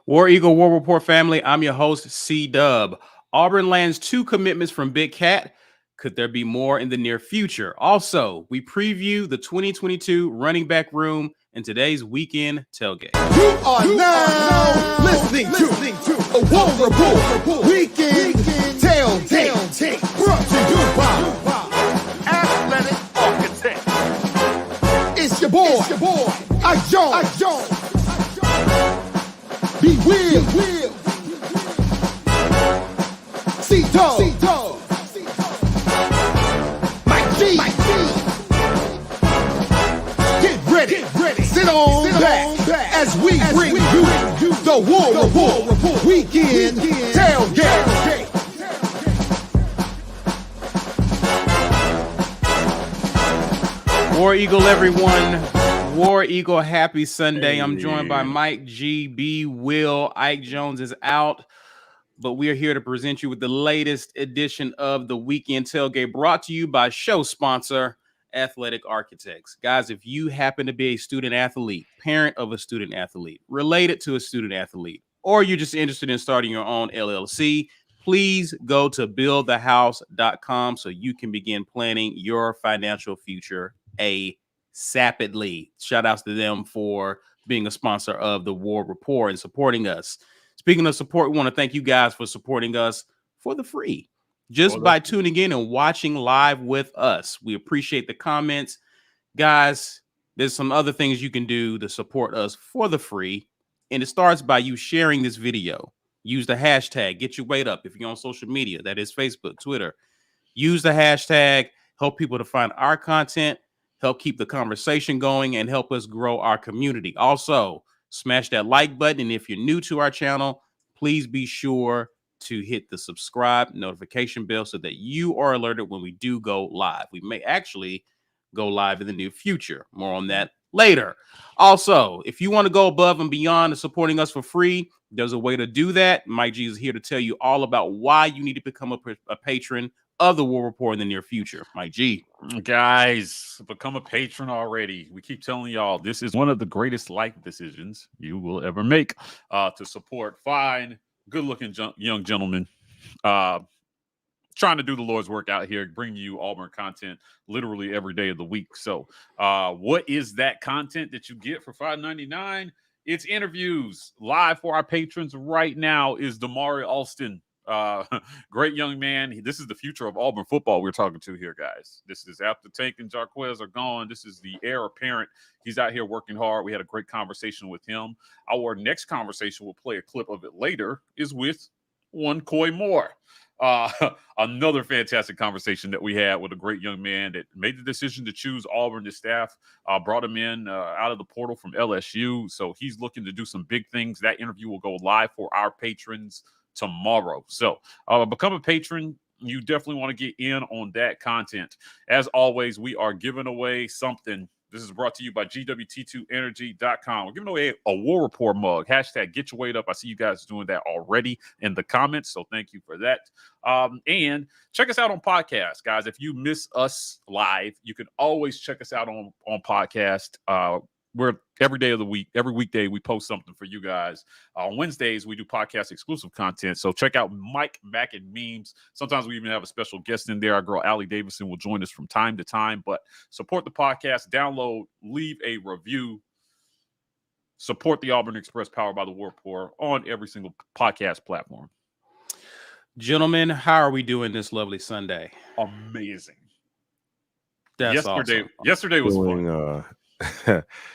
War Eagle War Rapport family, I'm your host, C-Dub. Auburn lands 2 commitments from Big Cat. Could there be more in the near future? Also, we preview the 2022 running back room in today's Weekend Tailgate. You are now listening to a War Rapport Weekend Tailgate, brought to you by Athletic Architect. It's your boy, I Jones. Be Will, C-Dog, Mike G. Get ready, sit on back as we bring you the War Rapport Weekend Tailgate. War Eagle, everyone. War Eagle, happy Sunday. I'm joined by Mike G, B, Will. Ike Jones is out, but we are here to present you with the latest edition of the Weekend Tailgate, brought to you by show sponsor, Athletic Architects. Guys, if you happen to be a student athlete, parent of a student athlete, related to a student athlete, or you're just interested in starting your own LLC, please go to buildthehouse.com so you can begin planning your financial future sapidly. Shout outs to them for being a sponsor of the War Rapport and supporting us. Speaking of support, we want to thank you guys for supporting us for the free, just by tuning in and watching live with us. We appreciate the comments. Guys, there's some other things you can do to support us for the free, and it starts by you sharing this video. Use the hashtag, get your weight up if you're on social media. That is Facebook, Twitter. Use the hashtag, help people to find our content, help keep the conversation going, and help us grow our community. Also, smash that like button. And if you're new to our channel, please be sure to hit the subscribe notification bell so that you are alerted when we do go live. We may actually go live in the near future. More on that later. Also, if you want to go above and beyond supporting us for free, there's a way to do that. Mike G is here to tell you all about why you need to become a patron of the War Rapport in the near future. Mike G. Guys, become a patron already. We keep telling y'all this is one of the greatest life decisions you will ever make, to support fine, good-looking young gentlemen trying to do the Lord's work out here, bring you Auburn content literally every day of the week. So what is that content that you get for $5.99? It's interviews live for our patrons. Right now is Damari Alston. Great young man. This is the future of Auburn football we're talking to here, guys. This is after Tank and Jacquez are gone. This is the heir apparent. He's out here working hard. We had a great conversation with him. Our next conversation, we'll play a clip of it later, is with one Coy Moore. Another fantastic conversation that we had with a great young man that made the decision to choose Auburn. The staff brought him in out of the portal from LSU. So he's looking to do some big things. That interview will go live for our patrons tomorrow. So become a patron. You definitely want to get in on that content. As always, we are giving away something. This is brought to you by GWT2Energy.com. We're giving away a War Rapport mug. Hashtag get your weight up. I see you guys doing that already in the comments, so thank you for that. And check us out on podcast, guys. If you miss us live, you can always check us out on podcast. We're every day of the week, every weekday, we post something for you guys. On Wednesdays, we do podcast exclusive content. So check out Mike Mack and Memes. Sometimes we even have a special guest in there. Our girl, Allie Davidson, will join us from time to time. But support the podcast, download, leave a review. Support the Auburn Express powered by the War Rapport on every single podcast platform. Gentlemen, how are we doing this lovely Sunday? Amazing. That's awesome. Yesterday was fun.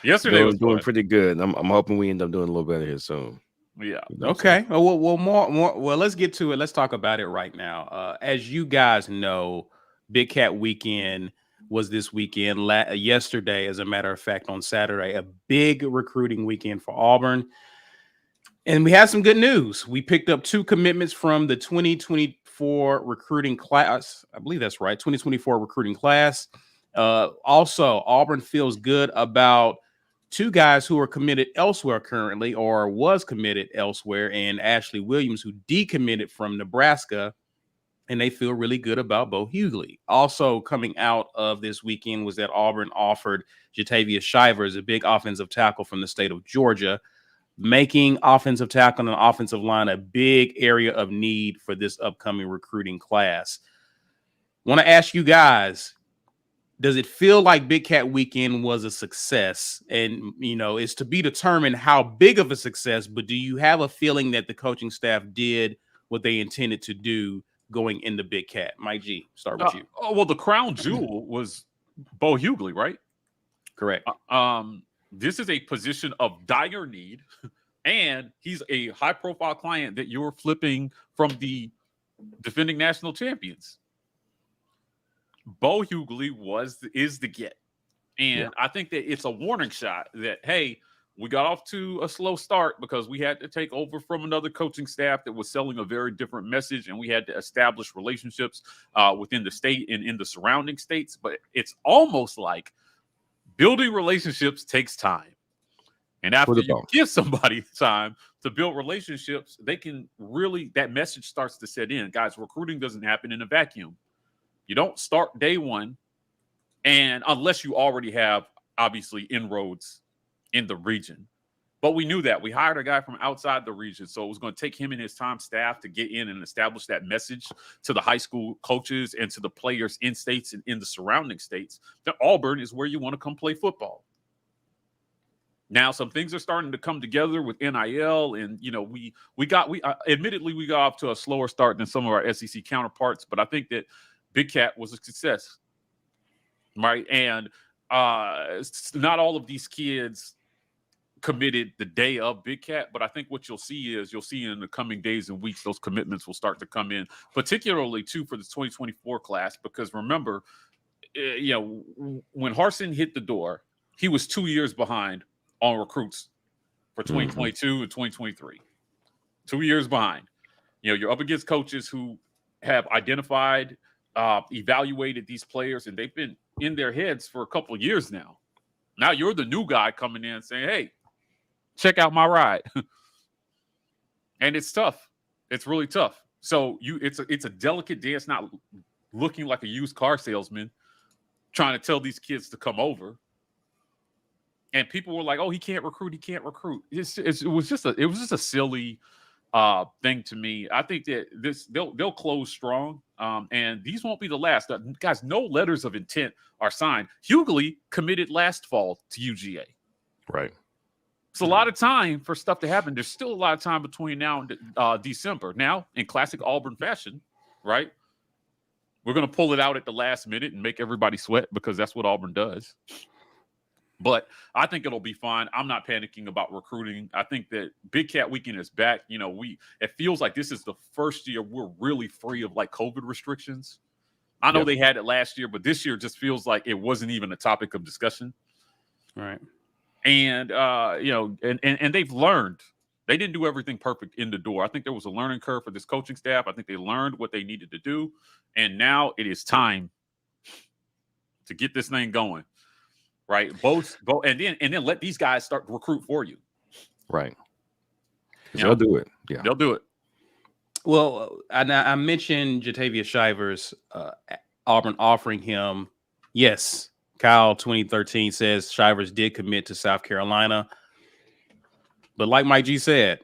Yesterday was doing pretty good. I'm hoping we end up doing a little better here soon. Yeah. Okay. Well, more. Well, let's get to it. Let's talk about it right now. As you guys know, Big Cat Weekend was this weekend. Yesterday, as a matter of fact, on Saturday, a big recruiting weekend for Auburn. And we had some good news. We picked up 2 commitments from the 2024 recruiting class. I believe that's right. 2024 recruiting class. Also, Auburn feels good about 2 guys who are committed elsewhere currently, or was committed elsewhere, and Ashley Williams, who decommitted from Nebraska, and they feel really good about Bo Hughley. Also coming out of this weekend was that Auburn offered Jatavius Shivers, a big offensive tackle from the state of Georgia. making offensive tackle and offensive line a big area of need for this upcoming recruiting class. Want to ask you guys, does it feel like Big Cat Weekend was a success? And, it's to be determined how big of a success, but do you have a feeling that the coaching staff did what they intended to do going into Big Cat? Mike G, start with you. Well, the crown jewel was Bo Hughley, right? Correct. This is a position of dire need, and he's a high-profile client that you're flipping from the defending national champions. Bo Hughley is the get. And I think that it's a warning shot that, hey, we got off to a slow start because we had to take over from another coaching staff that was selling a very different message, and we had to establish relationships within the state and in the surrounding states. But it's almost like building relationships takes time. And after you give somebody time to build relationships, that message starts to set in. Guys, recruiting doesn't happen in a vacuum. You don't start day one, and unless you already have, obviously, inroads in the region. But we knew that. We hired a guy from outside the region, so it was going to take him and his staff to get in and establish that message to the high school coaches and to the players in states and in the surrounding states that Auburn is where you want to come play football. Now, some things are starting to come together with NIL, and admittedly we got off to a slower start than some of our SEC counterparts, but I think that Big Cat was a success, right? And not all of these kids committed the day of Big Cat, but I think what you'll see in the coming days and weeks, those commitments will start to come in, particularly too for the 2024 class, because remember, when Harsin hit the door, he was 2 years behind on recruits for 2022 and 2023. 2 years behind. You're up against coaches who have identified, evaluated these players, and they've been in their heads for a couple of years now. Now you're the new guy coming in saying, hey, check out my ride. And it's tough. It's really tough. So it's a delicate dance, not looking like a used car salesman trying to tell these kids to come over. And people were like, oh, he can't recruit. It was just a silly thing to me. I think that they'll close strong. And these won't be the last. Guys, no letters of intent are signed. Hughley committed last fall to UGA. Right. It's a lot of time for stuff to happen. There's still a lot of time between now and December. Now, in classic Auburn fashion, right? We're going to pull it out at the last minute and make everybody sweat because that's what Auburn does. But I think it'll be fine. I'm not panicking about recruiting. I think that Big Cat Weekend is back. It feels like this is the first year we're really free of like COVID restrictions. I know they had it last year, but this year just feels like it wasn't even a topic of discussion. Right. And and they've learned. They didn't do everything perfect in the door. I think there was a learning curve for this coaching staff. I think they learned what they needed to do, and now it is time to get this thing going. Right, both, and then let these guys start to recruit for you. Right, they'll do it. Yeah, they'll do it. Well, I mentioned Jatavius Shivers, Auburn offering him. Yes, Kyle 2013 says Shivers did commit to South Carolina, but like Mike G said,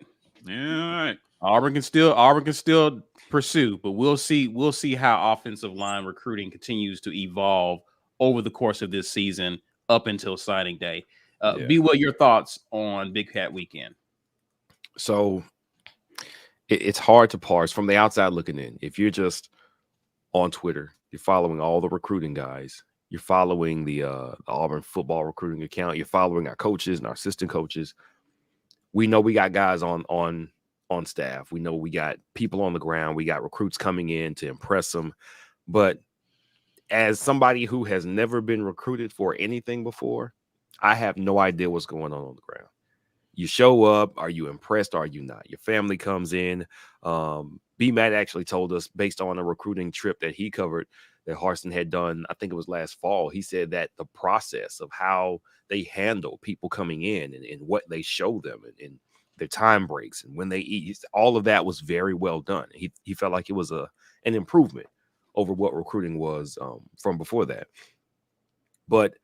right. Auburn can still pursue, but we'll see how offensive line recruiting continues to evolve over the course of this season up until signing day. Be what your thoughts on Big Cat Weekend? So it's hard to parse from the outside looking in. If you're just on Twitter, you're following all the recruiting guys, you're following the Auburn football recruiting account, you're following our coaches and our assistant coaches. We know we got guys on staff. We know we got people on the ground. We got recruits coming in to impress them. But as somebody who has never been recruited for anything before, I have no idea what's going on the ground. You show up, are you impressed? Or are you not? Your family comes in. B-Matt actually told us, based on a recruiting trip that he covered that Harsin had done, I think it was last fall, he said that the process of how they handle people coming in and what they show them and their time breaks and when they eat, all of that was very well done. He felt like it was an improvement over what recruiting was from before that. But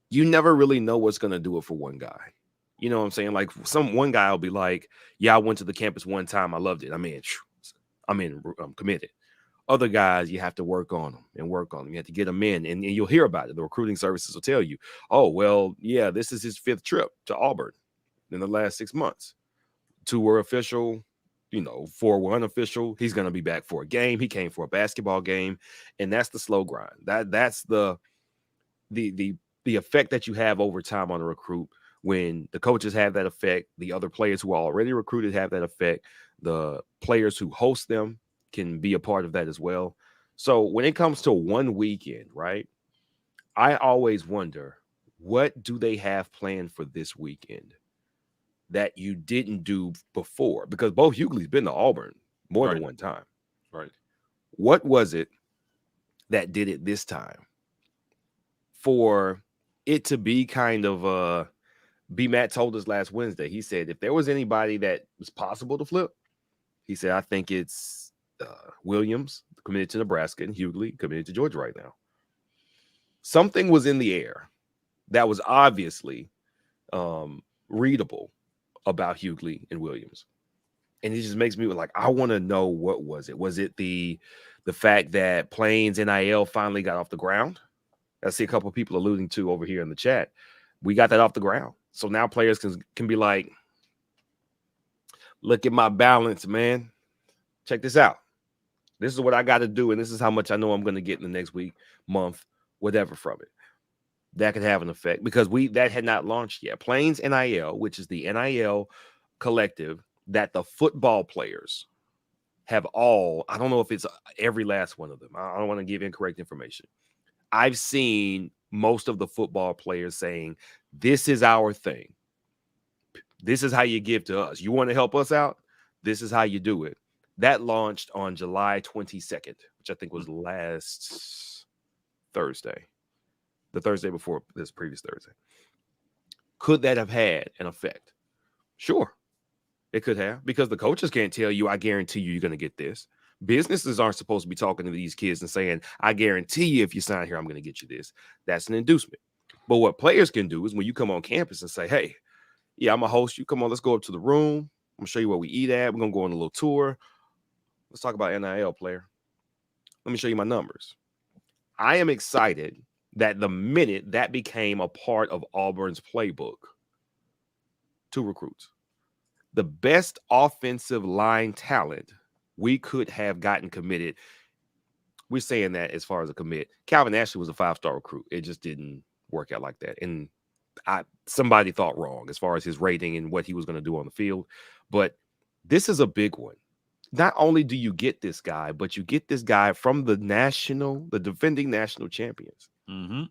you never really know what's going to do it for one guy. You know what I'm saying? Like one guy will be like, yeah, I went to the campus one time. I loved it. I'm committed. Other guys, you have to work on them and work on them. You have to get them in, and you'll hear about it. The recruiting services will tell you, oh, well, yeah, this is his 5th trip to Auburn in the last 6 months. 2 were official, 4 were unofficial. He's going to be back for a game. He came for a basketball game, and that's the slow grind. That's the effect that you have over time on a recruit. When the coaches have that effect, the other players who are already recruited have that effect. The players who host them can be a part of that as well. So when it comes to one weekend, right, I always wonder, what do they have planned for this weekend that you didn't do before? Because Bo Hughley's been to Auburn more than one time. Right. What was it that did it this time for it to be kind of B-Matt told us last Wednesday? He said if there was anybody that was possible to flip, he said, I think it's Williams, committed to Nebraska, and Hughley, committed to Georgia right now. Something was in the air that was obviously readable about Hughley and Williams. And it just makes me like, I want to know, what was it? Was it the fact that Plains NIL finally got off the ground? I see a couple of people alluding to over here in the chat. We got that off the ground. So now players can be like, look at my balance, man. Check this out. This is what I got to do, and this is how much I know I'm going to get in the next week, month, whatever from it. That could have an effect because that had not launched yet. Plains NIL, which is the NIL collective that the football players have all, I don't know if it's every last one of them. I don't want to give incorrect information. I've seen most of the football players saying, this is our thing. This is how you give to us. You want to help us out? This is how you do it. That launched on July 22nd, which I think was last Thursday, the Thursday before this previous Thursday. Could that have had an effect? Sure, it could have, because the coaches can't tell you, I guarantee you're going to get this. Businesses aren't supposed to be talking to these kids and saying, I guarantee you if you sign here, I'm going to get you this. That's an inducement. But what players can do is when you come on campus and say, hey, yeah, I'm going to host you. Come on, let's go up to the room. I'm going to show you what we eat at. We're going to go on a little tour. Let's talk about NIL, player. Let me show you my numbers. I am excited that the minute that became a part of Auburn's playbook to recruits, the best offensive line talent we could have gotten committed. We're saying that as far as a commit. Calvin Ashley was a 5-star recruit. It just didn't work out like that. And somebody thought wrong as far as his rating and what he was going to do on the field. But this is a big one. Not only do you get this guy, but you get this guy from the defending national champions. Mm-hmm.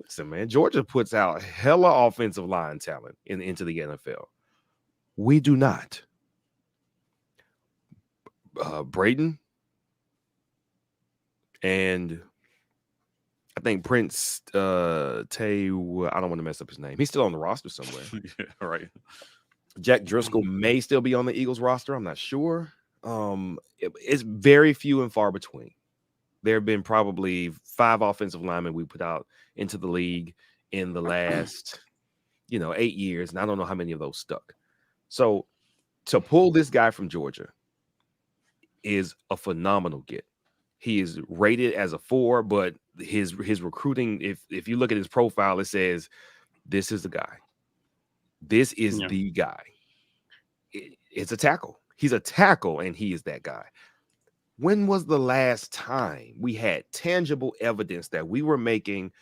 Listen, man, Georgia puts out hella offensive line talent into the NFL. We do not. Braden and I think Prince Tay, I don't want to mess up his name. He's still on the roster somewhere. Yeah, right. Jack Driscoll may still be on the Eagles roster. I'm not sure. It's very few and far between. There have been probably 5 offensive linemen we put out into the league in the last, 8 years, and I don't know how many of those stuck. So to pull this guy from Georgia is a phenomenal get. He is rated as a 4, but his recruiting, if you look at his profile, it says this is the guy. This is the guy. It's a tackle. He's a tackle, and he is that guy. When was the last time we had tangible evidence that we were making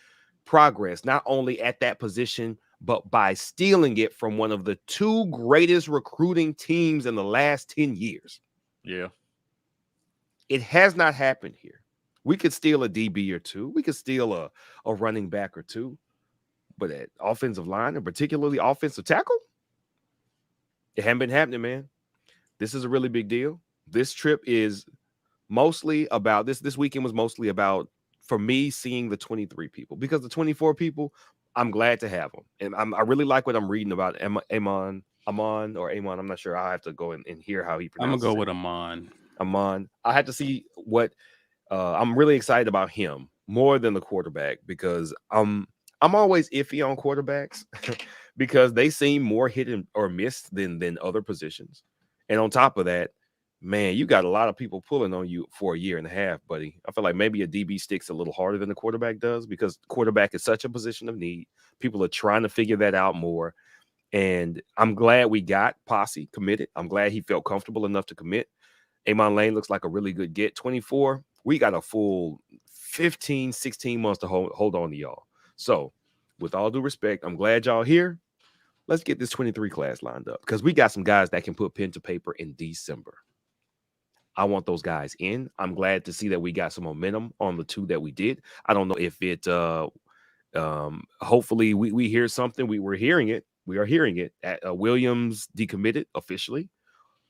progress, not only at that position, but by stealing it from one of the 2 greatest recruiting teams in the last 10 years? Yeah. It has not happened here. We could steal a DB or 2. We could steal a running back or 2. But at offensive line, and particularly offensive tackle, it hasn't been happening, man. This is a really big deal. This trip is mostly about this weekend was mostly about, for me, seeing the 23 people, because the 24 people, I'm glad to have them. And I really like what I'm reading about Amon. I'm not sure. I'll have to go and hear how he pronounces it. I'm going to go with Amon. Amon. I have to see what I'm really excited about him more than the quarterback, because I'm always iffy on quarterbacks because they seem more hit or miss than other positions. And on top of that, man, you got a lot of people pulling on you for a year and a half, buddy. I feel like maybe a DB sticks a little harder than the quarterback does because quarterback is such a position of need. People are trying to figure that out more. And I'm glad we got Posse committed. I'm glad he felt comfortable enough to commit. Amon Lane looks like a really good get. 24, we got a full 15, 16 months to hold on to y'all. So with all due respect, I'm glad y'all here. Let's get this 23 class lined up because we got some guys that can put pen to paper in December. I want those guys in. I'm glad to see that we got some momentum on the 2 that we did. I don't know if it hopefully we hear something. We're hearing it. We are hearing it. Williams decommitted officially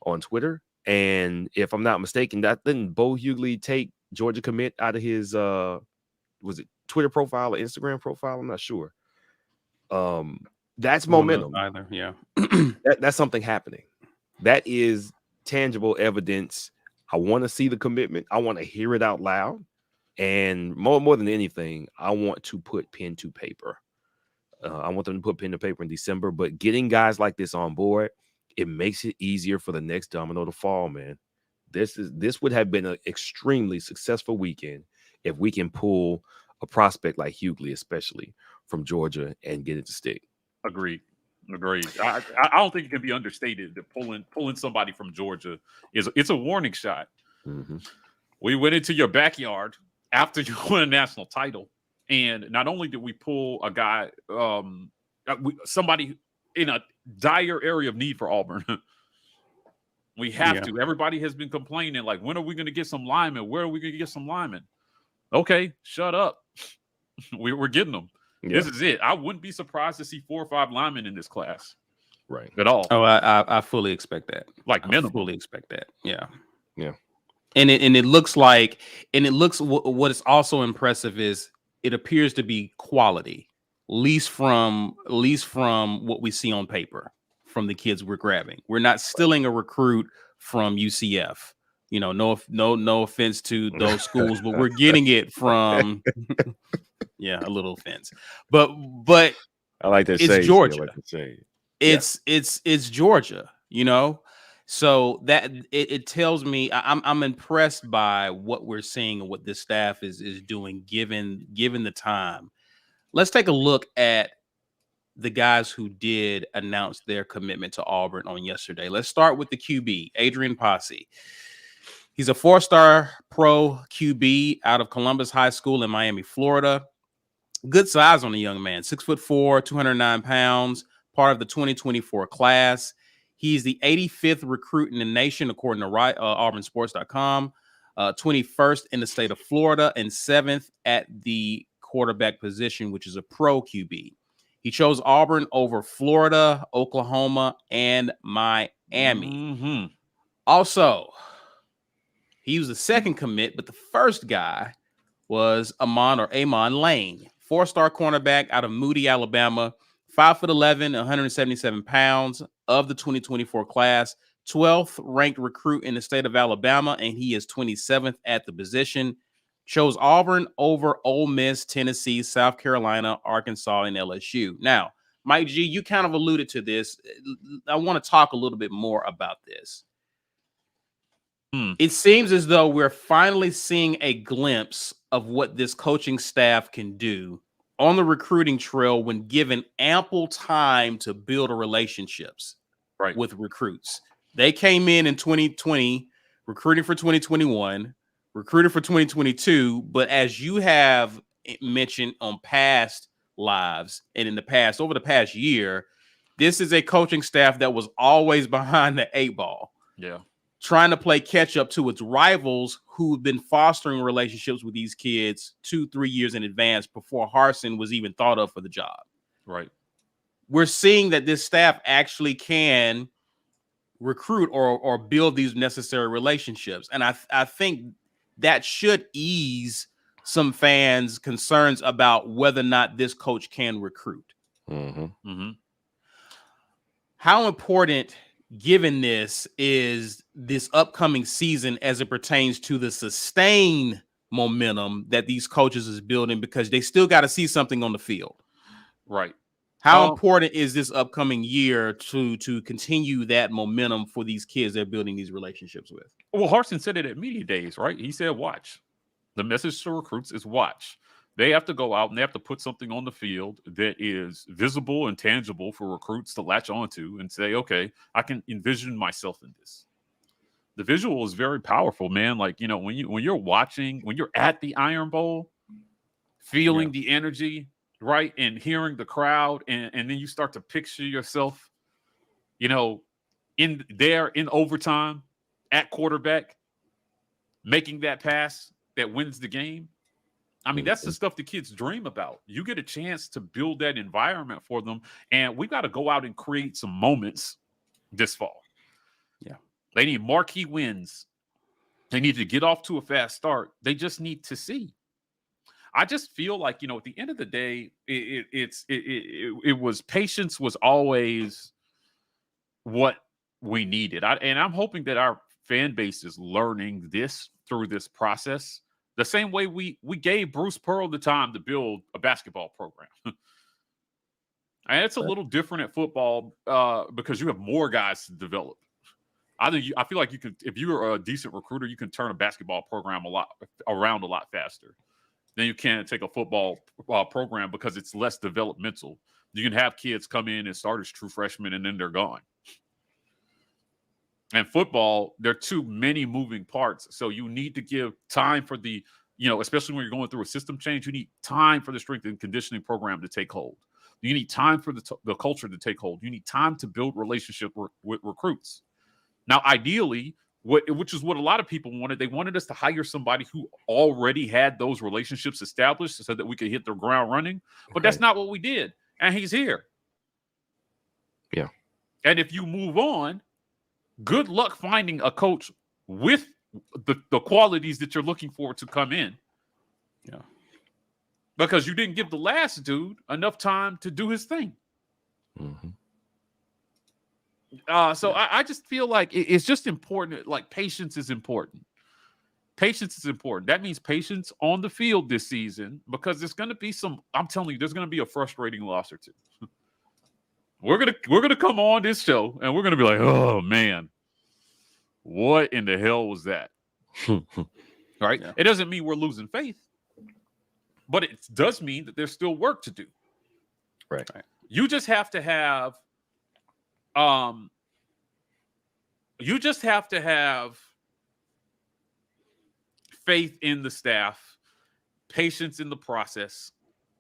on Twitter. And if I'm not mistaken, didn't Bo Hughley take Georgia commit out of his was it Twitter profile or Instagram profile? I'm not sure. That's momentum. Either, yeah. That's something happening. That is tangible evidence. I want to see the commitment. I want to hear it out loud. And more than anything, I want to put pen to paper. I want them to put pen to paper in December. But getting guys like this on board, it makes it easier for the next domino to fall, man. This would have been an extremely successful weekend if we can pull a prospect like Hughley, especially from Georgia, and get it to stick. Agreed. I don't think it can be understated that pulling somebody from Georgia it's a warning shot. Mm-hmm. We went into your backyard after you won a national title, and not only did we pull a guy, somebody in a dire area of need for Auburn. We have to. Everybody has been complaining, like, when are we going to get some linemen? Where are we going to get some linemen? Okay, shut up. We're getting them. Yeah. This is it. I wouldn't be surprised to see 4 or 5 linemen in this class. Right. At all. Oh, I fully expect that. Like minimum. I fully expect that. Yeah. Yeah. And it looks like, what is also impressive is it appears to be quality, least from what we see on paper from the kids we're grabbing. We're not stealing a recruit from UCF. You know, no offense to those schools, but we're getting it from yeah, a little offense. But I like that. It's Georgia. It's Georgia, you know. So that it tells me I'm impressed by what we're seeing and what this staff is doing given the time. Let's take a look at the guys who did announce their commitment to Auburn on yesterday. Let's start with the QB, Adrian Posse. He's a 4-star pro QB out of Columbus High School in Miami, Florida. Good size on the young man, 6'4", 209 pounds, part of the 2024 class. He's the 85th recruit in the nation, according to auburnsports.com, 21st in the state of Florida, and 7th at the quarterback position, which is a pro QB. He chose Auburn over Florida, Oklahoma, and Miami. Mm-hmm. Also, he was the second commit, but the first guy was Amon Lane, 4-star cornerback out of Moody, Alabama, 5'11", 177 pounds of the 2024 class, 12th ranked recruit in the state of Alabama, and he is 27th at the position. Chose Auburn over Ole Miss, Tennessee, South Carolina, Arkansas, and LSU. Now, Mike G, you kind of alluded to this. I want to talk a little bit more about this. It seems as though we're finally seeing a glimpse of what this coaching staff can do on the recruiting trail when given ample time to build relationships with recruits. They came in 2020, recruiting for 2021, recruited for 2022, but as you have mentioned on past lives and in the past, over the past year, this is a coaching staff that was always behind the 8 ball. Yeah. Trying to play catch up to its rivals who've been fostering relationships with these kids 2-3 years in advance before Harsin was even thought of for the job. Right. We're seeing that this staff actually can recruit or build these necessary relationships. And I think that should ease some fans' concerns about whether or not this coach can recruit. Mm-hmm. Mm-hmm. How important, given this, is this upcoming season as it pertains to the sustained momentum that these coaches is building, because they still got to see something on the field. Right. How important is this upcoming year to continue that momentum for these kids they're building these relationships with? Well, Harsin said it at media days, right? He said, watch. The message to recruits is watch. They have to go out and they have to put something on the field that is visible and tangible for recruits to latch onto and say, okay, I can envision myself in this. The visual is very powerful, man. Like, when you're watching, when you're at the Iron Bowl, feeling the energy, right, and hearing the crowd, and then you start to picture yourself, in overtime at quarterback, making that pass that wins the game. I mean, that's the stuff the kids dream about. You get a chance to build that environment for them, and we've got to go out and create some moments this fall. Yeah. They need marquee wins. They need to get off to a fast start. They just need to see. I just feel like, at the end of the day, it was patience was always what we needed. I'm hoping that our fan base is learning this through this process. The same way we gave Bruce Pearl the time to build a basketball program. And it's a little different at football because you have more guys to develop. I feel like you could, if you're a decent recruiter, you can turn a basketball program around a lot faster than you can take a football program because it's less developmental. You can have kids come in and start as true freshmen and then they're gone. And football, there are too many moving parts. So you need to give time for the, especially when you're going through a system change, you need time for the strength and conditioning program to take hold. You need time for the culture to take hold. You need time to build relationship with recruits. Now, ideally, which is what a lot of people wanted, they wanted us to hire somebody who already had those relationships established so that we could hit the ground running. But that's not what we did. And he's here. Yeah. And if you move on, good luck finding a coach with the qualities that you're looking for to come in. Yeah. Because you didn't give the last dude enough time to do his thing. Mm-hmm. I just feel like it's just important. Like, patience is important. Patience is important. That means patience on the field this season, because there's going to be I'm telling you, there's going to be a frustrating loss or two. We're going to come on this show and we're going to be like, oh man, what in the hell was that? Right? Yeah. It doesn't mean we're losing faith, but it does mean that there's still work to do. Right. You just have to have faith in the staff, patience in the process,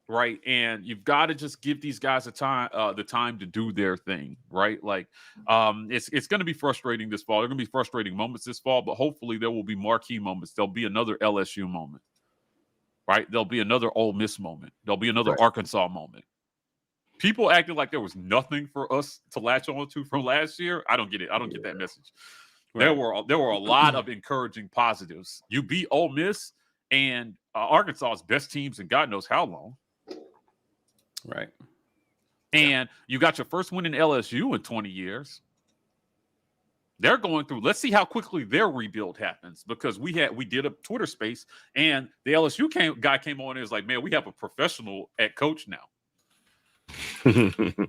right? And you've got to just give these guys the time to do their thing, right? Like, it's going to be frustrating this fall. There are going to be frustrating moments this fall, but hopefully there will be marquee moments. There'll be another LSU moment, right? There'll be another Ole Miss moment. There'll be another Arkansas moment. People acted like there was nothing for us to latch on to from last year. I don't get it. I don't get that message. Right. There were a lot of encouraging positives. You beat Ole Miss and Arkansas's best teams in God knows how long. Right. And you got your first win in LSU in 20 years. They're going through. Let's see how quickly their rebuild happens, because we did a Twitter space and the LSU guy came on and was like, man, we have a professional at coach now. and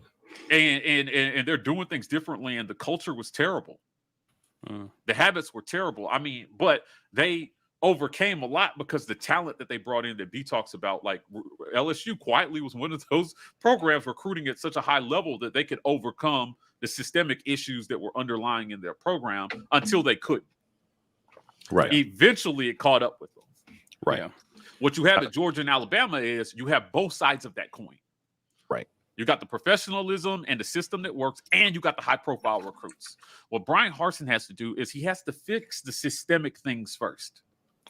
they're doing things differently, and the culture was terrible. The habits were terrible. I mean, but they overcame a lot because the talent that they brought in that B talks about, like LSU quietly was one of those programs recruiting at such a high level that they could overcome the systemic issues that were underlying in their program until they couldn't. Right. Eventually it caught up with them. Right. Yeah. What you have at Georgia and Alabama is you have both sides of that coin. Right. You got the professionalism and the system that works, and you got the high-profile recruits. What Brian Harsin has to do is he has to fix the systemic things first.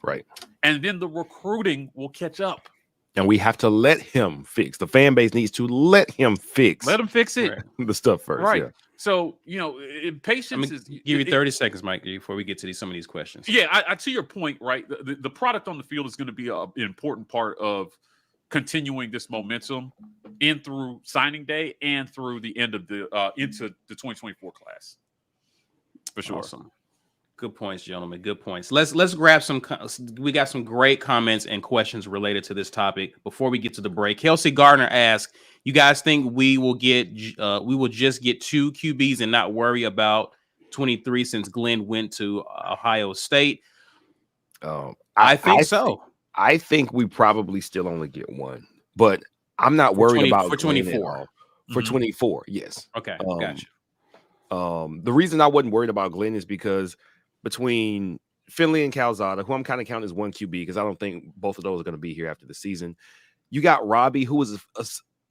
Right. And then the recruiting will catch up. And we have to let him fix. The fan base needs to let him fix. Let him fix it. The stuff first. Right. Yeah. So, patience is... Give you 30 seconds, Mike, before we get to some of these questions. Yeah, I to your point, right? The product on the field is going to be an important part of continuing this momentum in through signing day and through the end of the into the 2024 class. For sure. Awesome. Good points, gentlemen. Good points. Let's grab some. We got some great comments and questions related to this topic before we get to the break. Kelsey Gardner asks, "You guys think we will just get 2 QBs and not worry about 23 since Glenn went to Ohio State?" I think so. I think we probably still only get 1, but I'm not worried about for 24. For 24, yes. Okay, gotcha. The reason I wasn't worried about Glenn is because between Finley and Calzada, who I'm kind of counting as 1 QB because I don't think both of those are going to be here after the season. You got Robbie, who is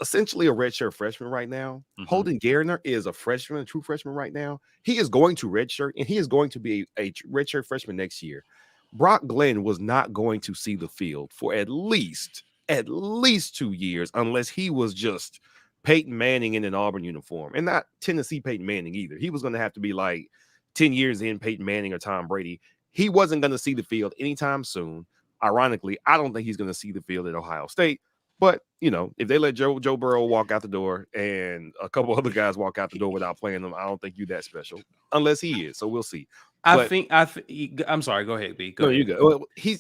essentially a redshirt freshman right now. Holden Gardner is a freshman, a true freshman right now. He is going to redshirt, and he is going to be a redshirt freshman next year. Brock Glenn was not going to see the field for at least 2 years unless he was just Peyton Manning in an Auburn uniform, and not Tennessee Peyton Manning either. He was going to have to be like 10 years in Peyton Manning or Tom Brady. He wasn't going to see the field anytime soon. Ironically, I don't think he's going to see the field at Ohio State. But, if they let Joe Burrow walk out the door and a couple other guys walk out the door without playing them, I don't think you're that special unless he is. So we'll see. I'm sorry. Go ahead, B. You go. Well, he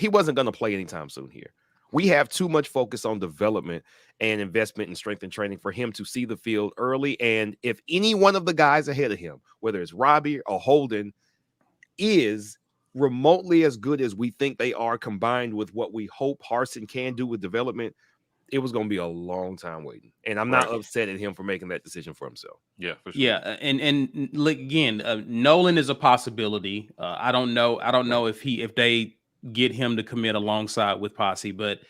wasn't going to play anytime soon here. We have too much focus on development and investment in strength and training for him to see the field early. And if any one of the guys ahead of him, whether it's Robbie or Holden, is remotely as good as we think they are, combined with what we hope Harsin can do with development, it was going to be a long time waiting. And I'm not upset at him for making that decision for himself. Yeah, for sure. Yeah, and again, Nolan is a possibility. I don't know if they get him to commit alongside with Posse, but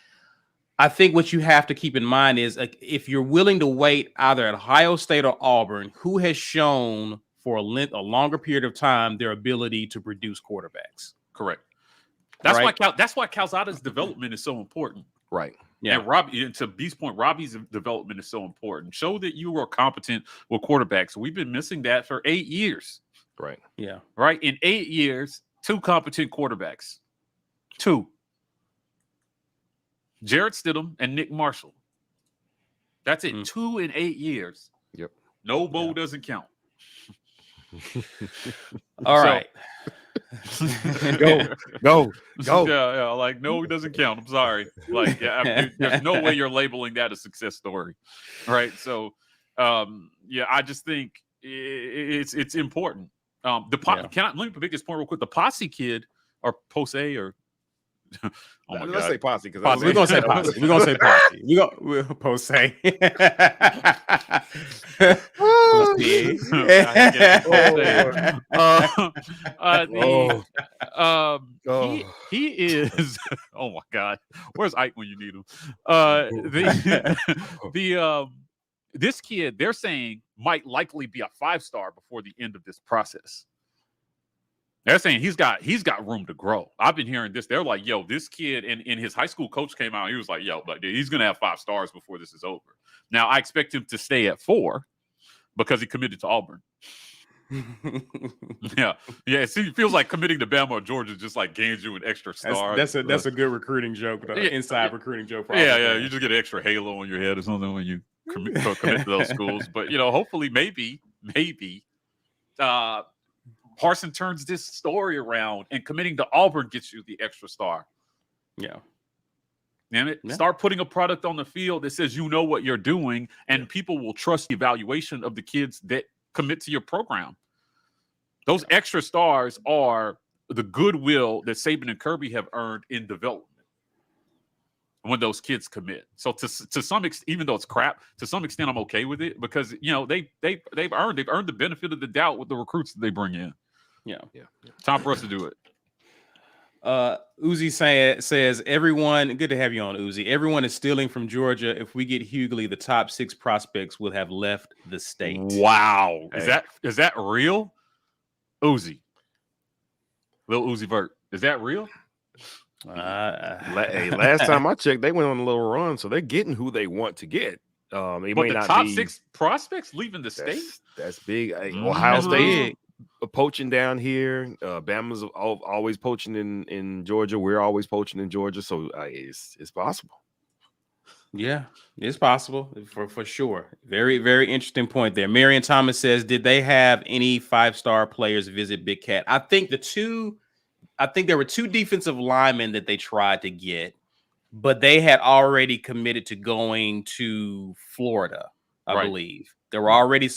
I think what you have to keep in mind is if you're willing to wait either at Ohio State or Auburn, who has shown for a longer period of time their ability to produce quarterbacks. Correct. That's why Calzada's development is so important. Right. Yeah. And Robbie, to B's point, Robbie's development is so important. Show that you are competent with quarterbacks. We've been missing that for 8 years. Right. Yeah. Right. In 8 years, 2 competent quarterbacks. 2. Jarrett Stidham and Nick Marshall. That's it. 2 in 8 years. Yep. No bowl doesn't count. All right. Go. Yeah. Like, no, it doesn't count. I'm sorry. Like, there's no way you're labeling that a success story. Right. So, I just think it's important. Let me pick this point real quick. The Posse kid or Posse or let's say Posse because we're gonna say Posse. We're gonna say Posse. We're Posse. He is. Oh my God, where's Ike when you need him? This kid, they're saying might likely be a 5-star before the end of this process. They're saying he's got room to grow. I've been hearing this. They're like, yo, this kid, and his high school coach came out. He was like, yo, but he's going to have 5 stars before this is over. Now, I expect him to stay at 4 because he committed to Auburn. Yeah. It feels like committing to Bama or Georgia just like gains you an extra star. That's a good recruiting joke, inside recruiting joke. Yeah. You just get an extra halo on your head or something when you commit to those schools. But, hopefully, maybe, Harsin turns this story around and committing to Auburn gets you the extra star. Yeah. Damn it. Yeah. Start putting a product on the field that says you know what you're doing, and people will trust the evaluation of the kids that commit to your program. Those extra stars are the goodwill that Saban and Kirby have earned in development when those kids commit. So to some extent, even though it's crap, to some extent I'm okay with it because they've earned the benefit of the doubt with the recruits that they bring in. Yeah. Time for us to do it. Uzi says everyone, good to have you on, Uzi. Everyone is stealing from Georgia. If we get Hughley, the top 6 prospects will have left the state. Wow. Hey. Is that real? Uzi. Lil Uzi Vert. Is that real? Last time I checked, they went on a little run, so they're getting who they want to get. But the top 6 prospects leaving the state? That's big. Ohio State poaching down here. Bama's always poaching in Georgia. We're always poaching in Georgia, so it's possible. Yeah, it's possible for sure. Very, very interesting point there. Marion Thomas says, did they have any 5-star players visit Big Cat? I think there were 2 defensive linemen that they tried to get, but they had already committed to going to Florida, I believe. There are already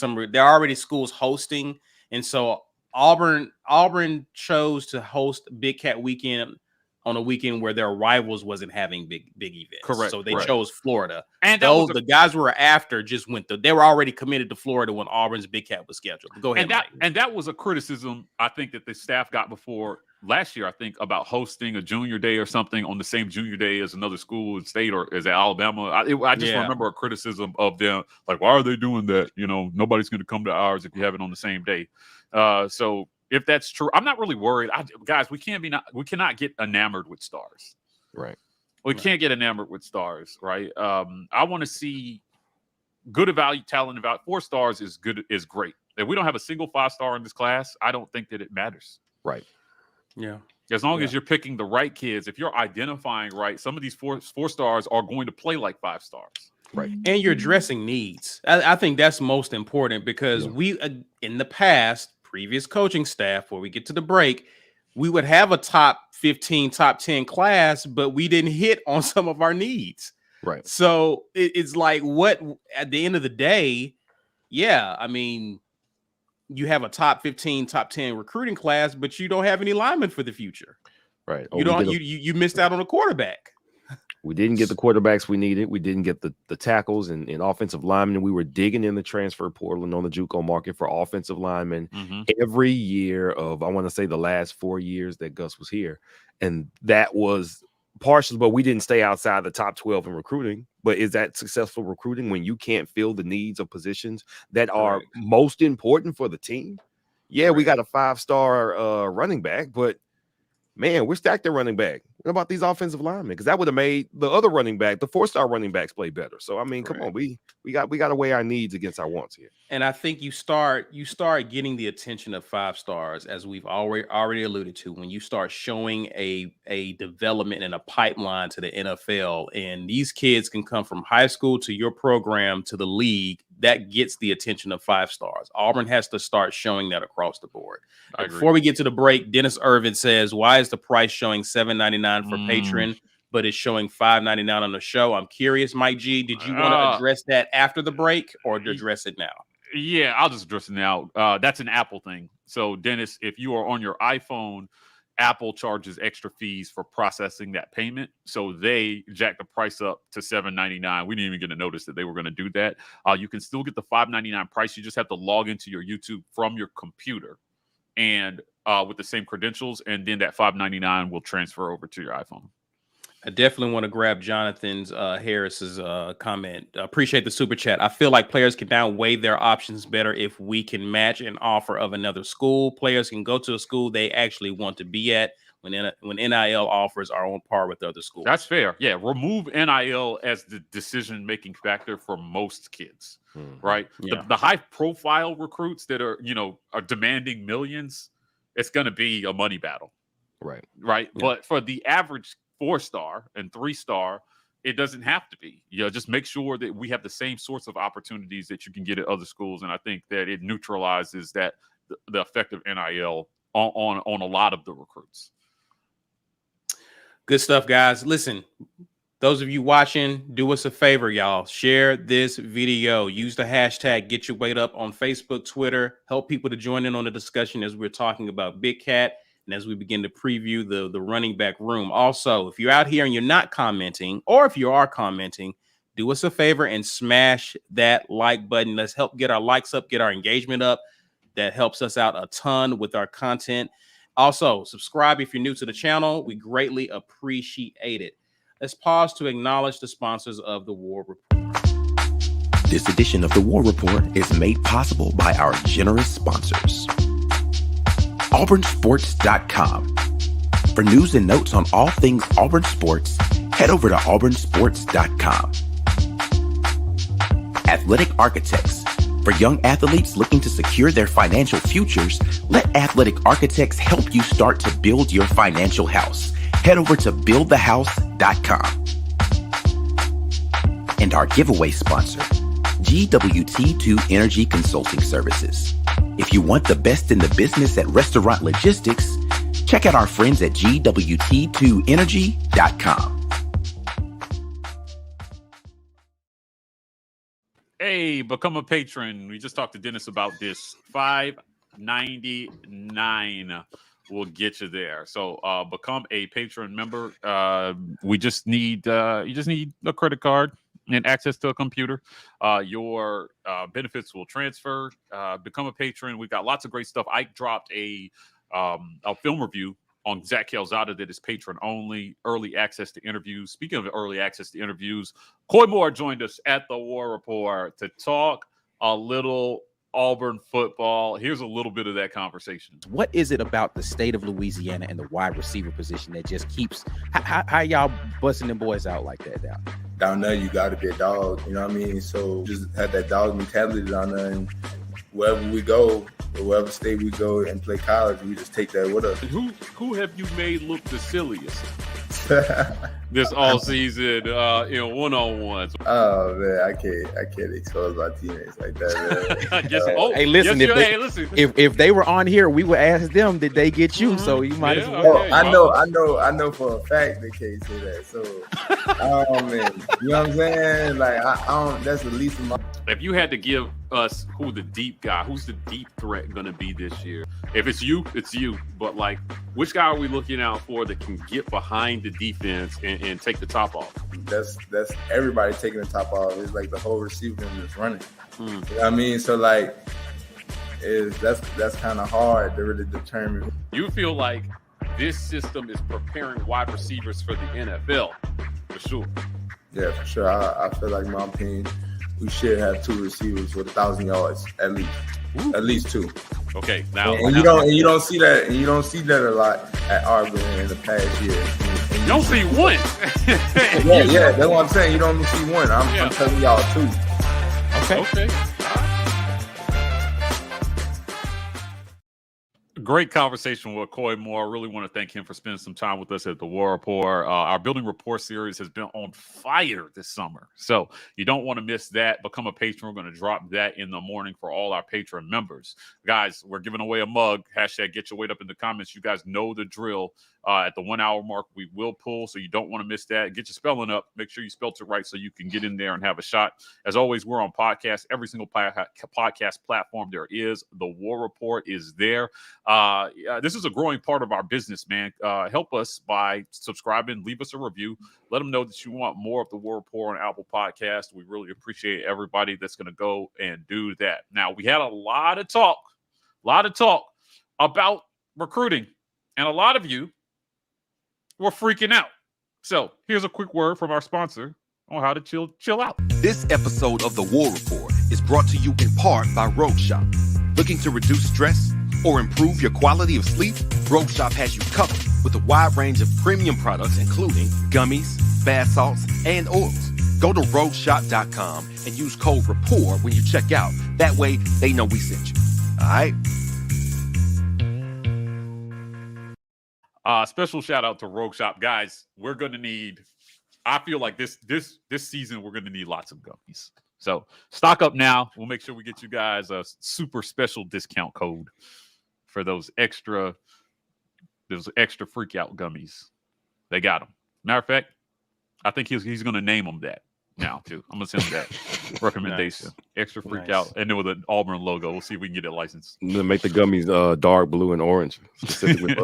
schools hosting, and so Auburn chose to host Big Cat weekend on a weekend where their rivals wasn't having big events. Correct. So they chose Florida. And the guys who were after just they were already committed to Florida when Auburn's Big Cat was scheduled. Go ahead. And that was a criticism I think that the staff got before last year, I think, about hosting a junior day or something on the same junior day as another school in state or as Alabama. I just remember a criticism of them, like, why are they doing that? You know, nobody's going to come to ours if you have it on the same day. So if that's true, I'm not really worried. Guys, we cannot get enamored with stars. Right. We can't get enamored with stars, right? I want to see good value, talent, and value. 4 stars is great. If we don't have a single 5-star in this class, I don't think that it matters. Right. Yeah. As long as you're picking the right kids, if you're identifying right, some of these 4 stars are going to play like 5 stars. Right. And you're addressing needs. I think that's most important because we, in the past, previous coaching staff, where we get to the break, we would have a top 15, top 10 class, but we didn't hit on some of our needs. Right. So it's like, what at the end of the day, I mean, you have a top 15, top 10 recruiting class, but you don't have any linemen for the future. Right. You missed out on a quarterback. We didn't get the quarterbacks we needed. We didn't get the tackles and offensive linemen. We were digging in the transfer portal and on the JUCO market for offensive linemen every year of, I want to say, the last 4 years that Gus was here. And that was partially, but we didn't stay outside the top 12 in recruiting. But is that successful recruiting when you can't fill the needs of positions that are most important for the team? Yeah, we got a 5-star running back, but man, we're stacked at running back. What about these offensive linemen? Because that would have made the other running back, the 4-star running backs, play better. So I mean, come on, we got to weigh our needs against our wants here. And I think you start getting the attention of 5 stars, as we've already alluded to, when you start showing a development and a pipeline to the NFL, and these kids can come from high school to your program to the league. That gets the attention of 5 stars. Auburn has to start showing that across the board. Before we get to the break, Dennis Irvin says, why is the price showing $7.99 for patron, but it's showing $5.99 on the show? I'm curious, Mike G, did you want to address that after the break or address it now? Yeah, I'll just address it now. That's an Apple thing. So, Dennis, if you are on your iPhone, Apple charges extra fees for processing that payment. So they jacked the price up to $7.99. We didn't even get a notice that they were going to do that. You can still get the $5.99 price. You just have to log into your YouTube from your computer and with the same credentials. And then that $5.99 will transfer over to your iPhone. I definitely want to grab Jonathan's Harris's comment. Appreciate the super chat. I feel like players can now weigh their options better if we can match an offer of another school. Players can go to a school they actually want to be at when NIL offers are on par with other schools. That's fair. Yeah, remove NIL as the decision-making factor for most kids, right? Yeah. The high-profile recruits that are demanding millions, it's going to be a money battle. Right. Yeah. But for the average 4-star and 3-star, it doesn't have to be. Just make sure that we have the same sorts of opportunities that you can get at other schools, and I think that it neutralizes that the effect of NIL on a lot of the recruits. Good stuff, guys. Listen, those of you watching, do us a favor, y'all. Share this video. Use the hashtag Get Your Weight Up on Facebook, Twitter. Help people to join in on the discussion as we're talking about Big Cat. And as we begin to preview the running back room. Also, if you're out here and you're not commenting, or if you are commenting, do us a favor and smash that like button. Let's help get our likes up, get our engagement up. That helps us out a ton with our content. Also, subscribe if you're new to the channel. We greatly appreciate it. Let's pause to acknowledge the sponsors of the War Report. This edition of the War Report is made possible by our generous sponsors. AuburnSports.com. For news and notes on all things Auburn Sports, head over to AuburnSports.com. Athletic Architects. For young athletes looking to secure their financial futures, let Athletic Architects help you start to build your financial house. Head over to BuildTheHouse.com. and our giveaway sponsor, GWT2 Energy Consulting Services. If you want the best in the business at restaurant logistics, check out our friends at GWT2Energy.com. Hey, become a patron. We just talked to Dennis about this. $5.99 will get you there. So become a patron member. We just need you just need a credit card and access to a computer. Your benefits will transfer. Become a patron. We've got lots of great stuff. Ike dropped a film review on Zach Calzada that is patron only, early access to interviews. Speaking of early access to interviews, Coy Moore joined us at the War Rapport to talk a little Auburn football. Here's a little bit of that conversation. What is it about the state of Louisiana and the wide receiver position that just keeps how y'all busting them boys out like that down there? You got to be a dog, you know what I mean? So just have that dog mentality down there, and wherever we go, or wherever state we go and play college, we just take that with us. Who have you made look the silliest this all season in one-on-ones? Oh man, I can't expose my teammates like that, man. Hey, listen, if they were on here, we would ask them, did they get you? So you might as well. I know for a fact they can't say that. So man, you know what I'm saying? Like I don't. That's the least of my. If you had to give us who's the deep threat going to be this year? If it's you, it's you. But like, which guy are we looking out for that can get behind the defense and take the top off? That's everybody taking the top off. It's like the whole receiver room is running. You know what I mean? So like, that's kind of hard to really determine. You feel like this system is preparing wide receivers for the NFL, for sure. Yeah, for sure. I feel like, in my opinion, we should have two receivers with 1,000 yards at least. Ooh. At least two. Okay, now you don't see that a lot at Auburn in the past year. You don't see one. yeah, that's what I'm saying. You don't see one. I'm telling y'all two. Okay. Great conversation with Coy Moore. I really want to thank him for spending some time with us at the War Rapport. Our Building Rapport series has been on fire this summer, so you don't want to miss that. Become a patron. We're going to drop that in the morning for all our patron members. Guys, we're giving away a mug. Hashtag get your weight up in the comments. You guys know the drill. At the 1 hour mark, we will pull, so you don't want to miss that. Get your spelling up. Make sure you spelled it right so you can get in there and have a shot. As always, we're on podcast. Every single podcast platform there is. The War Rapport is there. This is a growing part of our business, man. Help us by subscribing. Leave us a review. Let them know that you want more of the War Rapport on Apple Podcast. We really appreciate everybody that's going to go and do that. Now, we had a lot of talk about recruiting, and a lot of you were freaking out. So here's a quick word from our sponsor on how to chill out. This episode of the War Rapport is brought to you in part by Rogue Shop. Looking to reduce stress or improve your quality of sleep? Rogue Shop has you covered with a wide range of premium products, including gummies, bath salts, and oils. Go to rogueshop.com and use code RAPPORT when you check out. That way, they know we sent you. All right? Special shout out to Rogue Shop. Guys, we're going to need, I feel like this season, we're going to need lots of gummies. So stock up now. We'll make sure we get you guys a super special discount code for those extra freak out gummies. They got them. Matter of fact, I think he's going to name them that now too. I'm going to send him that recommendation. Nice. Extra freak out. And then with an Auburn logo. We'll see if we can get it licensed. Make the gummies dark blue and orange. Specifically,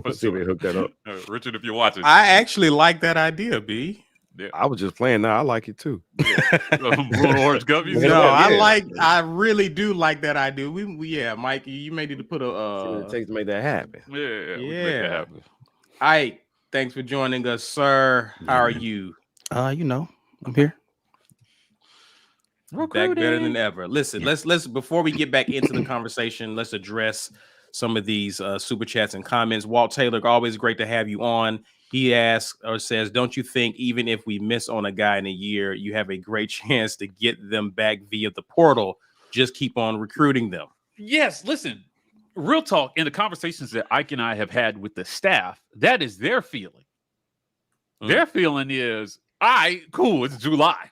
let's see if we hook that up. Richard, if you're watching. I actually like that idea, B. Yeah. I was just playing now. I like it too. Yeah. Blue and orange gummies. No, I really do like that idea. We Mike, you may need to put a it takes to make that happen. Yeah. Make that happen. All right. Thanks for joining us, sir. How are you? I'm here. Back better than ever. Listen, let's before we get back into the conversation, let's address some of these super chats and comments. Walt Taylor, always great to have you on. He asks or says, don't you think even if we miss on a guy in a year, you have a great chance to get them back via the portal? Just keep on recruiting them. Yes, listen, real talk, in the conversations that Ike and I have had with the staff, that is their feeling. Their feeling is, all right, cool, it's July.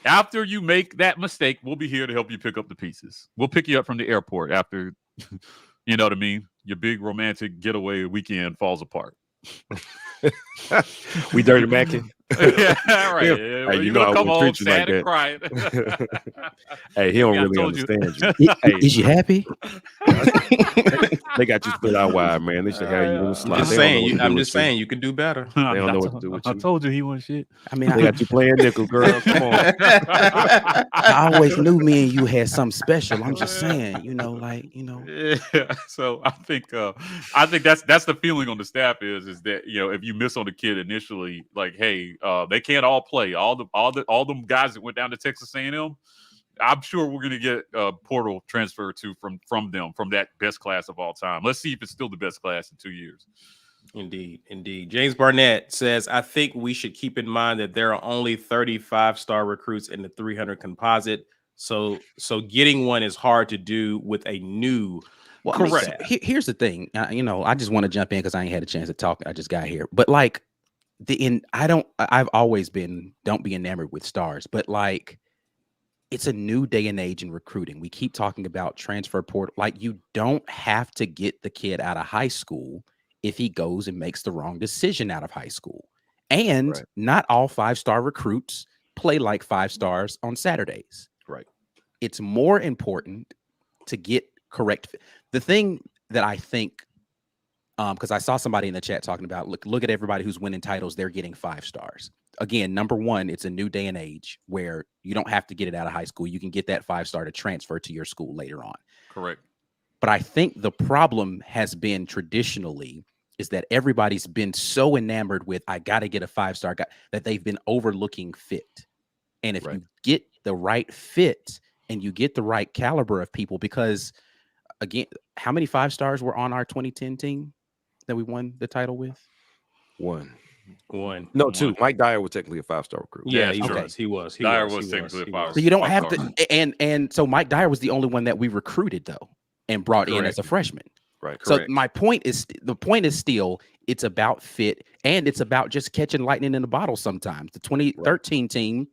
after you make that mistake, we'll be here to help you pick up the pieces. We'll pick you up from the airport after, you know what I mean? Your big romantic getaway weekend falls apart. We dirty macking. Yeah, right. Hey, Well, you you're know I gonna come wouldn't home treat you like sad and that. crying. Hey, he don't Yeah, I really told you. understand you. I- Is you happy? They got you split out wide, man. They should have you in the slot. Just They don't know saying, what to do I'm with just saying you could do better. They don't know what to do with I you. told you he wasn't shit. I mean, They got you playing nickel, girl. Come on. I always knew me and you had something special. I'm just saying, Yeah. So I think that's the feeling on the staff is that if you miss on the kid initially, like, hey, they can't all play. All them guys that went down to Texas A&M, I'm sure we're gonna get a portal transfer from them, from that best class of all time. Let's see if it's still the best class in 2 years. Indeed. James Barnett says, I think we should keep in mind that there are only 35-star recruits in the 300 composite. So getting one is hard to do with a new. Well, correct. Here's the thing. I just want to jump in because I ain't had a chance to talk. I just got here. But like I've always been, don't be enamored with stars, but like, it's a new day and age in recruiting. We keep talking about transfer portal. Like, you don't have to get the kid out of high school if he goes and makes the wrong decision out of high school. And not all 5-star recruits play like 5 stars on Saturdays. Right. It's more important to get correct. The thing that I think, because I saw somebody in the chat talking about, look at everybody who's winning titles. They're getting 5 stars. Again, number one, it's a new day and age where you don't have to get it out of high school. You can get that 5-star to transfer to your school later on. Correct. But I think the problem has been traditionally is that everybody's been so enamored with, I got to get a 5-star guy, that they've been overlooking fit. And if you get the right fit and you get the right caliber of people, because again, how many 5-stars were on our 2010 team that we won the title with? One. No, 2. Mike Dyer was technically a 5-star recruit. Yeah, he was. Dyer was technically a 5-star. So you don't have to, and so Mike Dyer was the only one that we recruited though and brought in as a freshman. Right. So my point is, still, it's about fit and it's about just catching lightning in a bottle sometimes. The 2013 team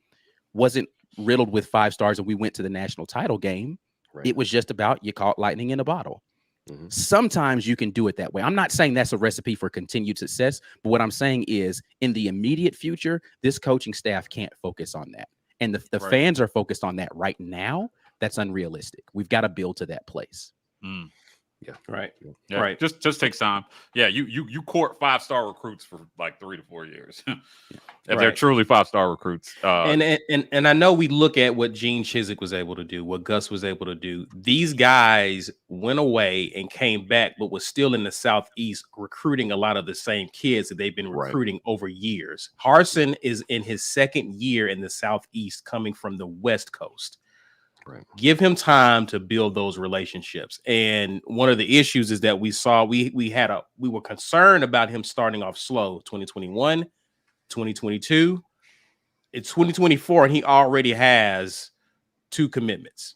wasn't riddled with 5 stars and we went to the national title game. It was just about, you caught lightning in a bottle. Sometimes you can do it that way. I'm not saying that's a recipe for continued success, but what I'm saying is in the immediate future, this coaching staff can't focus on that. And the fans are focused on that right now. That's unrealistic. We've got to build to that place. Yeah. Right. Yeah. Right. Just takes time. Yeah. You court 5-star recruits for like 3 to 4 years. If they're truly 5-star recruits. And I know we look at what Gene Chizik was able to do, what Gus was able to do. These guys went away and came back, but was still in the Southeast recruiting a lot of the same kids that they've been recruiting over years. Harsin is in his 2nd year in the Southeast, coming from the West Coast. Give him time to build those relationships. And one of the issues is that we saw we were concerned about him starting off slow. 2021, 2022, it's 2024, and he already has 2 commitments.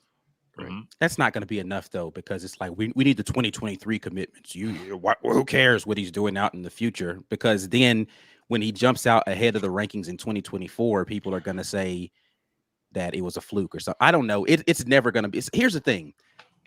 That's not going to be enough though, because it's like we need the 2023 commitments. Who cares what he's doing out in the future? Because then when he jumps out ahead of the rankings in 2024, people are going to say that it was a fluke or something. I don't know. It's never going to be. Here's the thing.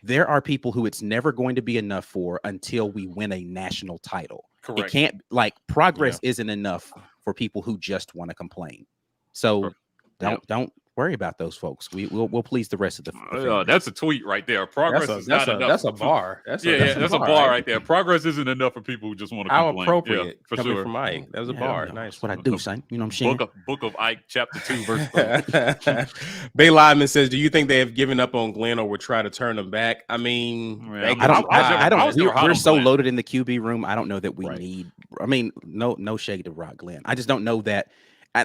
There are people who it's never going to be enough for until we win a national title. Correct. It can't, like, progress isn't enough for people who just want to complain. So don't worry about those folks. We'll please the rest of the that's a tweet right there. Progress is not enough. That's a bar. That's a bar right there. Progress isn't enough for people who just want to complain. How appropriate for coming sure. from Ike. That was a bar. Nice. That's what I do, son. You know what I'm saying? Book of Ike, chapter 2, verse 3. Bay Lyman says, do you think they have given up on Glenn or would try to turn him back? I mean, I don't. We're so loaded in the QB room. I don't know that we need. I mean, no shade to Rock Glenn. I just don't know that.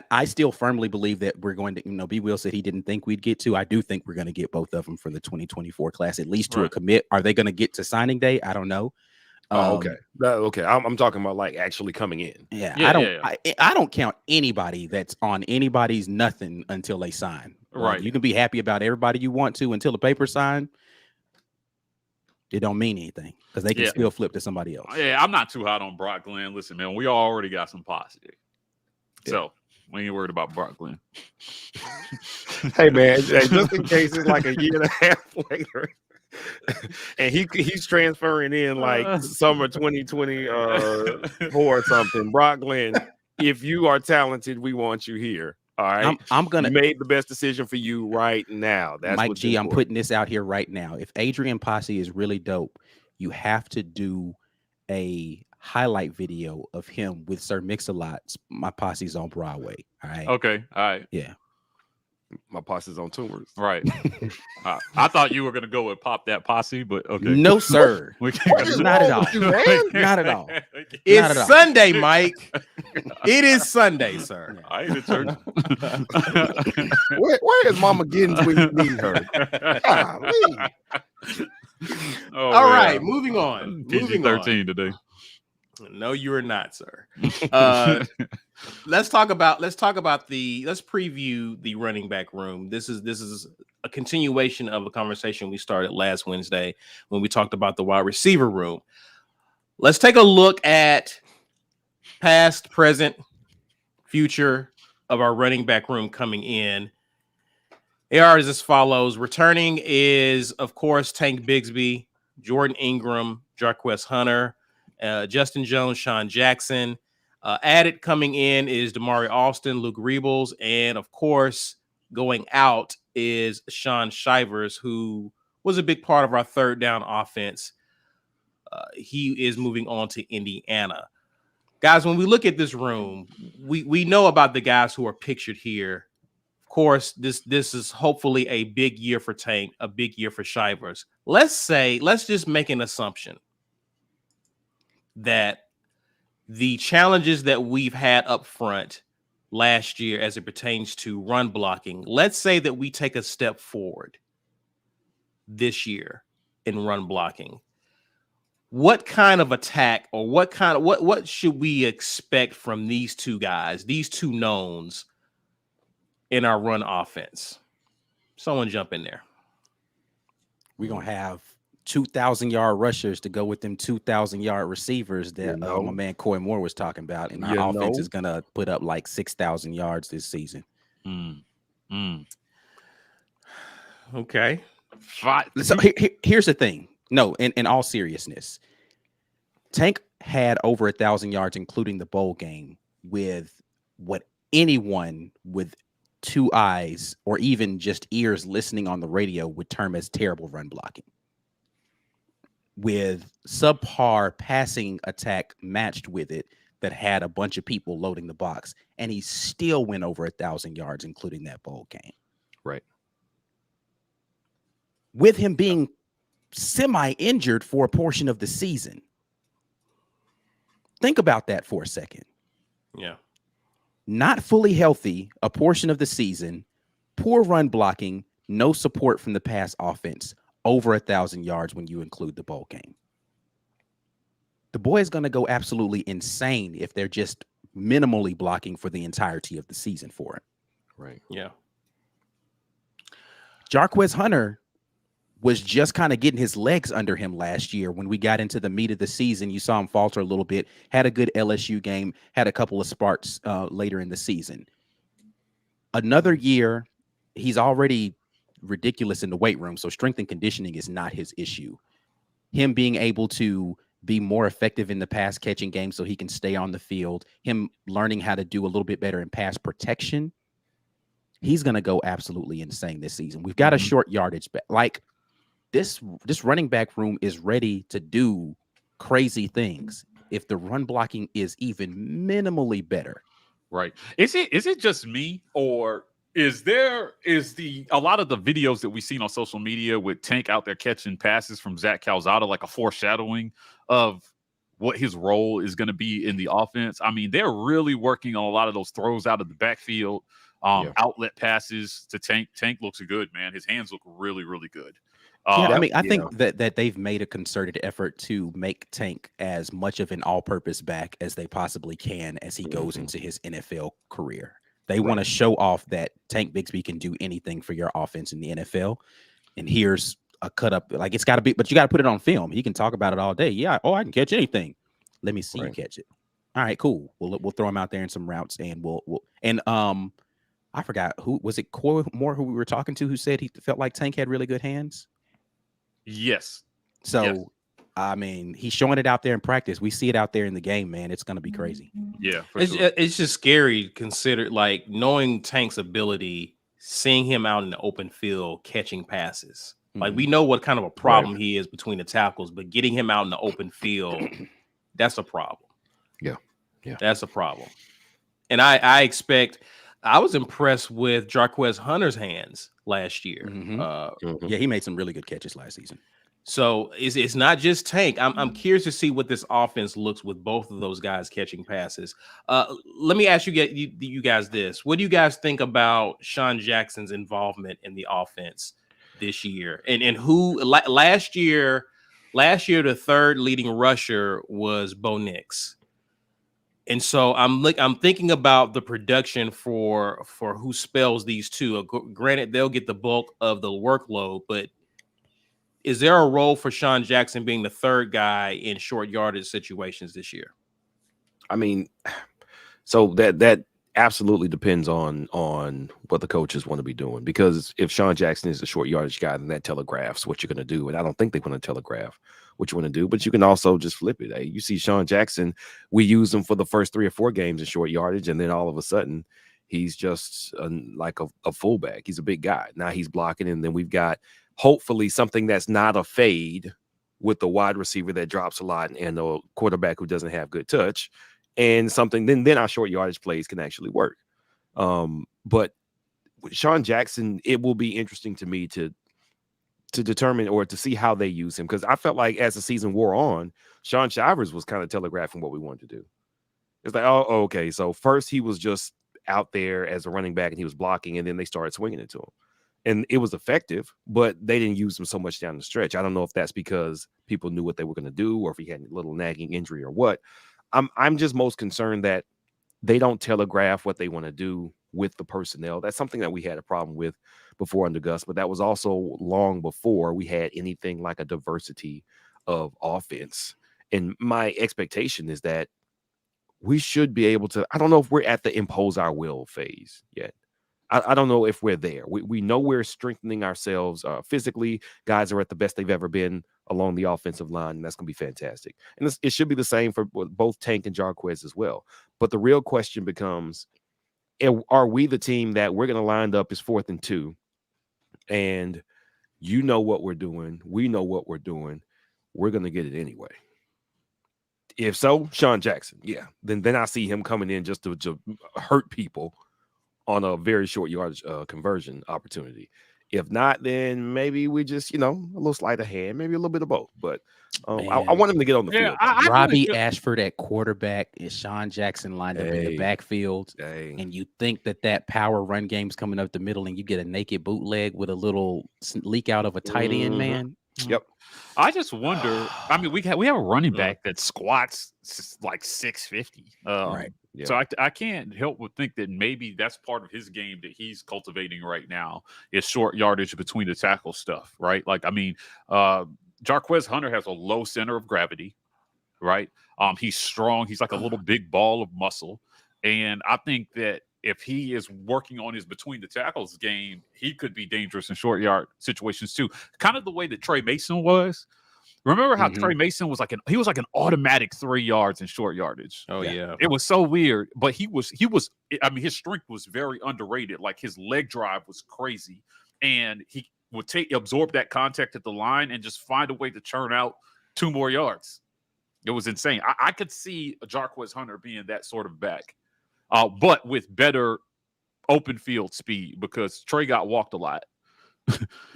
I still firmly believe that we're going to, B. Will said he didn't think we'd get to. I do think we're going to get both of them for the 2024 class, at least to a commit. Are they going to get to signing day? I don't know. Okay. I'm talking about like actually coming in. I don't count anybody that's on anybody's nothing until they sign. Right. You can be happy about everybody you want to until the paper sign. It don't mean anything because they can still flip to somebody else. Yeah, I'm not too hot on Brock Glenn. Listen, man, we already got some positive. So We ain't worried about Brock Glenn. Hey man, just in case it's like a year and a half later, and he's transferring in like summer 2024 or something. Brock Glenn, if you are talented, we want you here. All right, I'm gonna made the best decision for you right now. That's Mike what's G. I'm important. putting this out here right now. If Adrian Posse is really dope, you have to do a highlight video of him with Sir Mix-a-Lot's My Posse's on Broadway. All right. Okay. All right. Yeah. My posse's on tours. Right. I thought you were gonna go with Pop That Posse, but okay. No, sir. Not at all. Not at all. It's Not at all. Sunday, Mike. It is Sunday, sir. I ain't at church. Where is Mama Giddens when you need her? Oh, All man. right, moving on. PG-13 today. No, you are not, sir. Let's preview the running back room. This is a continuation of a conversation we started last Wednesday when we talked about the wide receiver room. Let's take a look at past, present, future of our running back room coming in. They are as follows. Returning is, of course, Tank Bigsby, Jordan Ingram, Jacquez Hunter, Justin Jones, Sean Jackson. Added coming in is Damari Alston, Luke Rebels, and of course, going out is Sean Shivers, who was a big part of our third down offense. He is moving on to Indiana. Guys, when we look at this room, we know about the guys who are pictured here. Of course, this is hopefully a big year for Tank, a big year for Shivers. Let's just make an assumption that the challenges that we've had up front last year as it pertains to run blocking, let's say that we take a step forward this year in run blocking. What kind of attack or what should we expect from these two guys, these two knowns in our run offense? Someone jump in there. We're going to have 2,000-yard rushers to go with them 2,000-yard receivers that my man Coy Moore was talking about. And our offense is going to put up like 6,000 yards this season. Okay. So here's the thing. No, in all seriousness, Tank had over 1,000 yards, including the bowl game, with what anyone with two eyes or even just ears listening on the radio would term as terrible run blocking, with subpar passing attack matched with it that had a bunch of people loading the box, and he still went over 1,000 yards, including that bowl game. Right. With him being semi-injured for a portion of the season. Think about that for a second. Yeah. Not fully healthy a portion of the season, poor run blocking, no support from the pass offense, over 1,000 yards when you include the bowl game. The boy is going to go absolutely insane if they're just minimally blocking for the entirety of the season for it. Right. Yeah. Jacquez Hunter was just kind of getting his legs under him last year. When we got into the meat of the season, you saw him falter a little bit, had a good LSU game, had a couple of sparks later in the season. Another year, he's already ridiculous in the weight room, so strength and conditioning is not his issue. Him being able to be more effective in the pass catching game so he can stay on the field, him learning how to do a little bit better in pass protection, he's going to go absolutely insane this season. We've got a short yardage back. Like, this running back room is ready to do crazy things if the run blocking is even minimally better. Right. Is it just me, or is a lot of the videos that we've seen on social media with Tank out there catching passes from Zach Calzada like a foreshadowing of what his role is going to be in the offense? I mean, they're really working on a lot of those throws out of the backfield, outlet passes to Tank. Tank looks good, man. His hands look really, really good. I mean, I think that they've made a concerted effort to make Tank as much of an all-purpose back as they possibly can as he goes into his NFL career. They want to show off that Tank Bigsby can do anything for your offense in the NFL. And here's a cut up. Like, it's got to be, but you got to put it on film. He can talk about it all day. Yeah. Oh, I can catch anything. Let me see you catch it. All right, cool. We'll throw him out there in some routes, and we'll I forgot who was it. Coy Moore, who we were talking to, who said he felt like Tank had really good hands. Yes. So, yes. I mean, he's showing it out there in practice. We see it out there in the game, man. It's going to be crazy. Yeah, it's just scary considered, like, knowing Tank's ability, seeing him out in the open field catching passes. Like, we know what kind of a problem he is between the tackles, but getting him out in the open field, that's a problem. Yeah. That's a problem. And I was impressed with Jacquez Hunter's hands last year. Yeah, he made some really good catches last season. So it's not just Tank. I'm curious to see what this offense looks with both of those guys catching passes. Let me ask you guys this. What do you guys think about Sean Jackson's involvement in the offense this year? And who last year the third leading rusher was Bo Nix. And so I'm thinking about the production for who spells these two. Granted, they'll get the bulk of the workload, but is there a role for Sean Jackson being the third guy in short yardage situations this year? I mean, so that absolutely depends on what the coaches want to be doing. Because if Sean Jackson is a short yardage guy, then that telegraphs what you're going to do. And I don't think they're going to telegraph what you want to do, but you can also just flip it. Hey, you see Sean Jackson, we use him for the first 3 or 4 games in short yardage, and then all of a sudden he's just like a fullback. He's a big guy. Now he's blocking, and then we've got hopefully something that's not a fade with the wide receiver that drops a lot and a quarterback who doesn't have good touch, and something then our short yardage plays can actually work. But with Sean Jackson, it will be interesting to me to determine or to see how they use him, because I felt like as the season wore on, Sean Shivers was kind of telegraphing what we wanted to do. It's like, oh, okay. So first he was just out there as a running back and he was blocking, and then they started swinging it to him. And it was effective, but they didn't use him so much down the stretch. I don't know if that's because people knew what they were going to do, or if he had a little nagging injury or what. I'm just most concerned that they don't telegraph what they want to do with the personnel. That's something that we had a problem with before under Gus, but that was also long before we had anything like a diversity of offense. And my expectation is that we should be able to, I don't know if we're at the impose our will phase yet. I don't know if we're there. We know we're strengthening ourselves physically. Guys are at the best they've ever been along the offensive line, and that's going to be fantastic. And it should be the same for both Tank and Jacquez as well. But the real question becomes, are we the team that we're going to line up as 4th and 2, and you know what we're doing, we know what we're doing, we're going to get it anyway? If so, Sean Jackson, yeah, then I see him coming in just to hurt people on a very short yardage conversion opportunity. If not, then maybe we just, a little sleight of hand, maybe a little bit of both. But I want him to get on the field. Robbie Ashford at quarterback is Sean Jackson lined up in the backfield. And you think that power run game's coming up the middle, and you get a naked bootleg with a little leak out of a tight end, man. Yep. I just wonder. I mean, we have a running back that squats like 650. Right. Yeah. So I can't help but think that maybe that's part of his game that he's cultivating right now is short yardage between the tackle stuff, right? Like, I mean, Jacquez Hunter has a low center of gravity, right? He's strong. He's like a little big ball of muscle. And I think that if he is working on his between the tackles game, he could be dangerous in short yard situations too. Kind of the way that Trey Mason was. Remember how Trey Mason was like an automatic 3 yards in short yardage. Oh yeah. It was so weird, but he was I mean, his strength was very underrated. Like, his leg drive was crazy, and he would absorb that contact at the line and just find a way to churn out 2 more yards. It was insane. I could see Jacquez Hunter being that sort of back, but with better open field speed, because Trey got walked a lot.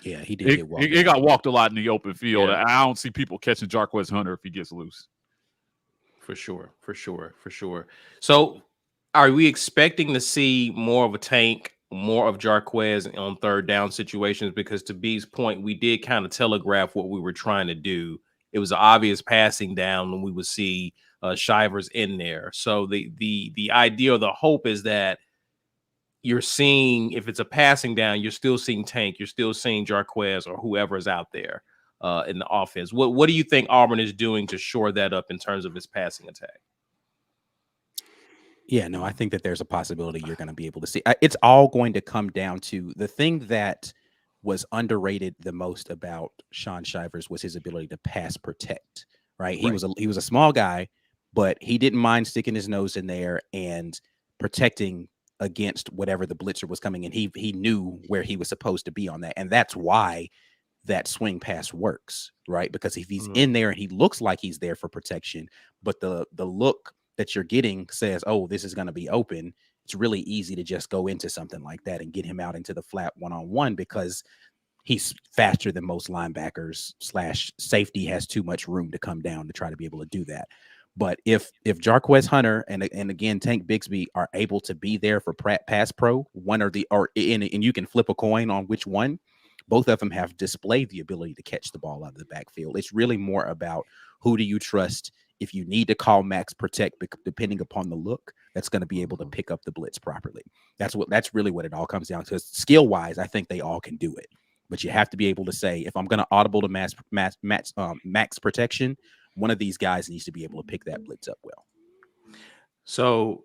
Yeah, he did get walked. He got walked a lot in the open field. Yeah. I don't see people catching Jacquez Hunter if he gets loose. For sure. So are we expecting to see more of a Tank, more of Jacquez on third down situations? Because to B's point, we did kind of telegraph what we were trying to do. It was an obvious passing down when we would see Shivers in there. So the idea or the hope is that you're seeing, if it's a passing down, you're still seeing Tank, you're still seeing Jacquez or whoever is out there in the offense. What do you think Auburn is doing to shore that up in terms of its passing attack? Yeah, no, I think that there's a possibility you're going to be able to see. It's all going to come down to the thing that was underrated the most about Sean Shivers was his ability to pass protect. Right, he was a small guy, but he didn't mind sticking his nose in there and protecting against whatever the blitzer was coming in. He knew where he was supposed to be on that, and that's why that swing pass works, right? Because if he's in there and he looks like he's there for protection, but the look that you're getting says, oh, this is going to be open, it's really easy to just go into something like that and get him out into the flat one-on-one because he's faster than most linebackers / safety has too much room to come down to try to be able to do that. But if Jacquez Hunter and again Tank Bigsby are able to be there for pass pro, and you can flip a coin on which one, both of them have displayed the ability to catch the ball out of the backfield. It's really more about who do you trust. If you need to call max protect, depending upon the look, that's going to be able to pick up the blitz properly. That's really what it all comes down to. Skill wise, I think they all can do it, but you have to be able to say, if I'm going to audible to max protection, one of these guys needs to be able to pick that blitz up well. So,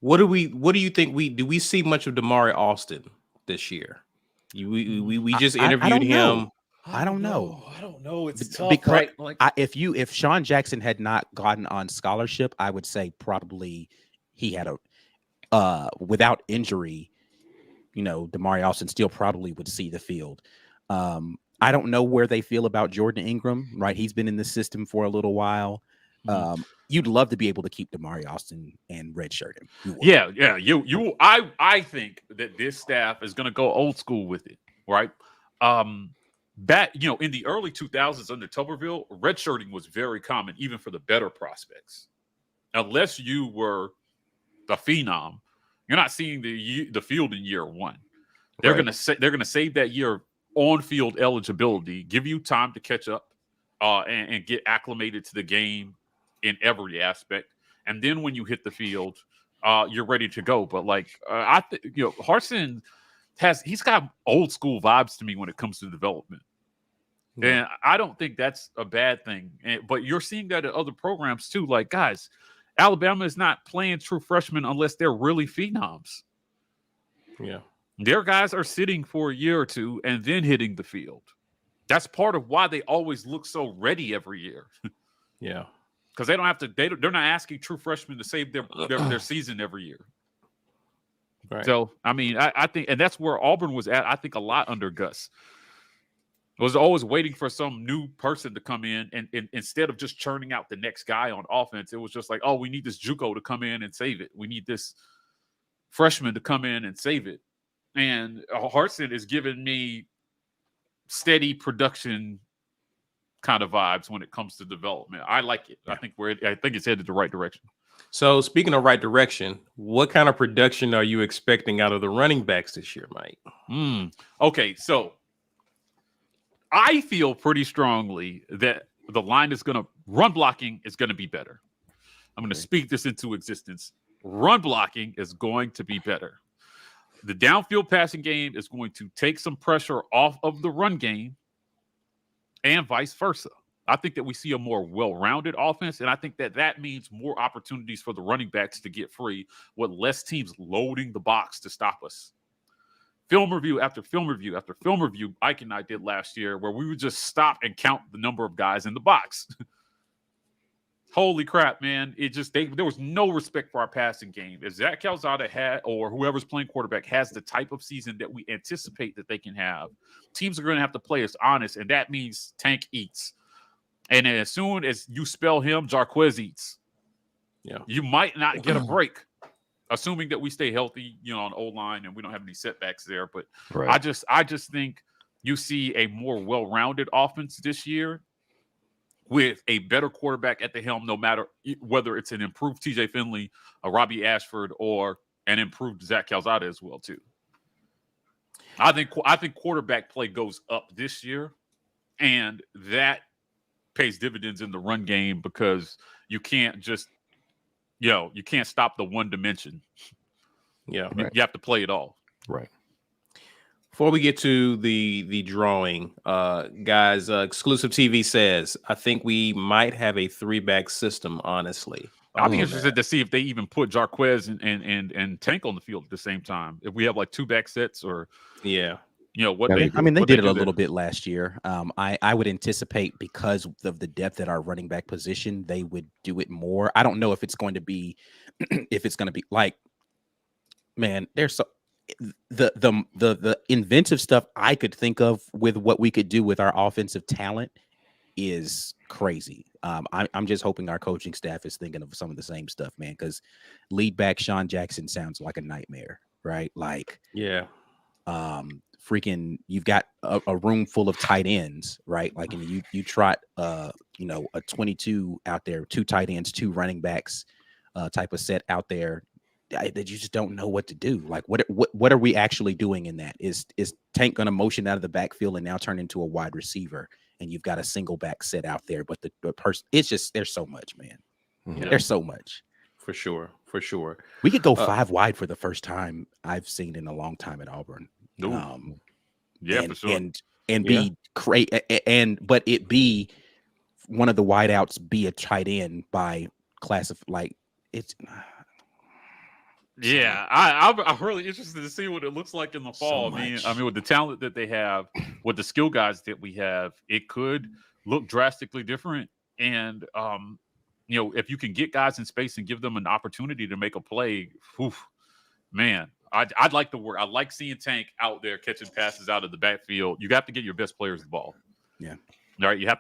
what do you think do we see much of Damari Alston this year? We just interviewed him. I don't know. It's tough, because right? Like, if Sean Jackson had not gotten on scholarship, I would say probably he had without injury, Damari Alston still probably would see the field. I don't know where they feel about Jordan Ingram, right? He's been in the system for a little while. You'd love to be able to keep Damari Alston and redshirt him. Yeah. I think that this staff is going to go old school with it, right? Back, in the early 2000s under Tuberville, redshirting was very common, even for the better prospects. Unless you were the phenom, you're not seeing the field in year one. They're going to save that year on-field eligibility, give you time to catch up and get acclimated to the game in every aspect. And then when you hit the field, you're ready to go. But Harsin he's got old school vibes to me when it comes to development. And I don't think that's a bad thing. But you're seeing that at other programs too. Like, guys, Alabama is not playing true freshmen unless they're really phenoms. Yeah. Their guys are sitting for a year or two and then hitting the field. That's part of why they always look so ready every year. Yeah. Because they don't have to, they're not asking true freshmen to save their season every year. Right. So, I mean, I think, and that's where Auburn was at, I think, a lot under Gus. It was always waiting for some new person to come in, and instead of just churning out the next guy on offense, it was just like, oh, we need this JUCO to come in and save it. We need this freshman to come in and save it. And Harsin is giving me steady production kind of vibes when it comes to development. I like it. Yeah. I think it's headed the right direction. So speaking of right direction, what kind of production are you expecting out of the running backs this year, Mike? Okay, so I feel pretty strongly that the line is run blocking is going to be better. I'm going to speak this into existence. Run blocking is going to be better. The downfield passing game is going to take some pressure off of the run game and vice versa. I think that we see a more well-rounded offense, and I think that means more opportunities for the running backs to get free with less teams loading the box to stop us. Film review after film review after film review Ike and I did last year where we would just stop and count the number of guys in the box. Holy crap, man. There was no respect for our passing game. If Zach Calzada had, or whoever's playing quarterback has the type of season that we anticipate that they can have, teams are going to have to play us honest, and that means Tank eats. And as soon as you spell him, Jacquez eats. Yeah. You might not get a break, assuming that we stay healthy, on O-line and we don't have any setbacks there. But I just think you see a more well-rounded offense this year with a better quarterback at the helm, no matter whether it's an improved TJ Finley, a Robbie Ashford, or an improved Zach Calzada as well, too. I think quarterback play goes up this year, and that pays dividends in the run game because you can't just, you can't stop the one dimension. Yeah. You have to play it all. Right. Before we get to the drawing, guys, Exclusive TV says, I think we might have a 3-back system, honestly. I'll be interested to see if they even put Jacquez and Tank on the field at the same time. If we have like 2 back sets, or what they what did it do a little bit last year. I would anticipate, because of the depth at our running back position, they would do it more. I don't know if it's going to be like, man, there's so the inventive stuff I could think of with what we could do with our offensive talent is crazy. I'm just hoping our coaching staff is thinking of some of the same stuff, man, because lead back Sean Jackson sounds like a nightmare, right? Like, freaking, you've got a room full of tight ends, right? Like, and you trot a 22 out there, 2 tight ends, 2 running backs type of set out there that you just don't know what to do. Like, what are we actually doing in that? Is Tank going to motion out of the backfield and now turn into a wide receiver, and you've got a single back set out there? But the person, it's just, there's so much, man. There's so much. For sure. We could go 5 wide for the first time I've seen in a long time at Auburn. For sure. And be great, but it be one of the wideouts be a tight end by class of, like, it's. I'm really interested to see what it looks like in the fall. I mean, with the talent that they have, with the skill guys that we have, it could look drastically different. And if you can get guys in space and give them an opportunity to make a play, man, I'd like to work. I like seeing Tank out there catching passes out of the backfield. You have to get your best players the ball. Yeah. All right. You have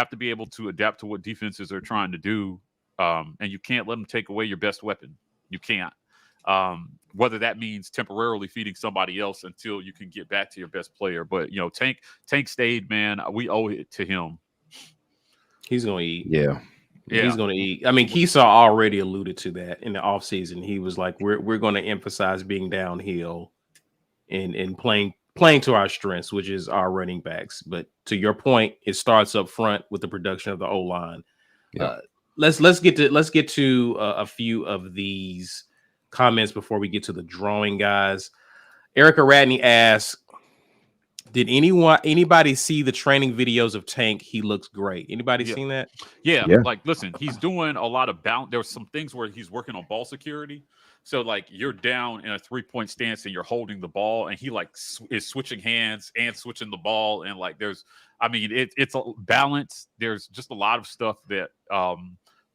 to be able to adapt to what defenses are trying to do. And you can't let them take away your best weapon. You can't. Whether that means temporarily feeding somebody else until you can get back to your best player. But Tank stayed, man. We owe it to him. He's gonna eat. Yeah. He's gonna eat. I mean, Keesaw already alluded to that in the offseason. He was like, we're gonna emphasize being downhill and playing to our strengths, which is our running backs. But to your point, it starts up front with the production of the O-line. Let's get to a few of these comments before we get to the drawing, guys. Erica Radney asks, did anybody see the training videos of Tank? He looks great. Anybody seen that? Yeah. Like, listen, he's doing a lot of balance. There's some things where he's working on ball security. So, like, you're down in a 3-point stance and you're holding the ball, and he is switching hands and switching the ball. And like, it's a balance. There's just a lot of stuff that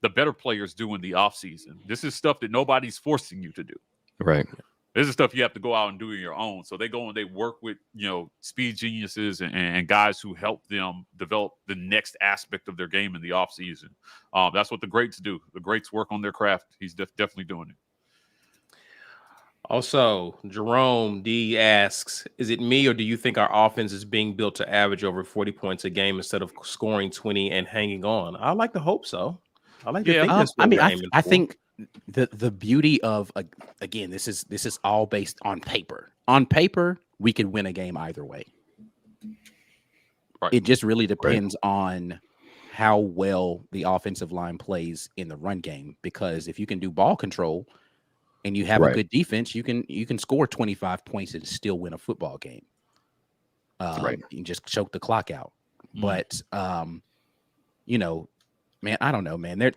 the better players do in the offseason. This is stuff that nobody's forcing you to do. Right. This is stuff you have to go out and do on your own. So they go and they work with, speed geniuses and guys who help them develop the next aspect of their game in the offseason. That's what the greats do. The greats work on their craft. He's definitely doing it. Also, Jerome D asks, is it me, or do you think our offense is being built to average over 40 points a game instead of scoring 20 and hanging on? I like to hope so. I like to think that's what we're aiming I for. think the beauty of, again, this is all based on paper. On paper, we could win a game either way. Right. It just really depends on how well the offensive line plays in the run game, because if you can do ball control and you have a good defense, you can score 25 points and still win a football game. You can just choke the clock out. But man, I don't know, man.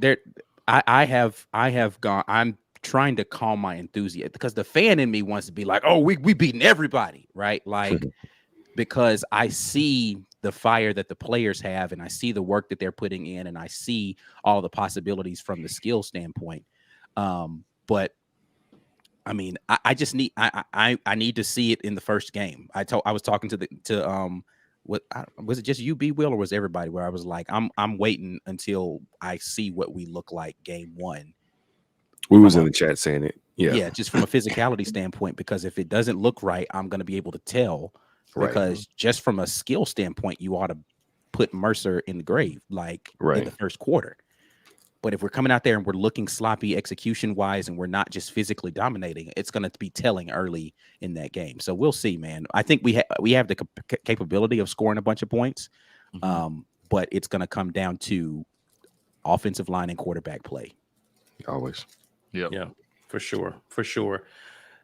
I have gone. I'm trying to calm my enthusiasm, because the fan in me wants to be like, oh, we beating everybody, right? Like, because I see the fire that the players have, and I see the work that they're putting in, and I see all the possibilities from the skill standpoint. But I mean, I just need I need to see it in the first game. I was talking to was it just you, B Will, or was everybody, where I was like, I'm waiting until I see what we look like game 1. We was in the chat saying it. Yeah, just from a physicality standpoint, because if it doesn't look right, I'm going to be able to tell. Because just from a skill standpoint, you ought to put Mercer in the grave, like in the first quarter. But if we're coming out there and we're looking sloppy execution wise, and we're not just physically dominating, it's going to be telling early in that game. So we'll see, man. I think we have the capability of scoring a bunch of points, but it's going to come down to offensive line and quarterback play. Always. Yeah, for sure.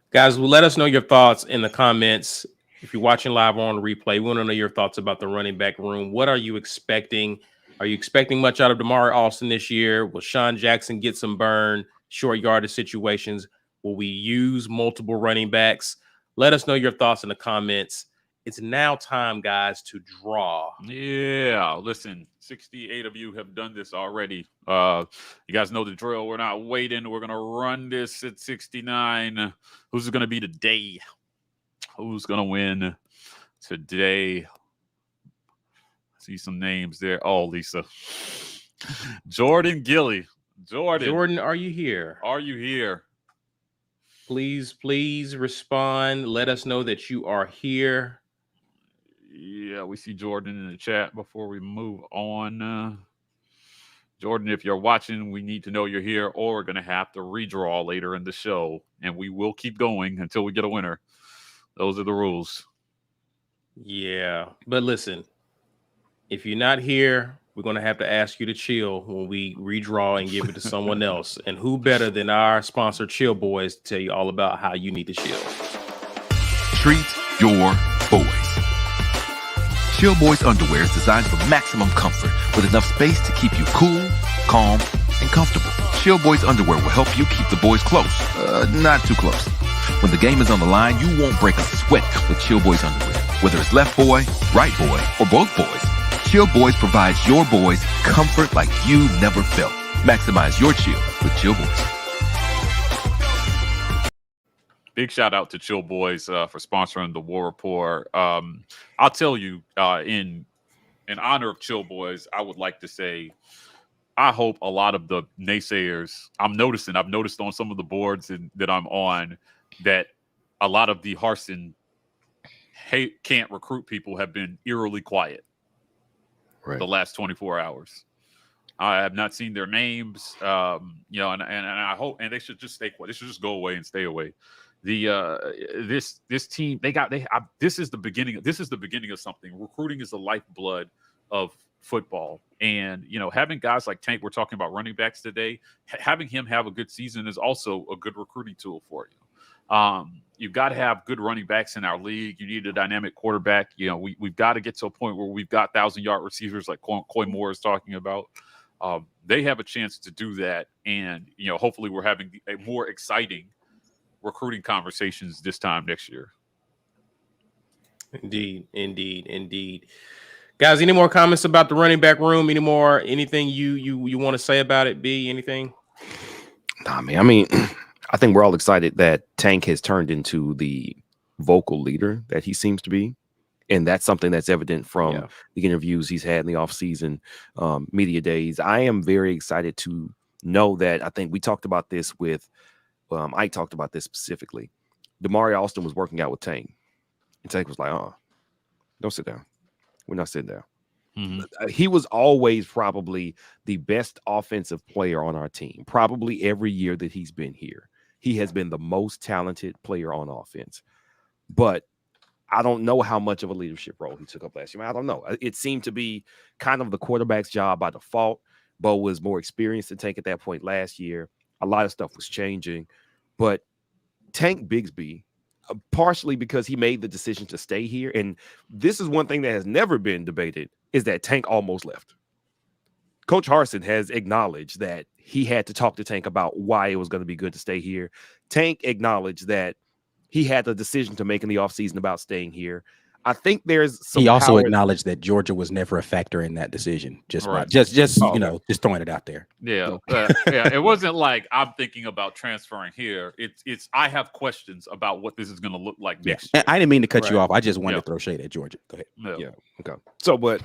Guys, let us know your thoughts in the comments. If you're watching live or on replay, we want to know your thoughts about the running back room. What are you expecting Are you expecting much out of Damari Alston this year? Will Sean Jackson get some burn, short yardage situations? Will we use multiple running backs? Let us know your thoughts in the comments. It's now time, guys, to draw. Yeah, listen, 68 of you have done this already. You guys know the drill. We're not waiting. We're going to run this at 69. Who's going to be today? Who's going to win today? See some names there. Oh, Lisa. Jordan Gilly. Jordan, are you here? Are you here? Please respond. Let us know that you are here. Yeah, we see Jordan in the chat before we move on. Jordan, if you're watching, we need to know you're here, or we're going to have to redraw later in the show, and we will keep going until we get a winner. Those are the rules. Yeah, but listen, if you're not here, we're going to have to ask you to chill when we redraw and give it to someone else. And who better than our sponsor, Chill Boys, to tell you all about how you need to chill. Treat your boys. Chill Boys underwear is designed for maximum comfort with enough space to keep you cool, calm, and comfortable. Chill Boys underwear will help you keep the boys close, not too close. When the game is on the line, you won't break a sweat with Chill Boys underwear. Whether it's left boy, right boy, or both boys, Chill Boys provides your boys comfort like you never felt. Maximize your chill with Chill Boys. Big shout out to Chill Boys for sponsoring the War Rapport. I'll tell you, in honor of Chill Boys, I would like to say, I hope a lot of the naysayers, I've noticed on some of the boards that I'm on that a lot of the Harsin can't recruit people have been eerily quiet the last 24 hours. I have not seen their names, and I hope, and they should just stay quiet. They should just go away and stay away. This team, this is the beginning of something. Recruiting is the lifeblood of football, and having guys like Tank, we're talking about running backs today, having him have a good season is also a good recruiting tool for you. You've got to have good running backs in our league. You need a dynamic quarterback. We've got to get to a point where we've got 1,000-yard receivers like Coy Moore is talking about. They have a chance to do that, and hopefully we're having a more exciting recruiting conversations this time next year. Indeed. Guys, any more comments about the running back room? Anything you want to say about it? B, anything? Nah, man. I mean, I think we're all excited that Tank has turned into the vocal leader that he seems to be. And that's something that's evident from the interviews he's had in the offseason media days. I am very excited to know that. I think we talked about this with Ike talked about this specifically. Damari Alston was working out with Tank. And Tank was like, don't sit down. We're not sitting down. Mm-hmm. He was always probably the best offensive player on our team. Probably every year that he's been here, he has been the most talented player on offense. But I don't know how much of a leadership role he took up last year. I don't know. It seemed to be kind of the quarterback's job by default. Bo was more experienced than Tank at that point last year. A lot of stuff was changing. But Tank Bigsby, partially because he made the decision to stay here, and this is one thing that has never been debated, is that Tank almost left. Coach Harsin has acknowledged that he had to talk to Tank about why it was going to be good to stay here. Tank acknowledged that he had the decision to make in the offseason about staying here. I think there's some. He also acknowledged that Georgia was never a factor in that decision. Just throwing it out there. Yeah, It wasn't like I'm thinking about transferring here. It's I have questions about what this is going to look like next year. I didn't mean to cut you off. I just wanted to throw shade at Georgia. Go ahead. Yeah. Okay. So, but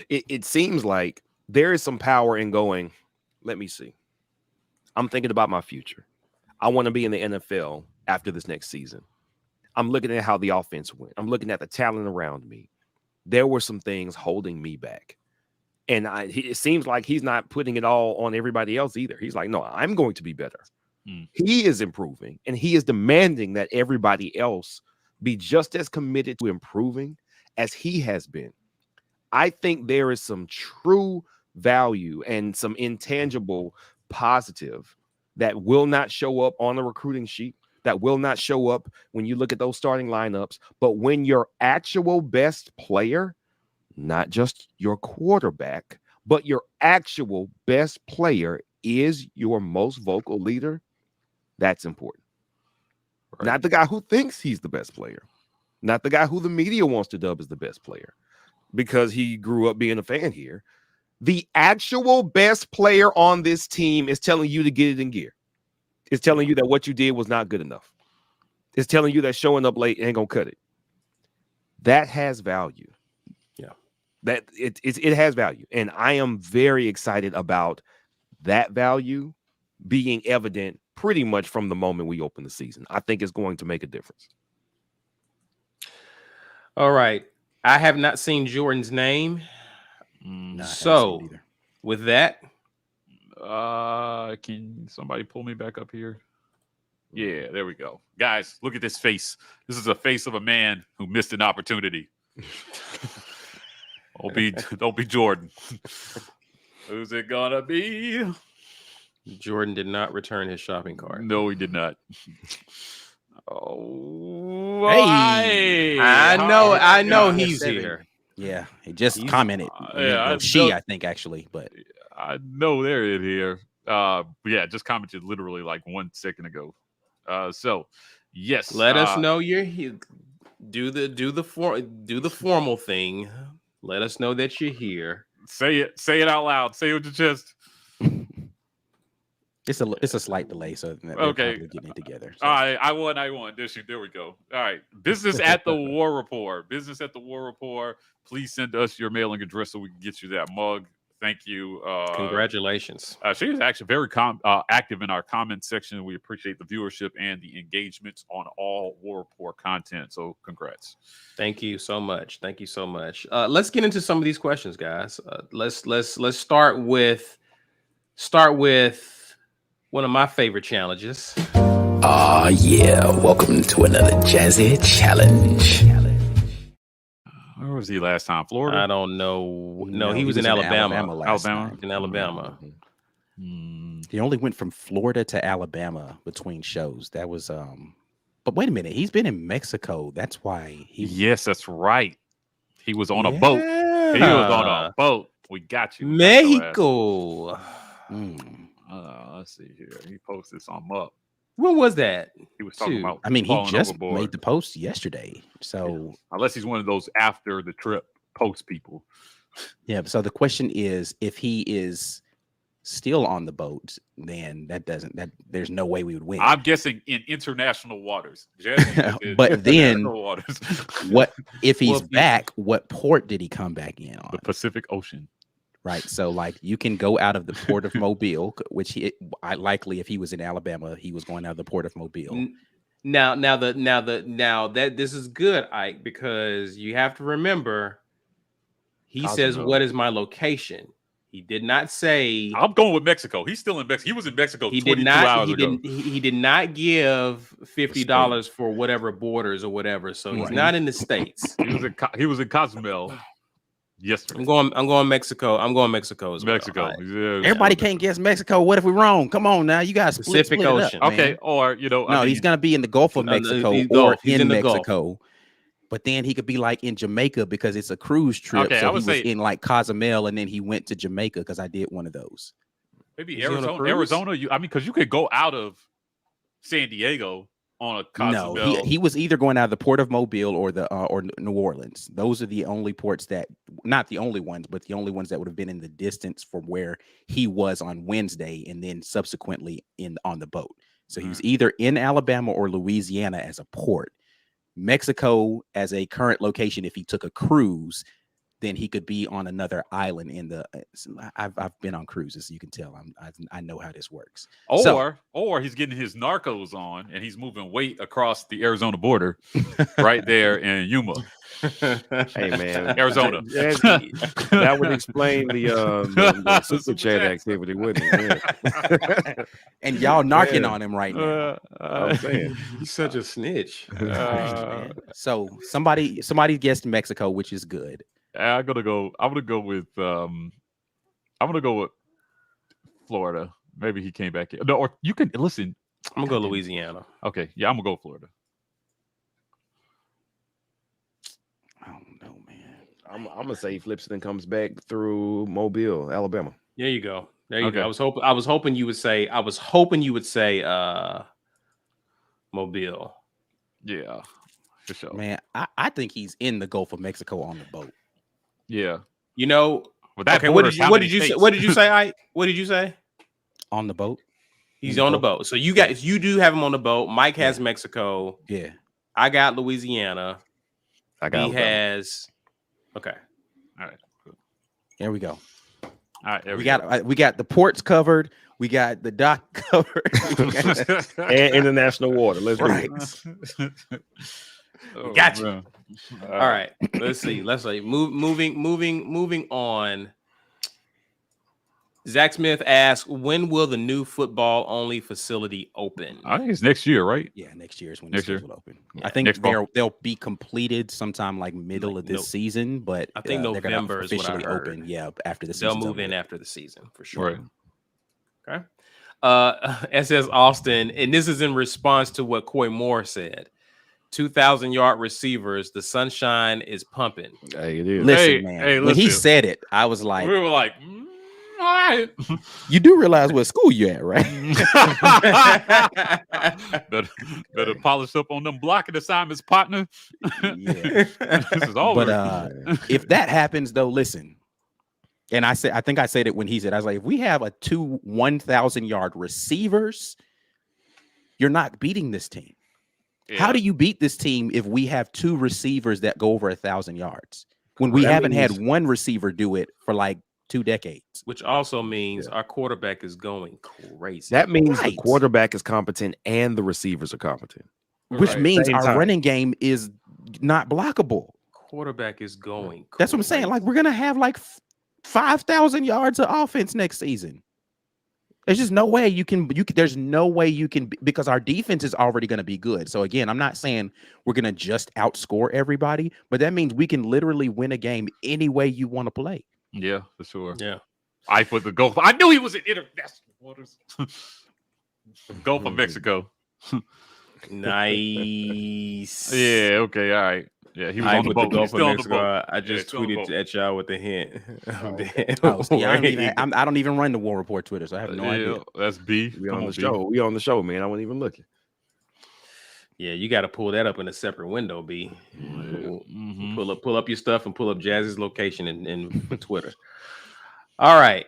it seems like there is some power in going, let me see. I'm thinking about my future. I want to be in the NFL after this next season. I'm looking at how the offense went. I'm looking at the talent around me. There were some things holding me back. And it seems like he's not putting it all on everybody else either. He's like, no, I'm going to be better. He is improving, and he is demanding that everybody else be just as committed to improving as he has been. I think there is some true value and some intangible positive that will not show up on the recruiting sheet, that will not show up when you look at those starting lineups. But when your actual best player not just your quarterback, but your actual best player is your most vocal leader, that's important. Right. Not the guy who thinks he's the best player, not the guy who the media wants to dub as the best player because he grew up being a fan here. The actual best player on this team is telling you to get it in gear. It's telling you that what you did was not good enough. It's telling you that showing up late ain't gonna cut it. That has value. Yeah, that it has value, and I am very excited about that value being evident pretty much from the moment we open the season. I think it's going to make a difference. All right, I have not seen Jordan's name. So with that, can somebody pull me back up here? Yeah, there we go. Guys, look at this face. This is the face of a man who missed an opportunity. Don't be Jordan. Who's it gonna be? Jordan did not return his shopping cart. No, he did not. Oh, hey! I know he's here. Yeah, he just commented. I think actually, but I know they're in here. Yeah, just commented literally like 1 second ago. So yes, let us know you're here. Do the formal thing. Let us know that you're here. Say it out loud. Say it with your chest. It's a slight delay, so okay, getting it together. So. All right, I won. There we go. All right, business at the War Rapport. Business at the War Rapport. Please send us your mailing address so we can get you that mug. Thank you. Congratulations. She was actually very active in our comment section. We appreciate the viewership and the engagements on all War Rapport content. So congrats. Thank you so much. Thank you so much. Let's get into some of these questions, guys. Let's start with one of my favorite challenges. Yeah. Welcome to another Jazzy challenge. Where was he last time? Florida? I don't know. No, he was in Alabama. In Alabama. He only went from Florida to Alabama between shows. That was but wait a minute, he's been in Mexico. That's why Yes, that's right. He was on a boat. He was on a boat. We got you. Mexico. Let's see here. He posted something up. When was that? He was talking about. I mean, he just made the post yesterday. So unless he's one of those after the trip post people. Yeah. So the question is, if he is still on the boat, then there's no way we would win. I'm guessing in international waters. But then what if he's back? What port did he come back in on? The Pacific Ocean. Right, so like you can go out of the port of Mobile, which likely if he was in Alabama, he was going out of the port of Mobile. Now that this is good, Ike, because you have to remember, he says, "What is my location?" He did not say. I'm going with Mexico. He's still in Mexico. He was in Mexico 22 hours ago. He did not give $50 for whatever borders or whatever, so he's not in the States. He was in Cozumel. Yesterday. I'm going Mexico. I'm going Mexico as well. Mexico. Right. Yeah. Everybody can't guess Mexico. What if we're wrong? Come on now. You guys Pacific Ocean. Up, okay. Or he's gonna be in the Gulf of Mexico or in Mexico. But then he could be like in Jamaica because it's a cruise trip. Okay, so he was in like Cozumel and then he went to Jamaica because I did one of those. Maybe Arizona. Because you could go out of San Diego on a Cozumel. No, he was either going out of the port of Mobile or New Orleans. Those are the only ports that, not the only ones, but the only ones that would have been in the distance from where he was on Wednesday and then subsequently on the boat. So he was either in Alabama or Louisiana as a port. Mexico as a current location, if he took a cruise, then he could be on another island in the. I've been on cruises, so you can tell I know how this works. Or he's getting his narcos on and he's moving weight across the Arizona border, right there in Yuma. Hey man, Arizona. That would explain the super chat activity, wouldn't it? Yeah. And y'all narking on him right now. I'm saying he's such a snitch. So somebody guessed Mexico, which is good. I'm gonna go with Florida. Maybe he came back in. No, or you can listen. I'm gonna go Louisiana. Okay, yeah, I'm gonna go Florida. I don't know, man. I'm gonna say he flips it and comes back through Mobile, Alabama. There you go. There you Okay. go. I was hoping you would say Mobile. Yeah, for sure. Man, I think he's in the Gulf of Mexico on the boat. Yeah. You know, But that okay, what borders did how you many say? states? What did you say, Ike? What did you say? On the boat? He's on the boat. So you guys, you do have him on the boat. Mike has Yeah. Mexico. Yeah. I got Louisiana. I got He Alabama. has. Okay. All right. Cool. There we go. All right. There We go. got the ports covered. We got the dock covered. And international water. Let's do Right. it. Oh, Gotcha. man. All right. Let's see. Moving on. Zach Smith asks, when will the new football only facility open? I think it's next year, right? Yeah, next year is when Next the year. schedule will open. Yeah, I think next fall. they'll be completed sometime like middle of this season, but I think they're gonna November is what I officially heard. open. Yeah, after the They'll season. move in after the season for sure. Right. Okay. SS Austin, and this is in response to what Coy Moore said. 2,000-yard receivers, the sunshine is pumping. Hey, it is. Listen, Hey, man. hey, when he listen. said it, I was like, We were like, all right. "You do realize what school you at, right?" better polish up on them blocking assignments, partner. Yeah. This is over. But if that happens, though, listen. And I think I said it when he said, I was like, if we have a 1,000-yard receivers, you're not beating this team. Yeah. How do you beat this team if we have 2 receivers that go over 1,000 yards when we That haven't had means- one receiver do it for like 2 decades? Which also means our quarterback is going crazy. That means Right. the quarterback is competent and the receivers are competent. Which Right. means Same our time. running game is not blockable. Quarterback is going crazy. That's what I'm saying. Like, we're going to have like 5,000 yards of offense next season. There's just no way you can, there's no way you can, because our defense is already going to be good. So again, I'm not saying we're going to just outscore everybody, but that means we can literally win a game any way you want to play. Yeah, for sure. Yeah. I put the Gulf. I knew he was in international waters. Gulf of Mexico. Nice. Yeah. Okay. All right. Yeah, he was I on the put the boat. He's Gulf still of on the Mexico. boat. I just still on the tweeted boat. at y'all with a hint. Oh, see, I don't even run the War Rapport Twitter, so I have no idea. That's B. We Come on on, the B. show. We on the show, man. I wasn't even looking. Yeah, you got to pull that up in a separate window, B. Pull up your stuff and pull up Jazz's location in Twitter. All right.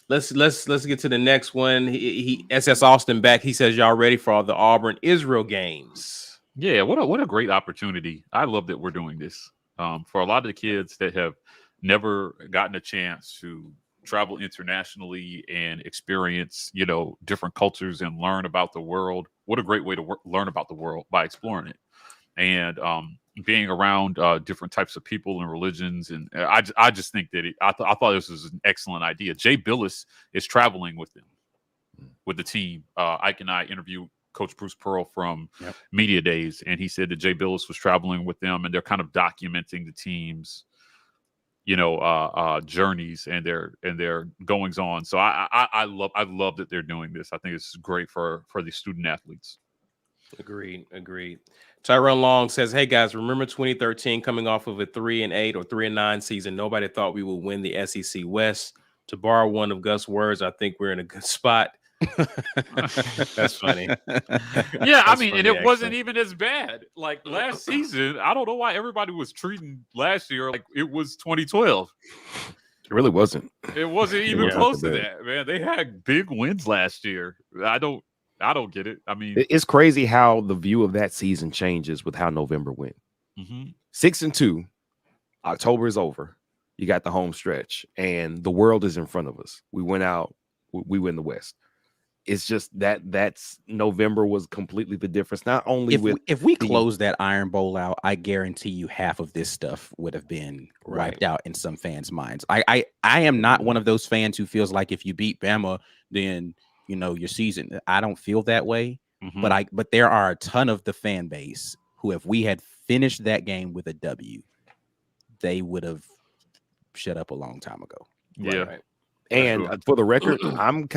Let's get to the next one. He SS Austin back. He says, y'all ready for all the Auburn Israel games? Yeah, what a great opportunity. I love that we're doing this. For a lot of the kids that have never gotten a chance to travel internationally and experience, different cultures and learn about the world. What a great way to learn about the world by exploring it. And being around different types of people and religions. And I just think that I thought this was an excellent idea. Jay Billis is traveling with them, with the team. Ike and I interviewed Coach Bruce Pearl from Media Days, and he said that Jay Billis was traveling with them, and they're kind of documenting the team's, journeys and their goings on. So I love that they're doing this. I think it's great for the student athletes. Agreed. Tyrone Long says, hey guys, remember 2013 coming off of a 3-8 or 3-9 season? Nobody thought we would win the SEC West. To borrow one of Gus' words, I think we're in a good spot. That's funny. Yeah, I That's mean, funny, and it wasn't actually. even as bad. Like last season, I don't know why everybody was treating last year like it was 2012. It really wasn't. It wasn't even wasn't close so to bad. that, man. They had big wins last year. I don't get it. I mean, It's crazy how the view of that season changes with how November went. 6-2, October is over. You got the home stretch, and the world is in front of us. We went out, we win the West. It's just that's November was completely the difference. Not only if we close that Iron Bowl out, I guarantee you half of this stuff would have been wiped out in some fans' minds. I am not one of those fans who feels like if you beat Bama, then your season. I don't feel that way. But there are a ton of the fan base who, if we had finished that game with a W, they would have shut up a long time ago. Yeah. Right. And for the record, I'm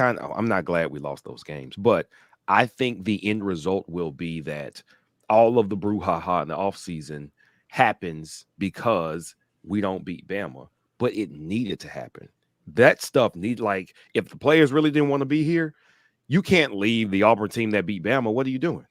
not glad we lost those games, but I think the end result will be that all of the brouhaha in the offseason happens because we don't beat Bama, but it needed to happen. That stuff like if the players really didn't want to be here, you can't leave the Auburn team that beat Bama. What are you doing?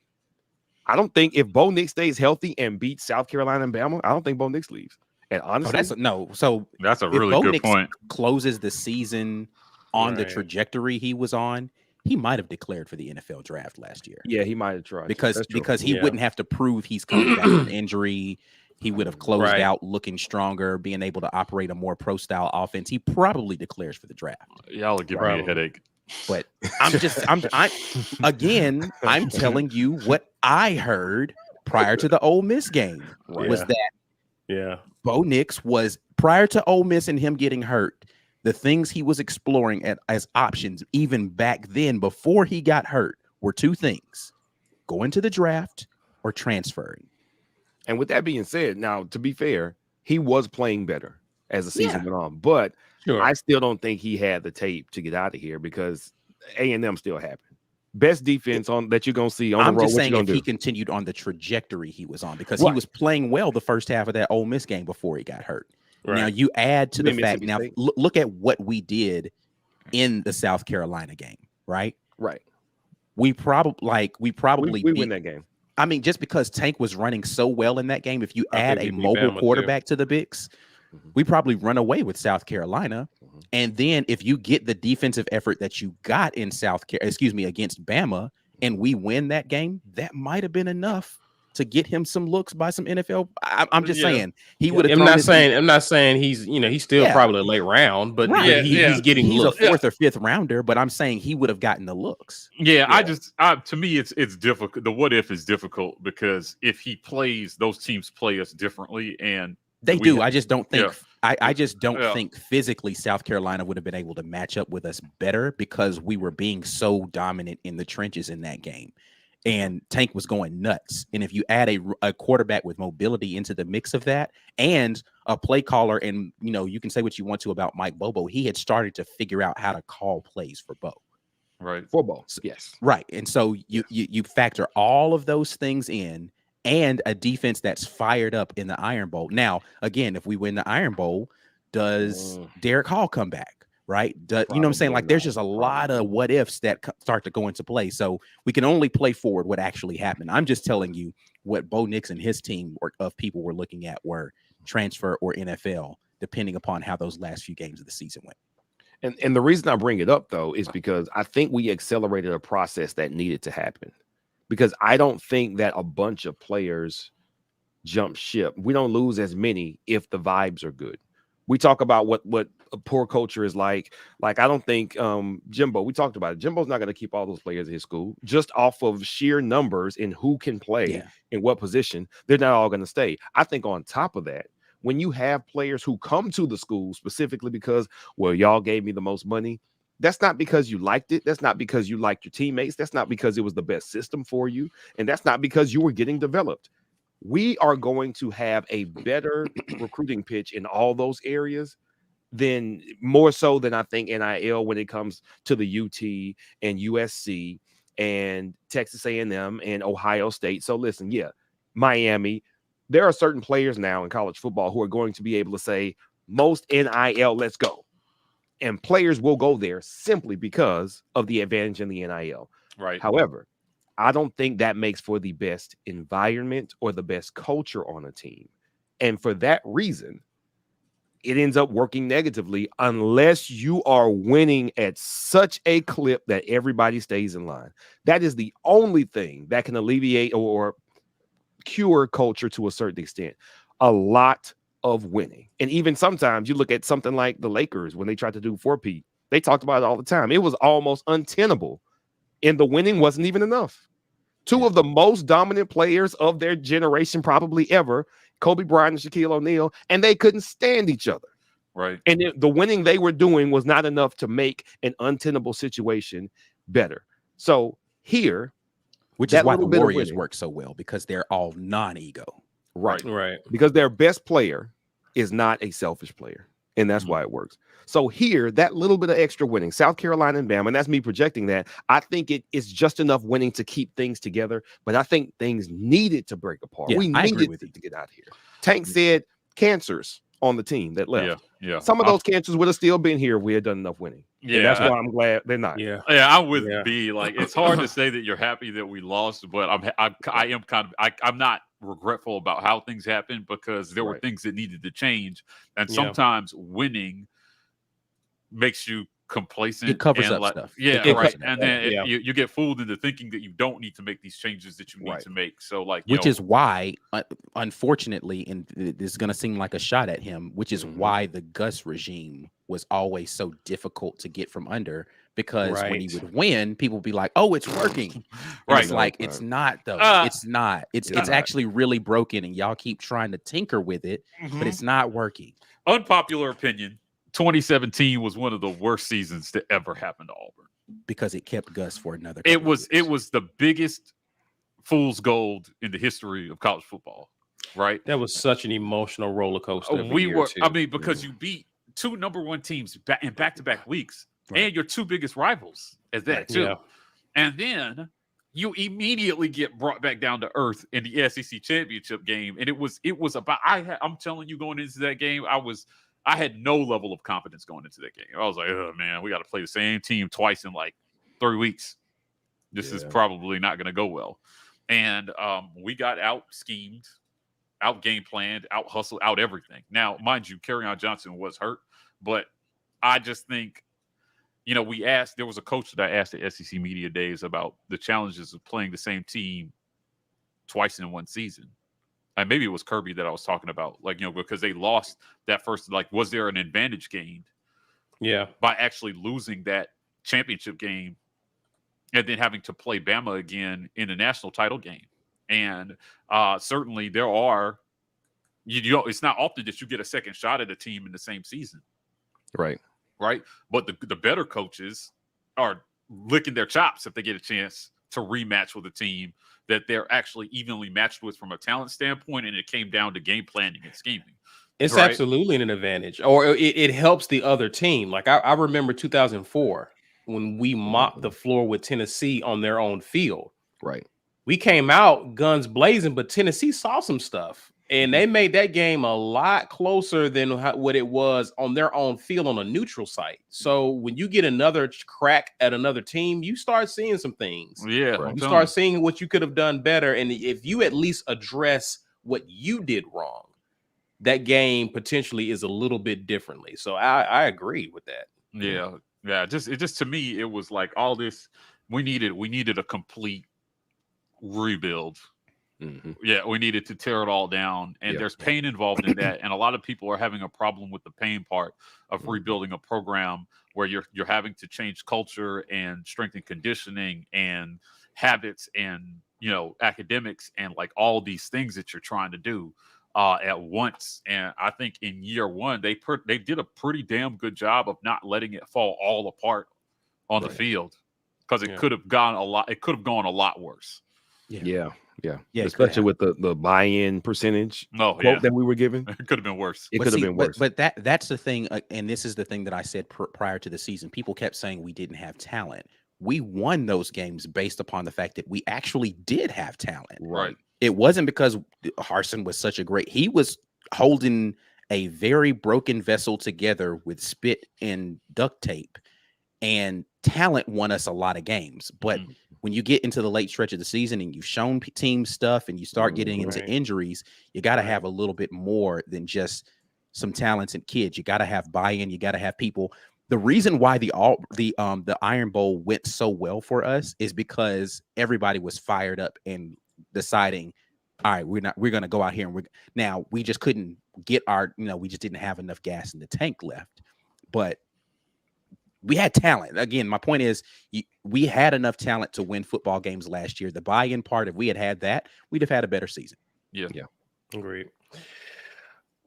I don't think if Bo Nix stays healthy and beats South Carolina and Bama, I don't think Bo Nix leaves. And honestly, that's a really Bo good Nix point. Closes the season on the trajectory he was on, he might have declared for the NFL draft last year. Yeah, he might have tried because he wouldn't have to prove he's coming back from injury. He would have closed out looking stronger, being able to operate a more pro style offense. He probably declares for the draft. Y'all will give me a headache. But I'm telling you what I heard prior to the Ole Miss game was that Bo Nix was, prior to Ole Miss and him getting hurt, the things he was exploring as options even back then before he got hurt were two things: going to the draft or transferring. And with that being said, now to be fair, he was playing better as the season went on, but I still don't think he had the tape to get out of here because A&M still happened. Best defense that you're gonna see on the road. I'm just saying if he continued on the trajectory he was on, because he was playing well the first half of that Ole Miss game before he got hurt. Now you add to the fact, now look at what we did in the South Carolina game, right? Right. We probably win that game. I mean, just because Tank was running so well in that game, if you add a mobile quarterback to the Bigs, we probably run away with South Carolina. And then if you get the defensive effort that you got in against Bama, and we win that game, that might have been enough to get him some looks by some NFL. I'm just saying he would have. I'm not saying he's still probably a late round, but he's getting looks. A fourth or fifth rounder, but I'm saying he would have gotten the looks. To me, it's difficult. The what if is difficult because if he plays, those teams play us differently, and they do. I just don't think. I just don't think physically South Carolina would have been able to match up with us better because we were being so dominant in the trenches in that game. And Tank was going nuts. And if you add a quarterback with mobility into the mix of that and a play caller, and you can say what you want to about Mike Bobo, he had started to figure out how to call plays for Bo. Right. For Bo. Yes. Right. And so you factor all of those things in and a defense that's fired up in the Iron Bowl. Now, again, if we win the Iron Bowl, does Derek Hall come back? Right. You know what I'm saying? Like there's just a lot of what ifs that start to go into play. So we can only play forward what actually happened. I'm just telling you what Bo Nix and his team of people were looking at were transfer or NFL, depending upon how those last few games of the season went. And the reason I bring it up, though, is because I think we accelerated a process that needed to happen, because I don't think that a bunch of players jump ship. We don't lose as many if the vibes are good. We talk about what a poor culture is like. Like, I don't think Jimbo, we talked about it. Jimbo's not going to keep all those players at his school just off of sheer numbers and who can play in what position. They're not all going to stay. I think on top of that, when you have players who come to the school specifically because, well, y'all gave me the most money, that's not because you liked it. That's not because you liked your teammates. That's not because it was the best system for you. And that's not because you were getting developed. We are going to have a better recruiting pitch in all those areas than more so than I think NIL when it comes to the UT and USC and Texas A&M and Ohio State. So listen, Miami, there are certain players now in college football who are going to be able to say most NIL, let's go. And players will go there simply because of the advantage in the NIL. Right. However, I don't think that makes for the best environment or the best culture on a team. And for that reason, it ends up working negatively unless you are winning at such a clip that everybody stays in line. That is the only thing that can alleviate or cure culture to a certain extent. A lot of winning. And even sometimes you look at something like the Lakers when they tried to do 4P. They talked about it all the time. It was almost untenable. And the winning wasn't even enough. Two of the most dominant players of their generation probably ever, Kobe Bryant and Shaquille O'Neal, and they couldn't stand each other. Right. And the winning they were doing was not enough to make an untenable situation better. So here, which is why the Warriors work so well, because they're all non-ego. Right. Right. Because their best player is not a selfish player. And that's why it works. So here, that little bit of extra winning, South Carolina and Bama, and that's me projecting that, I think it is just enough winning to keep things together. But I think things needed to break apart. Yeah, we needed to get out of here. Tank said cancers on the team that left. Yeah. Some of those cancers would have still been here if we had done enough winning. Yeah, and that's why I'm glad they're not. Yeah, I'm with B. Like, it's hard to say that you're happy that we lost, but I'm not regretful about how things happened because there were things that needed to change, and sometimes winning makes you complacent. It covers and up stuff. Yeah, right. And then you get fooled into thinking that you don't need to make these changes that you need to make. So, like, which is why, unfortunately, and this is going to seem like a shot at him, which is why the Gus regime was always so difficult to get from under, because when he would win, people would be like, "Oh, it's working." It's like it's not though. It's not. It's actually really broken, and y'all keep trying to tinker with it, but it's not working. Unpopular opinion: 2017 was one of the worst seasons to ever happen to Auburn because it kept Gus for another. It was the biggest fool's gold in the history of college football. Right? That was such an emotional roller coaster. Because you beat two #1 teams in back-to-back weeks, and your two biggest rivals as that too. Yeah. And then you immediately get brought back down to earth in the SEC championship game, and it was about. I'm telling you, going into that game, I had no level of confidence going into that game. I was like, oh man, we got to play the same team twice in like 3 weeks. This is probably not going to go well. And we got out schemed, out game planned, out hustled, out everything. Now, mind you, Kerryon Johnson was hurt, but I just think, there was a coach that I asked at SEC Media Days about the challenges of playing the same team twice in one season. And maybe it was Kirby that I was talking about, because they lost that first, was there an advantage gained? Yeah. By actually losing that championship game and then having to play Bama again in the national title game. And certainly there are, it's not often that you get a second shot at a team in the same season. Right. But the better coaches are licking their chops if they get a chance to rematch with a team that they're actually evenly matched with from a talent standpoint, and it came down to game planning and scheming. It's absolutely an advantage, or it helps the other team. Like I remember 2004 when we mopped the floor with Tennessee on their own field. Right. We came out guns blazing, but Tennessee saw some stuff, and they made that game a lot closer than what it was on their own field on a neutral site. So when you get another crack at another team, you start seeing some things. Yeah. You start seeing what you could have done better. And if you at least address what you did wrong, that game potentially is a little bit differently. So I agree with that. Yeah. Yeah. Just to me, it was like all this, we needed a complete rebuild. Yeah, we needed to tear it all down, and there's pain involved in that, and a lot of people are having a problem with the pain part of rebuilding a program where you're having to change culture and strength and conditioning and habits and academics and like all these things that you're trying to do at once. And I think in year one they did a pretty damn good job of not letting it fall all apart on the field, because it could have gone a lot worse. Yeah, especially with the buy-in percentage quote that we were given. It could have been worse. It could have been worse. But that's the thing, and this is the thing that I said prior to the season. People kept saying we didn't have talent. We won those games based upon the fact that we actually did have talent. Right. It wasn't because Harsin was such a great. He was holding a very broken vessel together with spit and duct tape, and talent won us a lot of games. But when you get into the late stretch of the season and you've shown team stuff and you start getting into injuries, you got to have a little bit more than just some talented kids. You got to have buy-in. You got to have people. The reason why the Iron Bowl went so well for us is because everybody was fired up and deciding, all right, we're going to go out here and we just couldn't get we just didn't have enough gas in the tank left. But we had talent. Again, my point is we had enough talent to win football games last year. The buy-in part, if we had that, we'd have had a better season. Yeah. Agreed.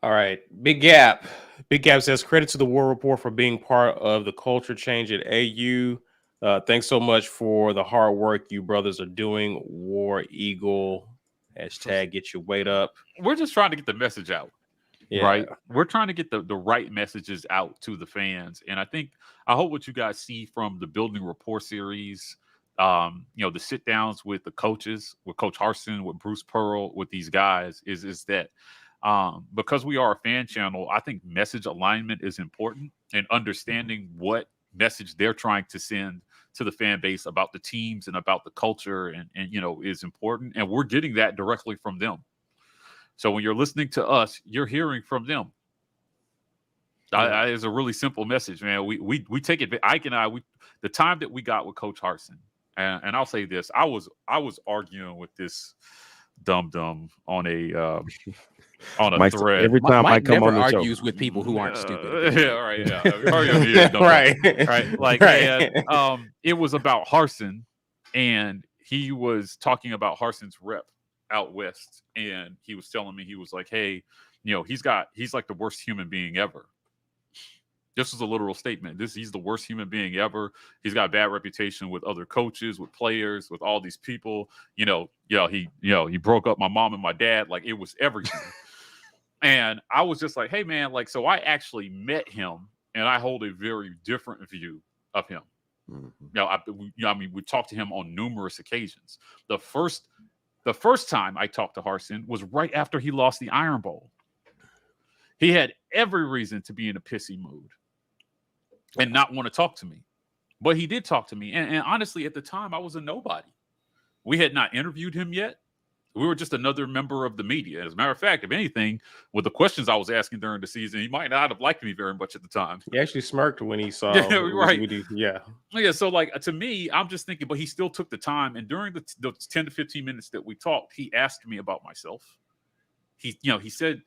All right. Big Gap. Big Gap says, credit to the War Rapport for being part of the culture change at AU. Thanks so much for the hard work you brothers are doing. War Eagle. Hashtag get your weight up. We're just trying to get the message out. Yeah. Right. We're trying to get the right messages out to the fans. And I hope what you guys see from the Building Rapport series, the sit downs with the coaches, with Coach Harsin, with Bruce Pearl, with these guys is that because we are a fan channel, I think message alignment is important, and understanding what message they're trying to send to the fan base about the teams and about the culture and is important. And we're getting that directly from them. So when you're listening to us, you're hearing from them. It's a really simple message, man. We take it. Ike and I, the time that we got with Coach Harsin, and I'll say this: I was arguing with this dum-dum on a Mike's, thread. Every time Mike I come on the argues show with people who aren't stupid. Yeah, right. Yeah, Right. Like, Right. and, it was about Harsin, and he was talking about Harsin's rep out west, and he was telling me, he was like, "Hey, he's like the worst human being ever." This was a literal statement. He's the worst human being ever. He's got a bad reputation with other coaches, with players, with all these people. He broke up my mom and my dad. Like, it was everything. And I was just like, hey man, like, so I actually met him, and I hold a very different view of him. Mm-hmm. We talked to him on numerous occasions. The first time I talked to Harsin was right after he lost the Iron Bowl. He had every reason to be in a pissy mood and not want to talk to me. But he did talk to me. And honestly, at the time, I was a nobody. We had not interviewed him yet. We were just another member of the media. As a matter of fact, if anything, with the questions I was asking during the season, he might not have liked me very much at the time. He actually smirked when he saw. Right. Yeah. So like, to me, I'm just thinking, but he still took the time. And during the 10 to 15 minutes that we talked, he asked me about myself. He said,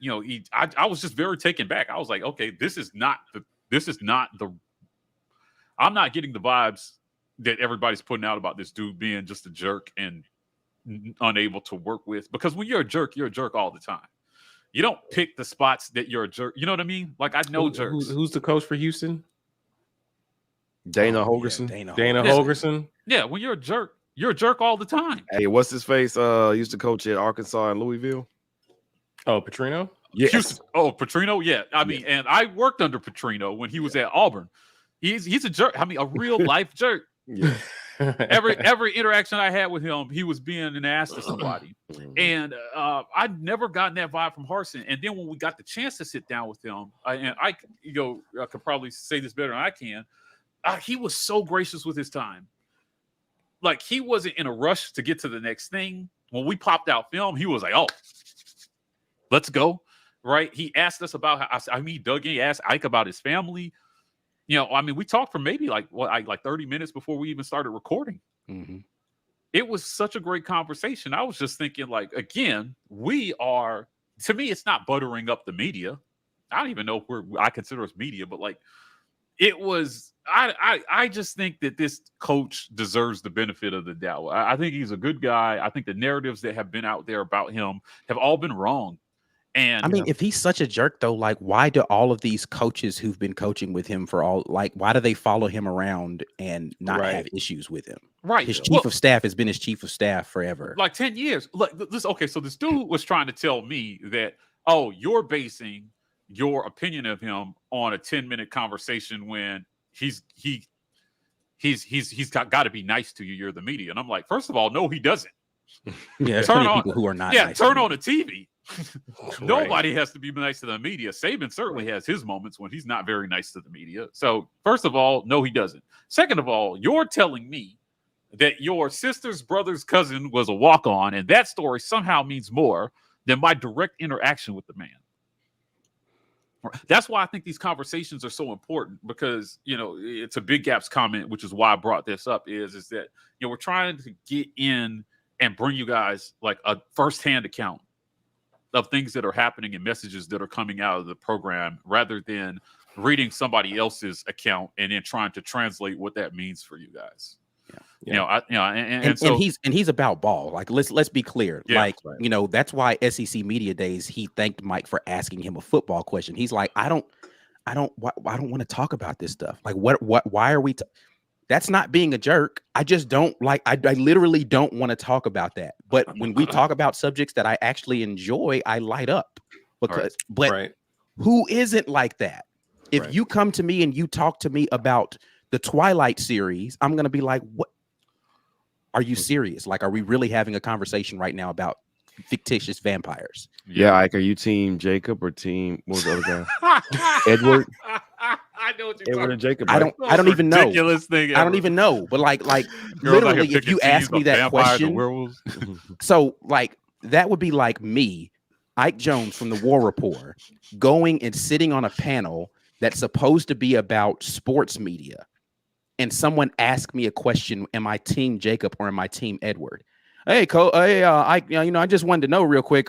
I was just very taken back. I was like, okay, this is not the, I'm not getting the vibes that everybody's putting out about this dude being just a jerk and unable to work with. Because when you're a jerk all the time. You don't pick the spots that you're a jerk. You know what I mean? Like, I know jerks. Who's the coach for Houston? Dana Holgerson. Dana Holgerson. Yeah, when you're a jerk all the time. Hey, what's his face? Used to coach at Arkansas and Louisville. Oh, Petrino? Yes. Oh, Petrino? Yeah. I mean, and I worked under Petrino when he was at Auburn. He's a jerk. I mean, a real life jerk. Yeah. Every interaction I had with him, he was being an ass to somebody. And I'd never gotten that vibe from Harsin. And then when we got the chance to sit down with him, I could probably say this better than I can. He was so gracious with his time. Like, he wasn't in a rush to get to the next thing. When we popped out film, he was like, "Oh, let's go." Right? He asked us about he dug in, he asked Ike about his family. We talked for maybe like 30 minutes before we even started recording. Mm-hmm. It was such a great conversation. I was just thinking, like, again, to me, it's not buttering up the media. I don't even know if I consider us media, but like, it was, I just think that this coach deserves the benefit of the doubt. I think he's a good guy. I think the narratives that have been out there about him have all been wrong. And I mean, if he's such a jerk, though, like, why do all of these coaches who've been coaching with him why do they follow him around and not have issues with him? Right. His chief of staff has been his chief of staff forever. Like 10 years. Look, so this dude was trying to tell me that, you're basing your opinion of him on a 10-minute conversation when he's got to be nice to you. You're the media. And I'm like, first of all, no, he doesn't. Yeah, there's plenty of people who are not. Yeah, nice turn on the TV. Nobody has to be nice to the media. Saban certainly has his moments when he's not very nice to the media. So, first of all, no, he doesn't. Second of all, you're telling me that your sister's brother's cousin was a walk-on, and that story somehow means more than my direct interaction with the man. That's why I think these conversations are so important, because, it's a Big Gap's comment, which is why I brought this up, is that, we're trying to get in and bring you guys like a firsthand account of things that are happening and messages that are coming out of the program, rather than reading somebody else's account and then trying to translate what that means for you guys. And he's about ball. Like, let's be clear. Yeah, that's why SEC Media Days, he thanked Mike for asking him a football question. He's like, I don't want to talk about this stuff. Like, why are we? That's not being a jerk. I just don't like. I literally don't want to talk about that. But when we talk about subjects that I actually enjoy, I light up. Who isn't like that? If you come to me and you talk to me about the Twilight series, I'm gonna be like, "What? Are you serious? Like, are we really having a conversation right now about fictitious vampires. Yeah, Ike, are you team Jacob or team what was the other guy? Edward? I know what you're Edward talking and Jacob. I Right? don't even know. Ridiculous thing. I don't even know. But like Girls out literally, here if you picking ask teams me of that vampires and question, werewolves. so like that would be like me, Ike Jones from the War Rapport, going and sitting on a panel that's supposed to be about sports media, and someone asked me a question: am I team Jacob or am I team Edward? Hey, Ike, I just wanted to know real quick.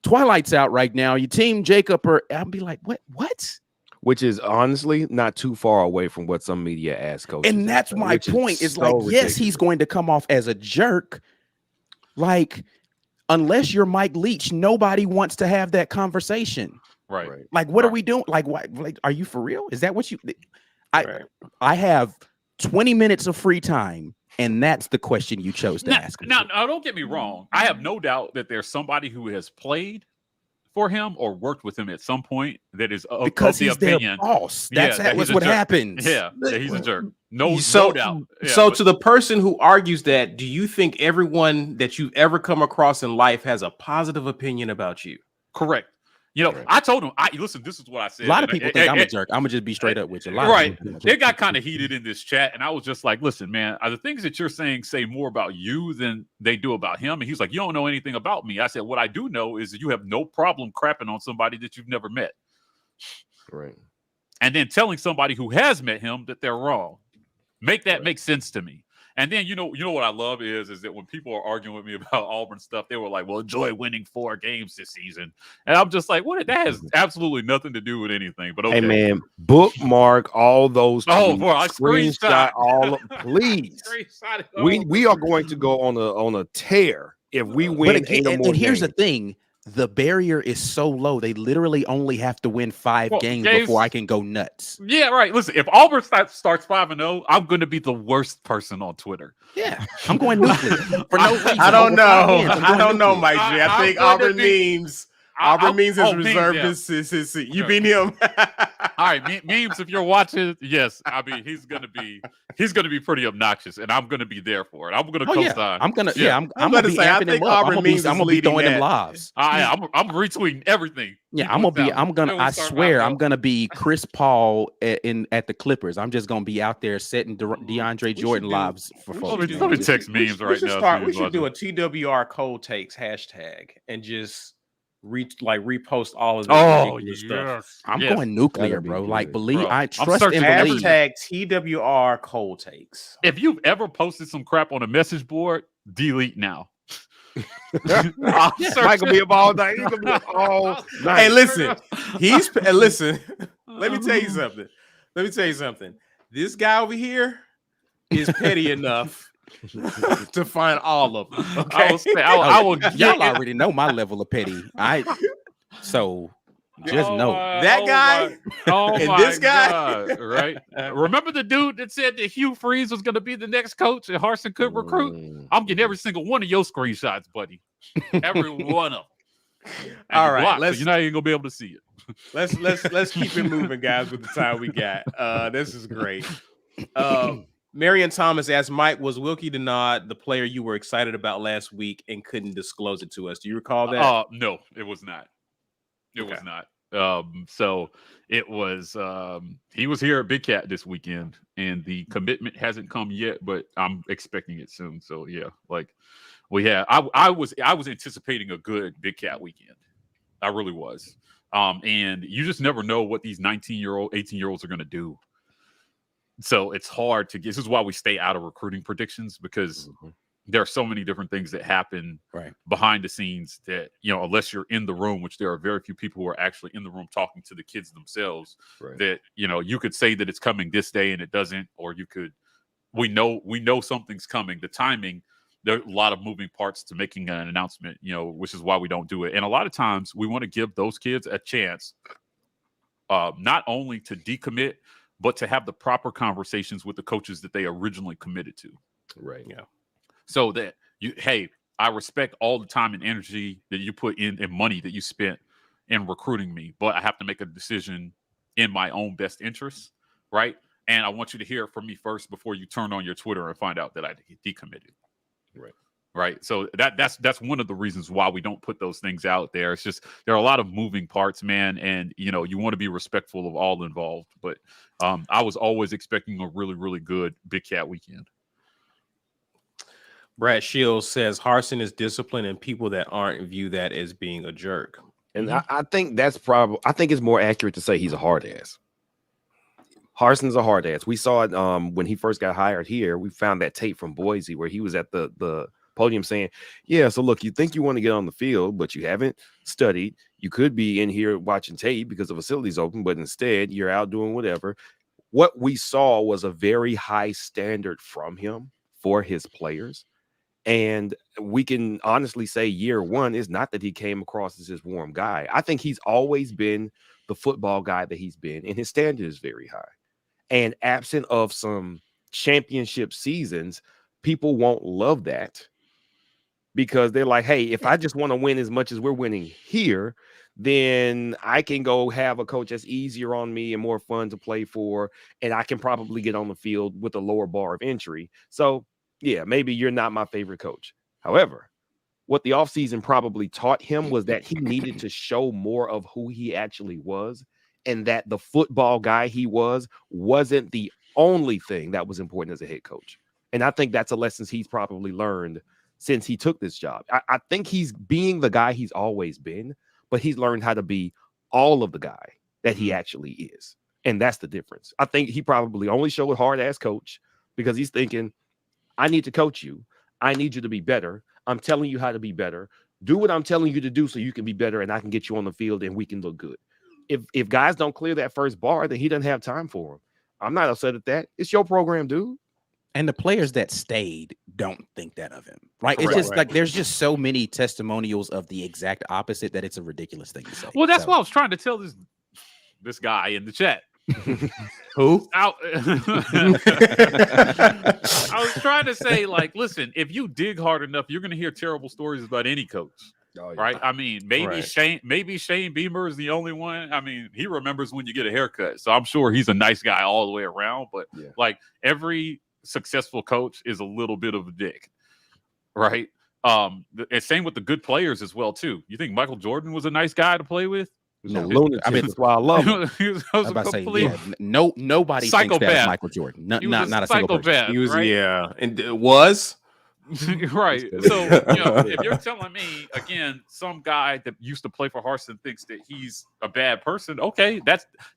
Twilight's out right now. You team Jacob or I'll be like, what? Which is honestly not too far away from what some media ask coaches. And that's my point. It's like, yes, he's going to come off as a jerk. Like, unless you're Mike Leach, nobody wants to have that conversation. Right. Like, what are we doing? Like, what? Like, are you for real? Is that what you? I have 20 minutes of free time, and that's the question you chose to ask. Now, don't get me wrong. I have no doubt that there's somebody who has played for him or worked with him at some point that is of the opinion. Their boss. That's what happens. Yeah, he's a jerk. No doubt. Yeah, so to the person who argues that, do you think everyone that you've ever come across in life has a positive opinion about you? Correct. You know, I told him, listen, this is what I said. A lot of people think I'm a jerk. I'm going to just be straight up with you. It got kind of heated in this chat, and I was just like, listen, man, the things that you're saying say more about you than they do about him. And he's like, you don't know anything about me. I said, what I do know is that you have no problem crapping on somebody that you've never met. Right. And then telling somebody who has met him that they're wrong. Make that make sense to me. And then you know what I love is that when people are arguing with me about Auburn stuff, they were like, well, enjoy winning 4 games this season. And I'm just like, what? That has absolutely nothing to do with anything. But okay. Hey man, bookmark all those. Oh boy, I screenshot all of, please. We are going to go on a tear if we win. But again, and here's the thing. The barrier is so low. They literally only have to win 5 games before I can go nuts. Yeah, right. Listen, if Auburn starts 5-0, I'm going to be the worst person on Twitter. Yeah, I'm going nuclear for no reason. I don't know, Mike G. I think Auburn memes. Auburn memes is reserved his seat. You beat him. All right, memes. If you're watching, yes, I mean he's gonna be pretty obnoxious, and I'm gonna be there for it. I'm gonna co-sign. I'm gonna be say. I think Auburn memes. I'm gonna be throwing them lives. I'm retweeting everything. Yeah, I swear I'm gonna be Chris Paul at the Clippers. I'm just gonna be out there setting DeAndre Jordan lives for folks. Let me text memes right now. We should do a TWR cold takes hashtag and just repost all of this stuff. I'm going nuclear, bro. Like, I trust and believe. Hashtag TWR cold takes. If you've ever posted some crap on a message board, delete now. Mike will be up all night. He's gonna be up all night. Hey, listen. Listen. Let me tell you something. This guy over here is petty enough to find all of them. Okay? I will y'all already know my level of petty. Just know that guy and this guy. God, right? Remember the dude that said that Hugh Freeze was going to be the next coach and Harsin could recruit? I'm getting every single one of your screenshots, buddy. Every one of them. All right, so you're not even going to be able to see it. Let's keep it moving, guys, with the time we got. This is great. Marion Thomas asked Mike, was Wilkie Denard the player you were excited about last week and couldn't disclose it to us? Do you recall that? No, it was not. It was not. So it was he was here at Big Cat this weekend, and the commitment hasn't come yet, but I'm expecting it soon. So yeah, I was anticipating a good Big Cat weekend. I really was. And you just never know what these 19-year-old, 18-year-olds are going to do. So it's hard to get. This is why we stay out of recruiting predictions, because there are so many different things that happen behind the scenes that, unless you're in the room, which there are very few people who are actually in the room talking to the kids themselves, that, you could say that it's coming this day and it doesn't, or we know something's coming. The timing, there are a lot of moving parts to making an announcement, which is why we don't do it. And a lot of times we want to give those kids a chance, not only to decommit, but to have the proper conversations with the coaches that they originally committed to. Right. Yeah. So that I respect all the time and energy that you put in and money that you spent in recruiting me, but I have to make a decision in my own best interest. Right. And I want you to hear it from me first before you turn on your Twitter and find out that I decommitted. Right. Right. So that's one of the reasons why we don't put those things out there. It's just there are a lot of moving parts, man. And, you know, you want to be respectful of all involved. But I was always expecting a really, really good Big Cat weekend. Brad Shields says Harsin is disciplined and people that aren't view that as being a jerk. And I think that's probably, I think it's more accurate to say he's a hard ass. Harson's a hard ass. We saw it when he first got hired here. We found that tape from Boise where he was at the podium saying, yeah, so look, you think you want to get on the field, but you haven't studied. You could be in here watching tape because the facility's open, but instead you're out doing whatever. What we saw was a very high standard from him for his players. And we can honestly say year one is not that he came across as this warm guy. I think he's always been the football guy that he's been, and his standard is very high. And absent of some championship seasons, people won't love that because they're like, hey, if I just want to win as much as we're winning here, then I can go have a coach that's easier on me and more fun to play for, and I can probably get on the field with a lower bar of entry. So, yeah, maybe you're not my favorite coach. However, what the offseason probably taught him was that he needed to show more of who he actually was, and that the football guy he wasn't the only thing that was important as a head coach. And I think that's a lesson he's probably learned since he took this job. I think he's being the guy he's always been, but he's learned how to be all of the guy that he actually is. And that's the difference. I think he probably only showed hard-ass coach because he's thinking, I need to coach you. I need you to be better. I'm telling you how to be better. Do what I'm telling you to do so you can be better and I can get you on the field and we can look good. If guys don't clear that first bar, then he doesn't have time for them. I'm not upset at that. It's your program, dude. And the players that stayed don't think that of him, right? It's just like there's just so many testimonials of the exact opposite that it's a ridiculous thing to say. Well, that's what I was trying to tell this guy in the chat. Who? I was trying to say, like, listen, if you dig hard enough, you're going to hear terrible stories about any coach. Oh, yeah. Right? I mean, maybe Shane Beamer is the only one. I mean, he remembers when you get a haircut, so I'm sure he's a nice guy all the way around. But like every successful coach is a little bit of a dick, right? And same with the good players as well too. You think Michael Jordan was a nice guy to play with? No, lunatic. I mean, that's why I love him. I was about to say, nobody thinks that of Michael Jordan. Not a single person. He was, right. And it was. Right. So, you know, if you're telling me, again, some guy that used to play for Harsin thinks that he's a bad person, okay,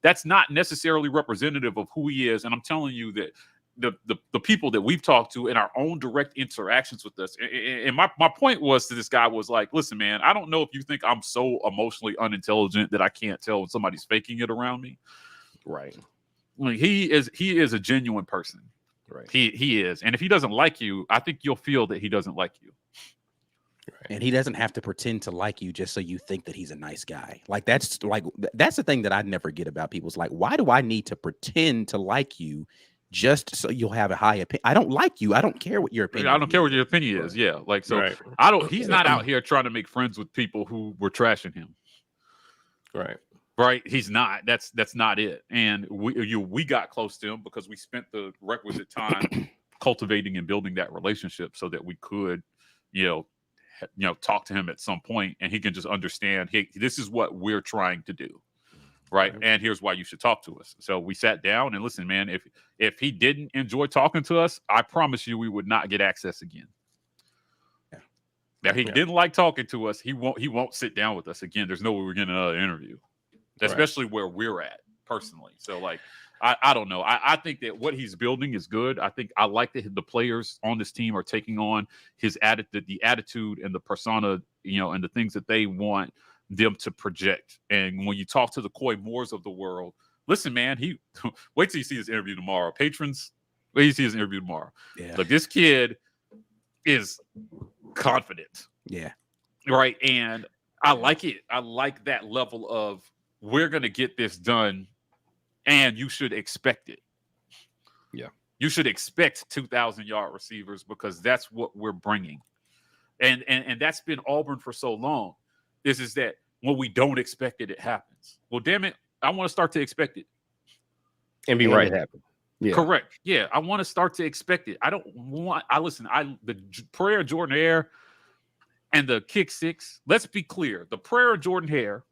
that's not necessarily representative of who he is. And I'm telling you that the people that we've talked to in our own direct interactions with us, and my point was to this guy was like, listen, man, I don't know if you think I'm so emotionally unintelligent that I can't tell when somebody's faking it around me. Right. Like he is a genuine person. Right. He is. And if he doesn't like you, I think you'll feel that he doesn't like you. Right. And he doesn't have to pretend to like you just so you think that he's a nice guy. Like that's the thing that I never get about people. It's like, why do I need to pretend to like you just so you'll have a high opinion? I don't like you. I don't care what your opinion is. I don't care what your opinion is. Yeah. Like, so he's not out here trying to make friends with people who were trashing him. Right. Right. He's not. That's not it. And we got close to him because we spent the requisite time cultivating and building that relationship so that we could, talk to him at some point and he can just understand, hey, this is what we're trying to do. Right. And here's why you should talk to us. So we sat down and listen, man, if he didn't enjoy talking to us, I promise you we would not get access again. Yeah. Now, if he didn't like talking to us, he won't sit down with us again. There's no way we're getting another interview, especially where we're at personally. So like, I don't know. I think that what he's building is good. I like that the players on this team are taking on his attitude, the attitude and the persona, and the things that they want them to project. And when you talk to the Coy Moores of the world, listen, man, wait till you see his interview tomorrow. Patrons, wait till you see his interview tomorrow. Yeah. Like, this kid is confident. Yeah. Right. And I like it. I like that level of, we're going to get this done and you should expect it. Yeah. You should expect 2,000-yard receivers because that's what we're bringing. And that's been Auburn for so long. Is that when we don't expect it, it happens. Well, damn it, I want to start to expect it. And be right. It happen. Yeah. Correct. Yeah, I want to start to expect it. I don't want. The prayer of Jordan Hare and the kick six. Let's be clear. The prayer of Jordan Hare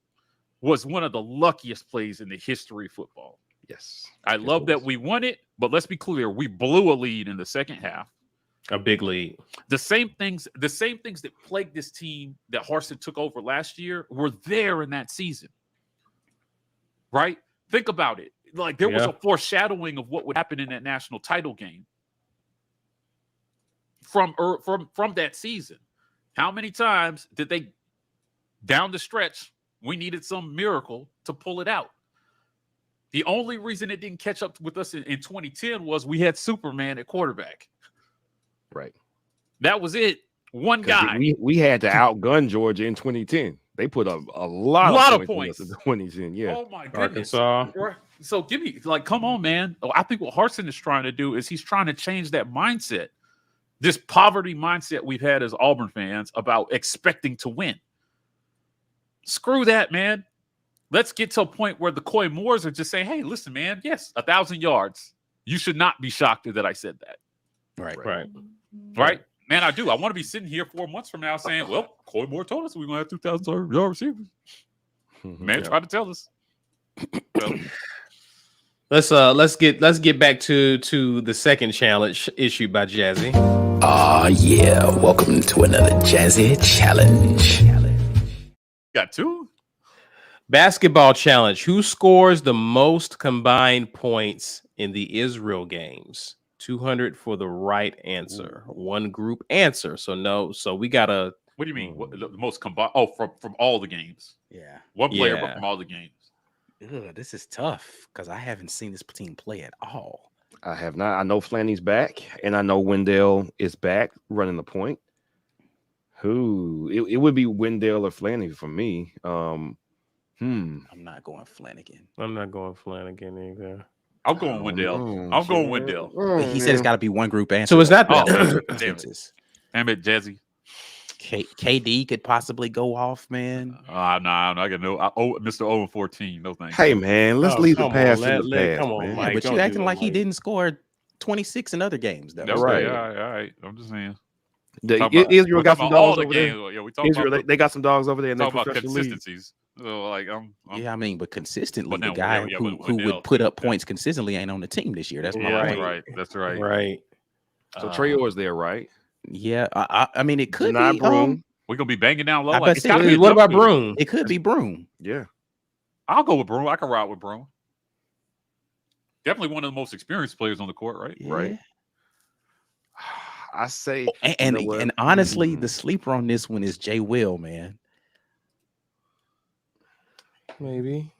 was one of the luckiest plays in the history of football. Yes. I love that we won it, but let's be clear. We blew a lead in the second half. A big lead. The same things that plagued this team that Harsin took over last year were there in that season. Right? Think about it. Like there was a foreshadowing of what would happen in that national title game from that season. How many times did they down the stretch? We needed some miracle to pull it out. The only reason it didn't catch up with us in 2010 was we had Superman at quarterback. Right. That was it. One guy. We had to outgun Georgia in 2010. They put up a lot of points in 2010. Yeah. Oh my goodness. Arkansas. So come on, man. I think what Harsin is trying to do is he's trying to change that mindset. This poverty mindset we've had as Auburn fans about expecting to win. Screw that, man. Let's get to a point where the Coy Moores are just saying, hey, listen, man, yes, 1,000 yards. You should not be shocked that I said that. Right. Man, I do. I want to be sitting here 4 months from now saying, well, Coy Moore told us we're going to have 2,000 yard receivers. Man, try to tell us. So. Let's get back to the second challenge issued by Jazzy. Yeah, welcome to another Jazzy challenge. Got two? Basketball challenge. Who scores the most combined points in the Israel games? 200 for the right answer. One group answer. So we gotta. What do you mean? The most combined? Oh, from all the games. Yeah. One player, but from all the games. Ugh, this is tough because I haven't seen this team play at all. I have not. I know Flanny's back, and I know Wendell is back running the point. It would be Wendell or Flanny for me. I'm not going Flanagan. I'm not going Flanagan either. I'm going Wendell. I'm going Wendell. He said it's got to be one group answer. So it's not that. Damn it, Jazzy. KD could possibly go off, man. No, I got no. Mr. 0-14. No thanks. Hey, man, let's leave the past in the past. Come on, man. Mike. But you acting like he didn't score 26 in other games, though. That's right. All right. I'm just saying. Israel got some dogs over there. Yeah, we talking Israel, they got some dogs over there in their about professional league. consistencies. So, like, yeah, I mean, but consistently, But the guy who would put up points consistently ain't on the team this year. That's my point. That's right. Right. So Trayor's there, right? Yeah, I mean, it could Not be Broom. We're gonna be banging down low. I Like, bet it's gotta be What about enough to it. Broom? It could be Broom. Yeah. I'll go with Broom. I can ride with Broom. Definitely one of the most experienced players on the court, right? Yeah. Right. I say, And honestly, the sleeper on this one is Jay Will, man. Maybe.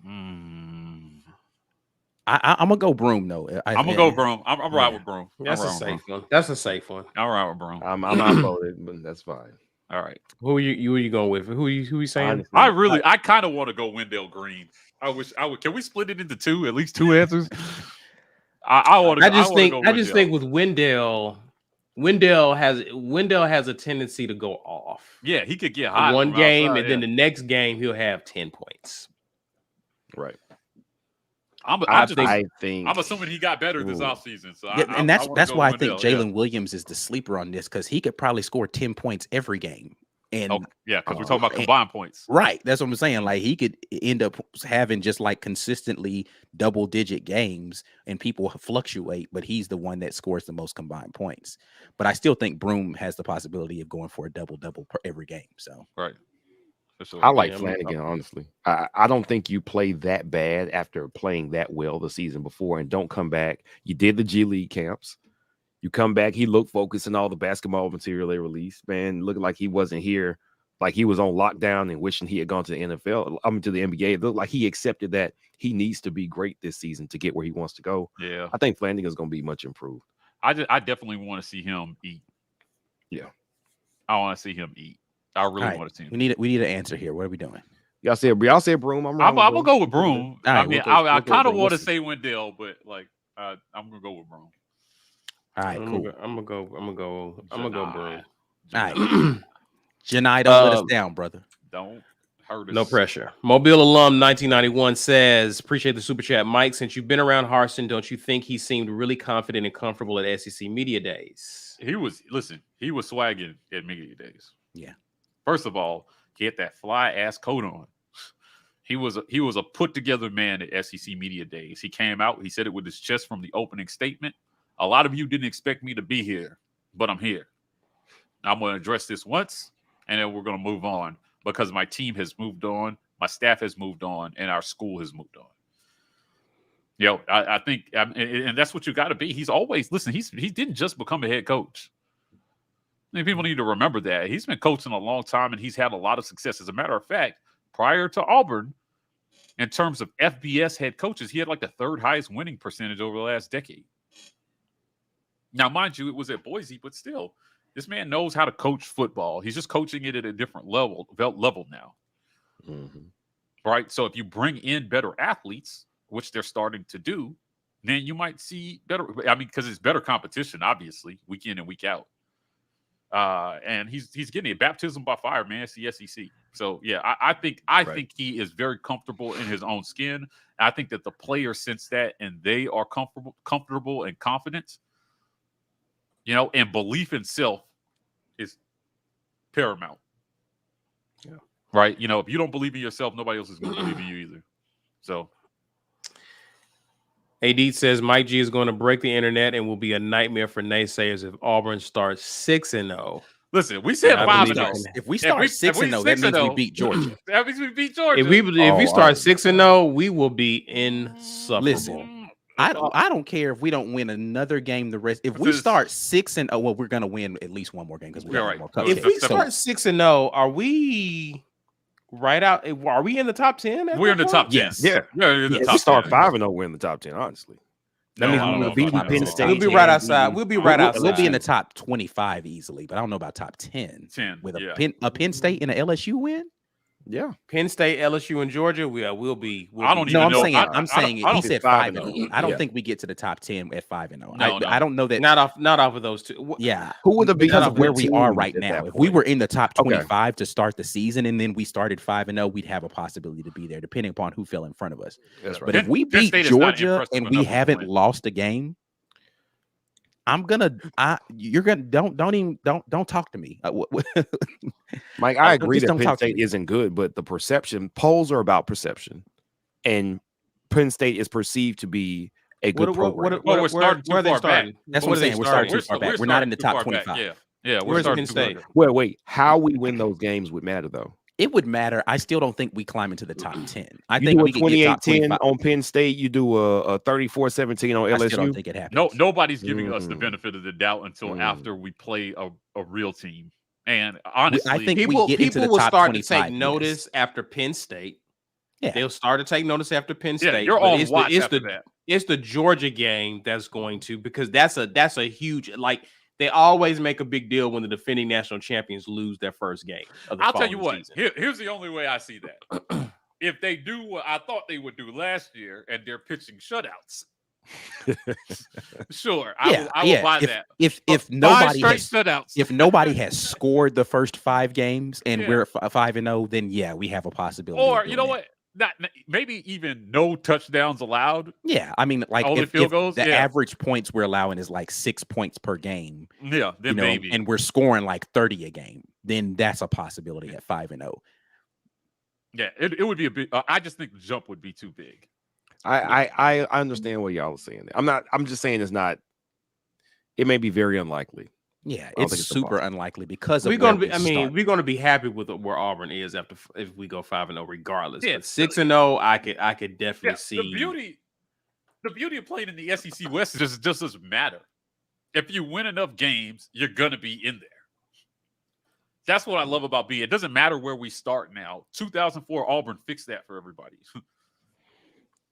I'm gonna go Broom though. I'm gonna go Broom. I'm right with Broom. That's a safe one. That's a safe one. I'm right with Broom. I'm not voted, but that's fine. All right. Who are you going with? Who you saying? Honestly, I kind of want to go Wendell Green. I wish I would. Can we split it into two? At least two answers. I just think with Wendell has a tendency to go off. Yeah, he could get hot one game, outside, and then the next game he'll have 10 points. Right. I'm assuming he got better this offseason. So yeah, and that's why I think Wendell, Jalen Williams is the sleeper on this because he could probably score 10 points every game. And because we're talking about combined points. Right. That's what I'm saying. Like he could end up having just like consistently double-digit games and people fluctuate, but he's the one that scores the most combined points. But I still think Broom has the possibility of going for a double-double per every game. So right. I like Flanagan, honestly. I don't think you play that bad after playing that well the season before and don't come back. You did the G League camps. You come back, he looked focused in all the basketball material they released, man, looking like he wasn't here, like he was on lockdown and wishing he had gone to the NFL, to the NBA. It looked like he accepted that he needs to be great this season to get where he wants to go. Yeah. I think Flanagan is going to be much improved. I definitely want to see him eat. Yeah. I want to see him eat. I really want to see him. We need an answer here. What are we doing? Y'all said Broom. I'm gonna go with Broom. Right, I kind of want to say Wendell, but like I'm gonna go with Broom. All right, cool. I'm gonna go Broom. All right. Janai, don't let us down, brother. Don't Curtis. No pressure. Mobile alum 1991 says, appreciate the super chat. Mike, since you've been around Harsin, don't you think he seemed really confident and comfortable at SEC Media Days? He was swagging at Media Days. Yeah. First of all, he had that fly ass coat on. He was a put together man at SEC Media Days. He came out, he said it with his chest from the opening statement. A lot of you didn't expect me to be here, but I'm here. I'm going to address this once, and then we're going to move on because my team has moved on, my staff has moved on, and our school has moved on. I think, and that's what you got to be. He's always, listen, he didn't just become a head coach. I mean, people need to remember that. He's been coaching a long time, and he's had a lot of success. As a matter of fact, prior to Auburn, in terms of FBS head coaches, he had like the third highest winning percentage over the last decade. Now, mind you, it was at Boise, but still, this man knows how to coach football. He's just coaching it at a different level now. Mm-hmm. Right? So if you bring in better athletes, which they're starting to do, then you might see better. I mean, because it's better competition, obviously, week in and week out. And he's getting a baptism by fire, man. It's the SEC. So yeah, I think he is very comfortable in his own skin. I think that the players sense that, and they are comfortable and confident. And belief in self is paramount. Yeah. Right. If you don't believe in yourself, nobody else is going to believe in you either. So. AD says Mike G is going to break the internet and will be a nightmare for naysayers if Auburn starts 6-0. Listen, we said 5-0. If we start 6-0, that means we beat Georgia. That means we beat Georgia. If we start 6-0, we will be insufferable. Listen, I don't care if we don't win another game. The rest, if we start 6-0, well, we're gonna win at least one more game because we have more cupcakes. If we start 6-0, are we right out? Are we in the top 10? We're in the top 10. Yes. Yeah. If we start 5-0, we're in the top 10. Honestly, that means we'll beat Penn State. We'll be right outside. We'll be right outside. We'll be in the top 25 easily, but I don't know about top 10. With a Penn State and an LSU win. Yeah, Penn State, LSU, and Georgia. We'll be. I don't even know. I'm saying he said 5-0. I don't think we get to the top 10 at 5-0. I don't know that. Not off of those two. Yeah, who would have been because of where we are right now? If we were in the top 25 to start the season, and then we started 5-0, we'd have a possibility to be there, depending upon who fell in front of us. That's right. But if we beat Georgia and we haven't lost a game, don't talk to me. Mike, I agree that Penn State isn't good, but the perception polls are about perception, and Penn State is perceived to be a good program. We're starting too far back. That's what I'm saying. We're starting too far back. We're not in the top 25. Yeah. Where's Penn State? Wait. How we win those games would matter, though. It would matter. I still don't think we climb into the top 10. I you think do we a could get top 28-10 on Penn State. You do a 34-17 on LSU. I still don't think it happens. Nobody's giving us the benefit of the doubt until after we play a real team. And honestly, I think people will start to take 25, notice after Penn State. Yeah. They'll start to take notice after Penn State. Yeah, you're on watch after that. It's the Georgia game that's going to, because that's a huge, like, they always make a big deal when the defending national champions lose their first game. I'll tell you what. Here's the only way I see that. If they do what I thought they would do last year, and they're pitching shutouts, sure, I will buy that. If nobody has scored the first 5 games and we're 5-0, then yeah, we have a possibility. Or you know what? Maybe even no touchdowns allowed. Yeah, I mean, like if field goals, the average points we're allowing is like 6 points per game. Yeah, then maybe, and we're scoring like 30 a game, then that's a possibility at 5-0. Yeah, it would be a big. I just think the jump would be too big. I understand what y'all are saying. I'm just saying it's not. It may be very unlikely. Yeah, it's super unlikely because we're going to be happy with where Auburn is if we go 5-0 regardless. Yeah, but 6-0, I could definitely see the beauty of playing in the SEC West just doesn't matter. If you win enough games, you're gonna be in there. That's what I love about being. It doesn't matter where we start now. 2004 Auburn fixed that for everybody.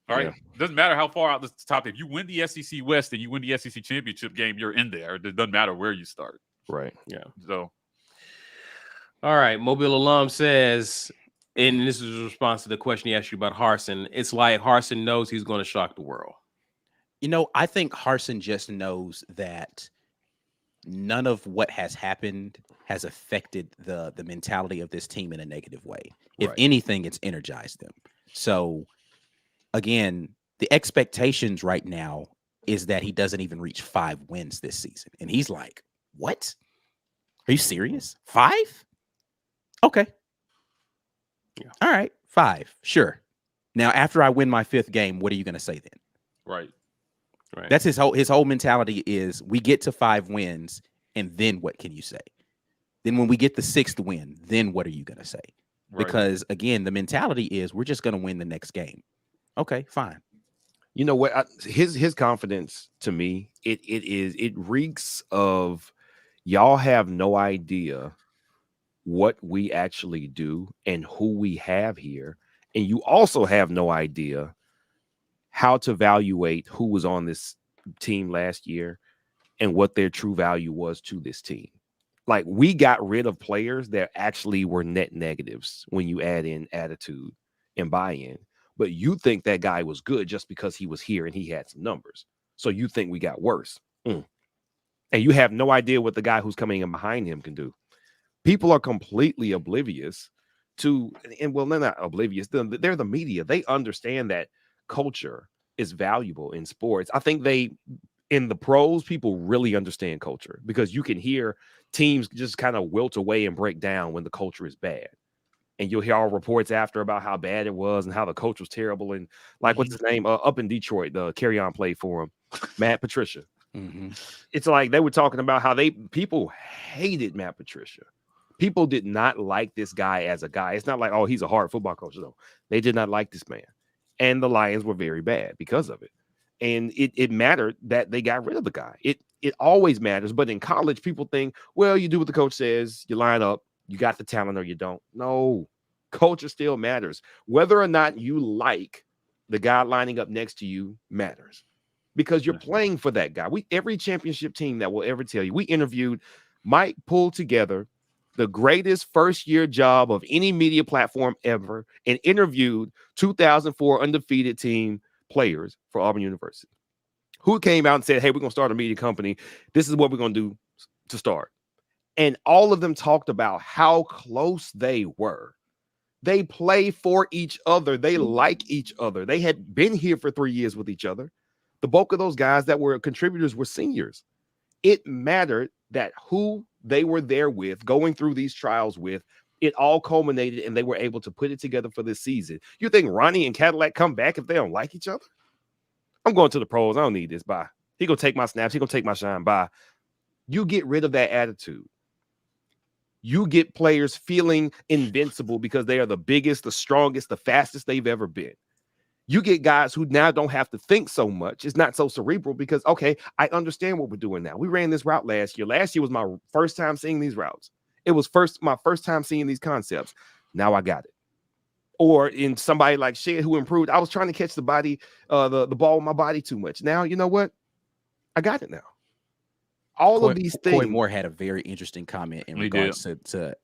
All right. Yeah. Doesn't matter how far out the top. If you win the SEC West and you win the SEC championship game, you're in there. It doesn't matter where you start. Right. Yeah. So, all right. Mobile alum says, and this is a response to the question he asked you about Harsin. It's like Harsin knows he's going to shock the world. I think Harsin just knows that none of what has happened has affected the mentality of this team in a negative way. If Right. anything, it's energized them. So again, the expectations right now is that he doesn't even reach 5 wins this season. And he's like, what? Are you serious? 5? Okay. Yeah. All right. 5. Sure. Now, after I win my 5th game, what are you going to say then? Right. Right. That's his whole mentality is we get to 5 wins, and then what can you say? Then when we get the 6th win, then what are you going to say? Right. Because again, the mentality is we're just going to win the next game. Okay, fine. You know what? His confidence to me, it reeks of y'all have no idea what we actually do and who we have here, and you also have no idea how to evaluate who was on this team last year and what their true value was to this team. Like, we got rid of players that actually were net negatives when you add in attitude and buy-in. But you think that guy was good just because he was here and he had some numbers. So you think we got worse. And you have no idea what the guy who's coming in behind him can do. People are completely oblivious to, and well, they're not oblivious. They're the media. They understand that culture is valuable in sports. I think in the pros, people really understand culture because you can hear teams just kind of wilt away and break down when the culture is bad. And you'll hear all reports after about how bad it was and how the coach was terrible. And like, what's his name? Up in Detroit, the carry-on played for him, Matt Patricia. It's like they were talking about how people hated Matt Patricia. People did not like this guy as a guy. It's not like, oh, he's a hard football coach. No, they did not like this man. And the Lions were very bad because of it. And it mattered that they got rid of the guy. It always matters. But in college, people think, well, you do what the coach says, you line up, you got the talent or you don't. No, culture still matters. Whether or not you like the guy lining up next to you matters because you're playing for that guy. Every championship team that will ever tell you, we interviewed Mike pulled together the greatest first-year job of any media platform ever and interviewed 2004 undefeated team players for Auburn University who came out and said, hey, we're going to start a media company. This is what we're going to do to start. And all of them talked about how close they were. They play for each other. They like each other. They had been here for 3 years with each other. The bulk of those guys that were contributors were seniors. It mattered that who they were there with, going through these trials with, it all culminated and they were able to put it together for this season. You think Ronnie and Cadillac come back if they don't like each other? I'm going to the pros. I don't need this. Bye. He going to take my snaps. He going to take my shine. Bye. You get rid of that attitude. You get players feeling invincible because they are the biggest, the strongest, the fastest they've ever been. You get guys who now don't have to think so much. It's not so cerebral because, okay, I understand what we're doing now. We ran this route last year. Last year was my first time seeing these routes. It was my first time seeing these concepts. Now I got it. Or in somebody like Shed who improved, I was trying to catch the ball with my body too much. Now, you know what? I got it now. All of these things. Coy Moore had a very interesting comment in regards to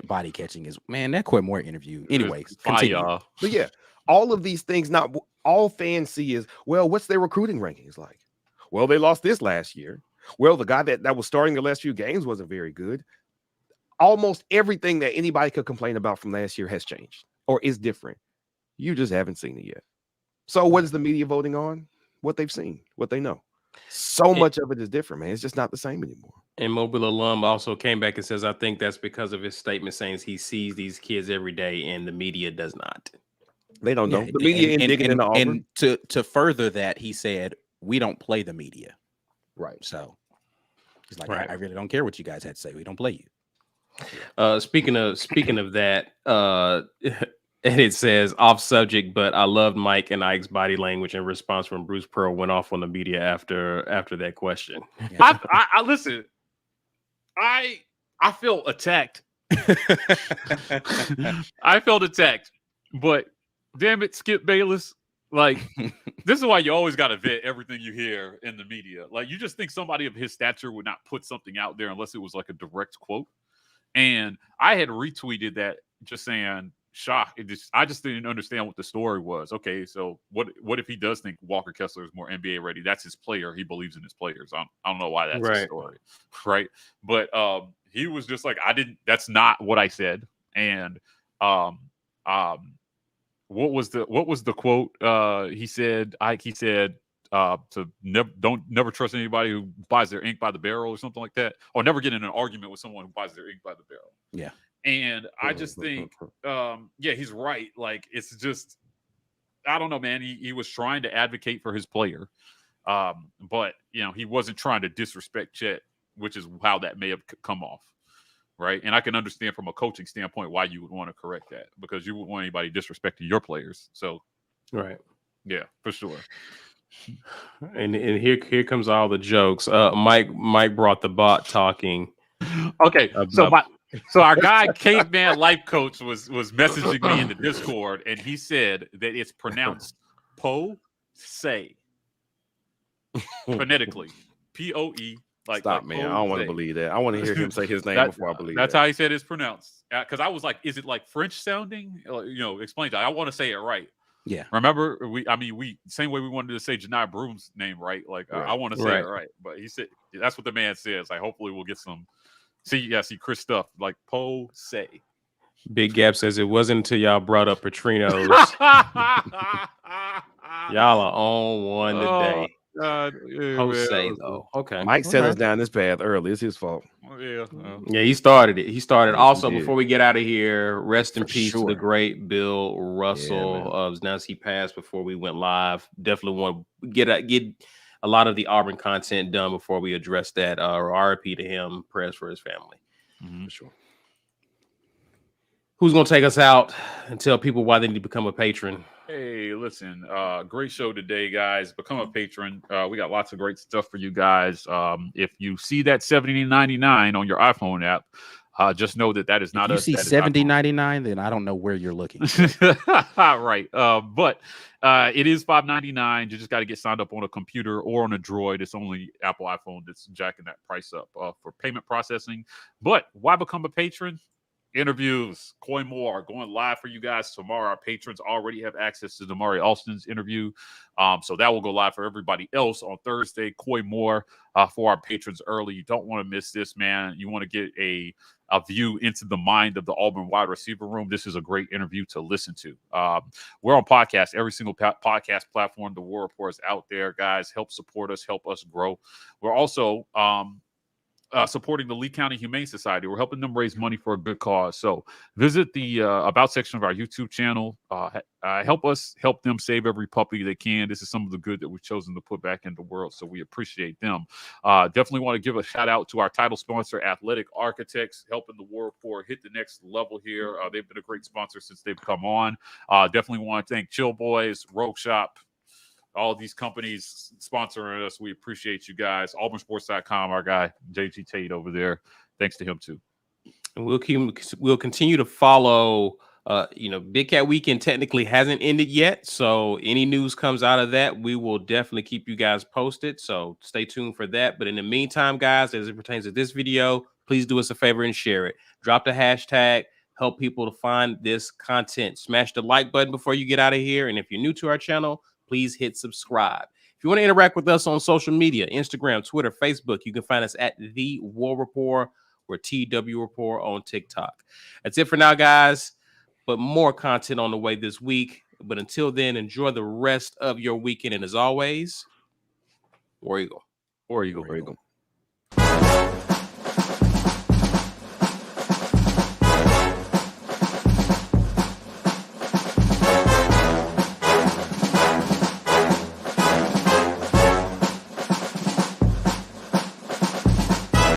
body catching. Man, that Coy Moore interview. Anyways, continue. But yeah, all of these things, not all fans see is, well, what's their recruiting rankings like? Well, they lost this last year. Well, the guy that was starting the last few games wasn't very good. Almost everything that anybody could complain about from last year has changed or is different. You just haven't seen it yet. So what is the media voting on? What they've seen, what they know. So much of it is different, man. It's just not the same anymore. And Mobile alum also came back and says, I think that's because of his statement saying he sees these kids every day and the media does not. They don't know. The media ain't digging into Auburn. And to further that, he said, we don't play the media. Right. So he's like, I really don't care what you guys had to say. We don't play you. Speaking of that, and it says off subject, but I loved Mike and Ike's body language in response when Bruce Pearl went off on the media after that question. Yeah. I listen. I feel attacked. I felt attacked, but damn it, Skip Bayless. Like, this is why you always got to vet everything you hear in the media. Like, you just think somebody of his stature would not put something out there unless it was like a direct quote. And I had retweeted that just saying, shocked. I just didn't understand what the story was. Okay, so what if he does think Walker Kessler is more NBA ready? That's his player. He believes in his players. I don't know why that's his story, right? But he was just like, that's not what I said. And what was the quote? He said to never trust anybody who buys their ink by the barrel or something like that, or never get in an argument with someone who buys their ink by the barrel. Yeah. And I just think, he's right. Like, it's just, I don't know, man. He was trying to advocate for his player, but he wasn't trying to disrespect Chet, which is how that may have come off, right? And I can understand from a coaching standpoint why you would want to correct that, because you wouldn't want anybody disrespecting your players. So, right, yeah, for sure. And here comes all the jokes. Mike brought the bot talking. Okay, so our guy Caveman Life Coach was messaging me in the Discord, and he said that it's pronounced Poe-say phonetically, Poe. Like, stop, man! I don't want to believe that. I want to hear him say his name before I believe that's how he said it's pronounced. Because I was like, is it like French sounding? Explain that. I want to say it right. Yeah. Remember, we same way we wanted to say Janai Broom's name right. Like, I want to say it right, but he said that's what the man says. Like, hopefully we'll get some. See Chris stuff like Poe-say. Big Gap says it wasn't until y'all brought up Petrino's. Y'all are on one today. Poe-say though. Okay. Mike set us down this path early. It's his fault. Yeah. Yeah, he started it. Also, he before we get out of here, rest in peace to the great Bill Russell. Now he passed before we went live. Definitely want to get a lot of the Auburn content done before we address that. RIP to him. Prayers for his family. For sure. Who's going to take us out and tell people why they need to become a patron? Hey, listen, great show today, guys. Become a patron. We got lots of great stuff for you guys. If you see that $70.99 on your iPhone app, just know that is not. If you see $70.99, then I don't know where you're looking. Right, but it is $5.99. You just got to get signed up on a computer or on a Droid. It's only Apple iPhone that's jacking that price up for payment processing. But why become a patron? Interviews, Coy Moore going live for you guys tomorrow. Our patrons already have access to Damari Alston's interview, so that will go live for everybody else on Thursday. Coy Moore for our patrons early. You don't want to miss this, man. You want to get a view into the mind of the Auburn wide receiver room. This is a great interview to listen to. We're on podcast, every single podcast platform. The War Rapport is out there, guys. Help support us, help us grow. We're also supporting the Lee County Humane Society. We're helping them raise money for a good cause. So visit the About section of our YouTube channel. Help us help them save every puppy they can. This is some of the good that we've chosen to put back in the world, so we appreciate them. Definitely want to give a shout out to our title sponsor, Athletic Architects, helping the War Rapport hit the next level here. They've been a great sponsor since they've come on. Definitely want to thank Chill Boys, Rogue Shop, all these companies sponsoring us. We appreciate you guys. AuburnSports.com, our guy JG Tate over there. Thanks to him too. And we'll continue to follow. Big Cat Weekend technically hasn't ended yet, so any news comes out of that, we will definitely keep you guys posted. So stay tuned for that. But in the meantime, guys, as it pertains to this video, please do us a favor and share it. Drop the hashtag. Help people to find this content. Smash the like button before you get out of here. And if you're new to our channel, please hit subscribe. If you want to interact with us on social media, Instagram, Twitter, Facebook, you can find us at The War Rapport or TW Rapport on TikTok. That's it for now, guys. But more content on the way this week. But until then, enjoy the rest of your weekend. And as always, War Eagle. War Eagle. War Eagle.